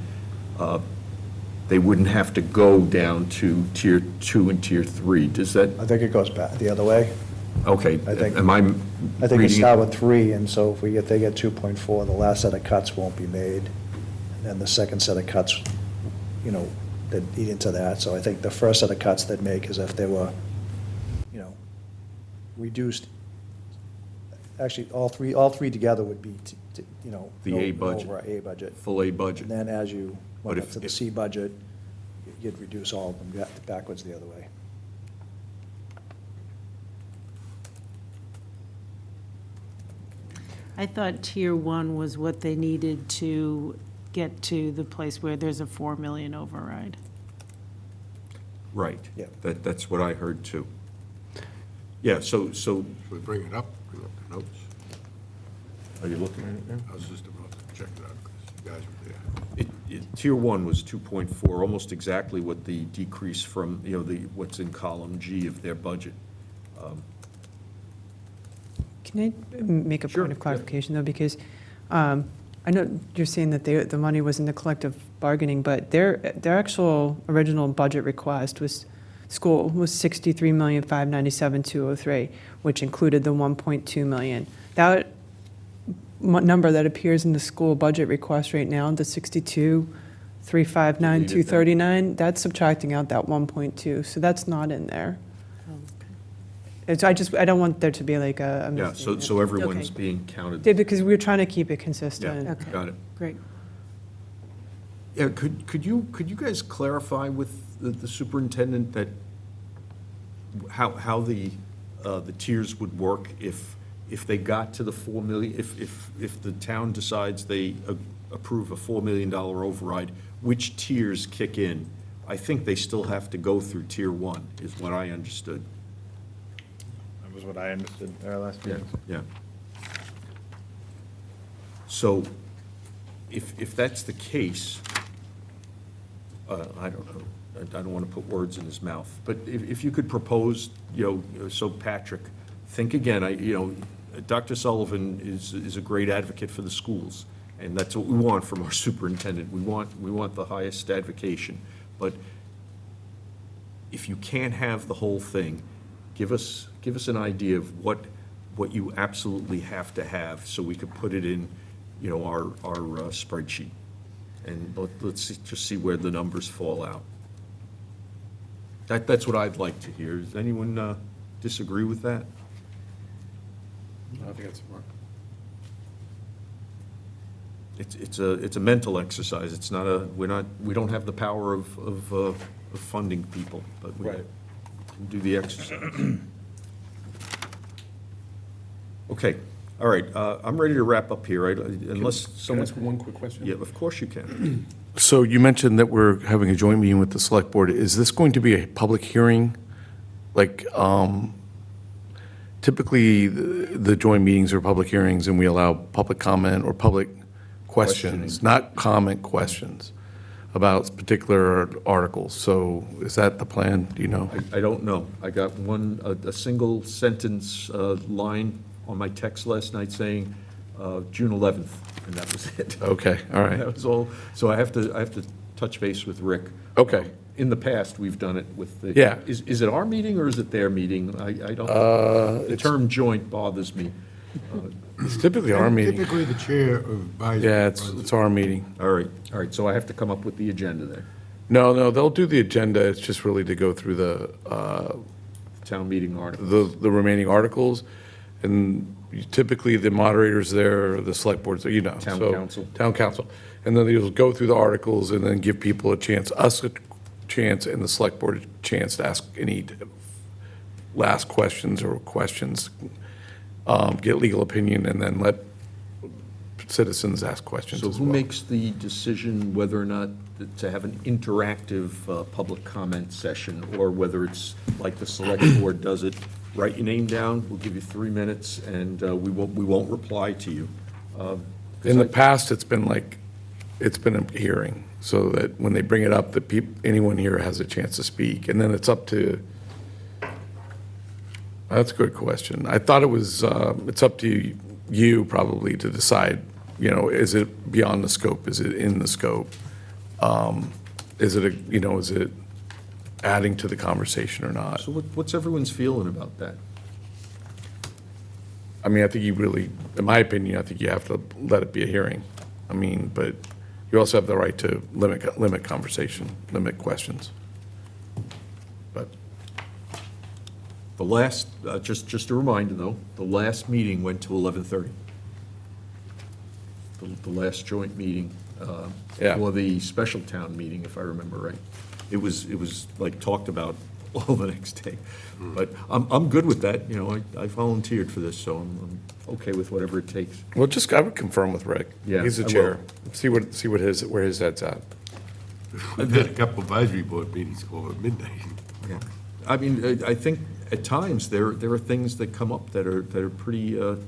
they wouldn't have to go down to tier 2 and tier 3. Does that, I think it goes back the other way. okay, I think- am I I think it reading start with 3, and so if they get 2.4, the last set of cuts won't be made, and then the second set of cuts, that eat into that. So I think the first set of cuts they'd make is if they were, reduced. Actually, all three together would be, The A budget. over our A budget. full A budget? And then as you But went up if- to the if- C budget, you'd reduce all of them backwards the other way. I thought tier 1 was what they needed to get to the place where there's a 4 million override. Right. Yeah. That's what I heard too. Yeah, so, Should we bring it up the notes? are you looking at it now? I was just about to check it out, because you guys were there. Tier 1 was 2.4, almost exactly what the decrease from, what's in column G of their budget. Can I make a Sure, point of yeah. clarification, though? Because I know you're saying that the money was in the collective bargaining, but their actual original budget request was, school was $63,597,203, which included the 1.2 million. That number that appears in the school budget request right now, the 62,359,239, that's subtracting out that 1.2, so that's not in there. It's, I don't want there to be like a Yeah, misstatement. so everyone's Okay. being counted. Because we're trying to keep it Yeah, consistent. Okay. got it. Great. Yeah, could you guys clarify with the superintendent that how the tiers would work if they got to the 4 million, if the town decides they approve a $4 million override, which tiers kick in? I think they still have to go through tier 1, is what I understood. That was what I understood at our last Yeah, meeting. yeah. So if that's the case, I don't know, I don't want to put words in his mouth, but if you could propose, so Patrick, think again, Dr. Sullivan is a great advocate for the schools, and that's what we want from our superintendent. We want the highest advocation, but if you can't have the whole thing, give us an idea of what you absolutely have to have, so we could put it in, our spreadsheet. And let's just see where the numbers fall out. That's what I'd like to hear. Does anyone disagree with that? I think that's smart. It's a mental exercise. It's not we don't have the power of funding people, but we Right. can do the exercise. Okay, all right, I'm ready to wrap up here, right? Unless Can I someone. ask one quick question? Yeah, of course you can. So you mentioned that we're having a joint meeting with the select board. Is this going to be a public hearing? Like, typically, the joint meetings are public hearings, and we allow public comment or public questions, not comment questions about particular articles. So is that the plan, do you know? I don't know. I got a single sentence line on my text last night saying June 11th, and that was it. Okay, all right. That was all. So I have to touch base with Rick. Okay. In the past, we've done it with the. Yeah. Is it our meeting or is it their meeting? I don't, the term joint bothers me. It's typically our meeting. Typically, the chair of advisory. Yeah, it's our meeting. All right, so I have to come up with the agenda there. No, they'll do the agenda. It's just really to go through the, Town meeting article. the remaining articles. And typically, the moderators there, the select boards, you know. Town so- council. Town council. And then they'll go through the articles and then give people a chance, us a chance, and the select board a chance to ask any last questions or questions, get legal opinion, and then let citizens ask questions So as who well. makes the decision whether or not to have an interactive public comment session, or whether it's like the select board does it, write your name down, we'll give you 3 minutes, and we won't reply to you? In the past, it's been a hearing, so that when they bring it up, that anyone here has a chance to speak, and then it's up to, that's a good question. I thought it was, it's up to you probably to decide, is it beyond the scope, is it in the scope? Is it adding to the conversation or not? So what's everyone's feeling about that? I mean, I think you really, in my opinion, I think you have to let it be a hearing. I mean, but you also have the right to limit conversation, limit questions. But The last, just a reminder though, the last meeting went to 11:30. The last joint meeting, Yeah. for the special town meeting, if I remember right. It was like talked about all the next day. But I'm good with that, I volunteered for this, so I'm okay with whatever it takes. Well, I would confirm with Rick. Yeah, He's the I chair. See where his head's at. I've had a couple advisory board meetings go over midnight. Yeah. I mean, I think at times there are things that come up that are pretty, that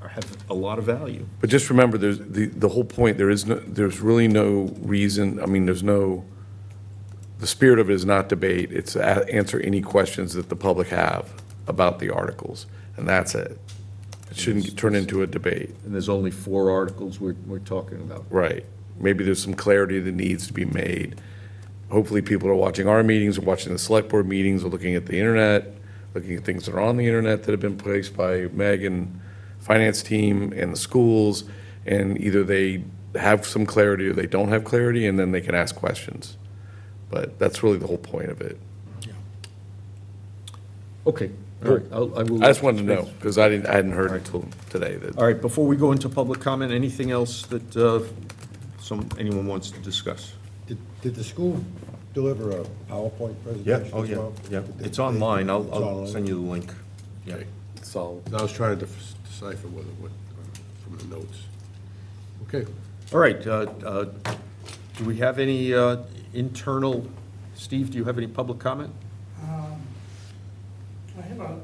have a lot of value. But just remember, there's the whole point, there's really no reason, I mean, the spirit of it is not debate, it's answer any questions that the public have about the articles, and that's it. It shouldn't turn into a debate. And there's only 4 articles we're talking about. Right. Maybe there's some clarity that needs to be made. Hopefully, people are watching our meetings, or watching the select board meetings, or looking at the internet, looking at things that are on the internet that have been placed by Meg and finance team and the schools, and either they have some clarity or they don't have clarity, and then they can ask questions. But that's really the whole point of it. Okay, all right. I will. I just wanted to know, because I hadn't heard until today that. All right, before we go into public comment, anything else that anyone wants to discuss? Did the school deliver a PowerPoint presentation as well? It's online, I'll online? send you the link. Yeah. So, I was trying to decipher what, from the notes. Okay. All right, do we have any internal, Steve, do you have any public comment? I have a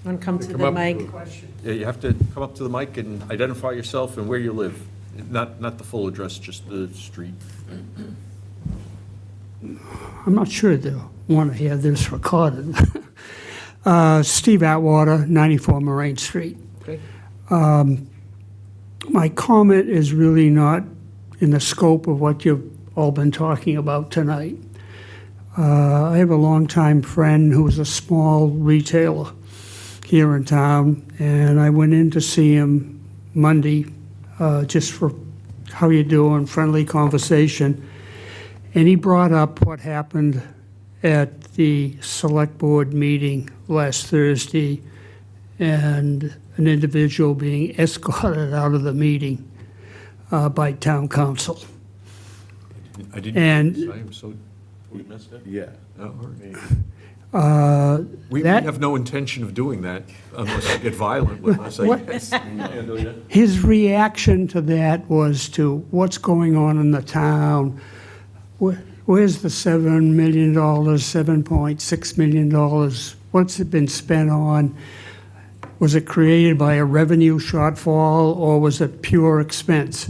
Want to come to Come the up. mic? question. Yeah, you have to come up to the mic and identify yourself and where you live. Not the full address, just the street. I'm not sure they'll want to hear this recorded. Steve Atwater, 94 Moraine Street. Okay. My comment is really not in the scope of what you've all been talking about tonight. I have a longtime friend who was a small retailer here in town, and I went in to see him Monday just for how you doing, friendly conversation. And he brought up what happened at the select board meeting last Thursday, and an individual being escorted out of the meeting by town council. I didn't. And- I am so. we missed it? Yeah. We That- have no intention of doing that unless you get violent with us, I What- guess. His reaction to that was to what's going on in the town. Where's the $7 million, $7.6 million? What's it been spent on? Was it created by a revenue shortfall, or was it pure expense?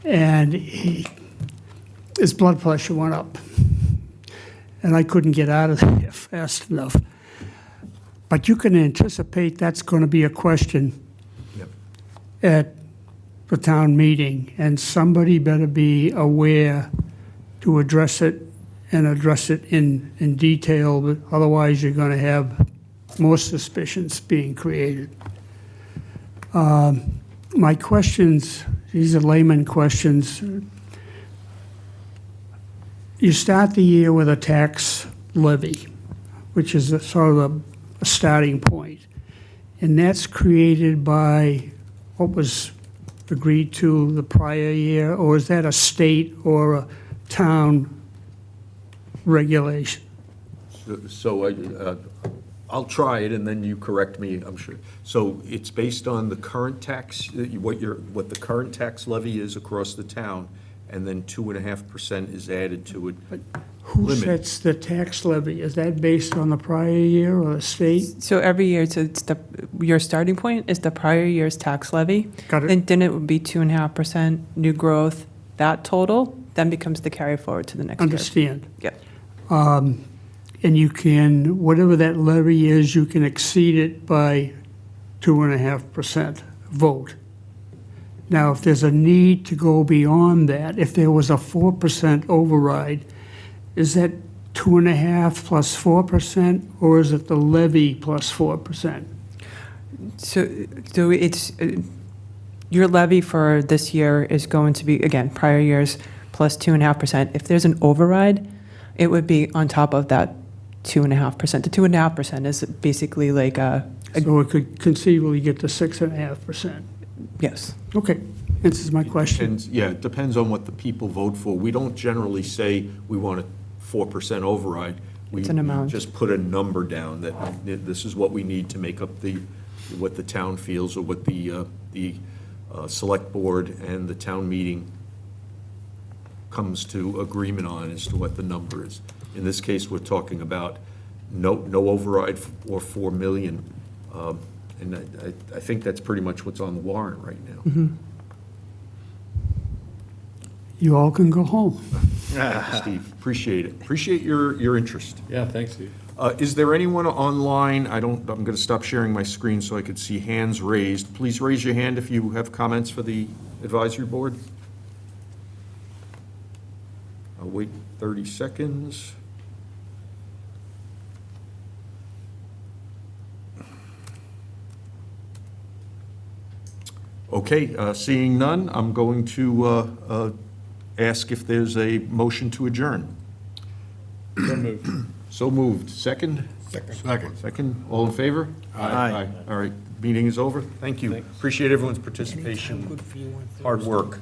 And his blood pressure went up. And I couldn't get out of there fast enough. But you can anticipate that's going to be a question at the town meeting, and somebody better be aware to address it, and address it in detail, but otherwise you're going to have more suspicions being created. My questions, these are layman questions. You start the year with a tax levy, which is a sort of a starting point. And that's created by what was agreed to the prior year, or is that a state or a town regulation? So I'll try it, and then you correct me, I'm sure. So it's based on the current tax, what the current tax levy is across the town, and then 2.5% is added to it. Who Limit. sets the tax levy? Is that based on the prior year or the state? So every year, so it's your starting point is the prior year's tax levy. Got it. And then it would be 2.5% new growth, that total, then becomes the carry forward to the next year. Understand. Yep. And you can, whatever that levy is, you can exceed it by 2.5% vote. Now, if there's a need to go beyond that, if there was a 4% override, is that 2.5 plus 4%, or is it the levy plus 4%? So it's, your levy for this year is going to be, again, prior years plus 2.5%. If there's an override, it would be on top of that 2.5%. The 2.5% is basically like So it could conceivably get to 6.5%. yes. Okay, answers my question. Yeah, it depends on what the people vote for. We don't generally say we want a 4% override. It's an amount. We just put a number down that this is what we need to make up what the town feels, or what the select board and the town meeting comes to agreement on as to what the number is. In this case, we're talking about no override or 4 million. And I think that's pretty much what's on the warrant right now. Mm-hmm. You all can go home. Steve, appreciate it. Appreciate your interest. Yeah, thanks, Steve. Is there anyone online? I'm going to stop sharing my screen so I could see hands raised. Please raise your hand if you have comments for the advisory board. I'll wait 30 seconds. Okay, seeing none, I'm going to ask if there's a motion to adjourn. So moved. So moved. Second? Second. Second. All in favor? Aye. All right, meeting is over. Thank you. Appreciate everyone's participation. Hard work.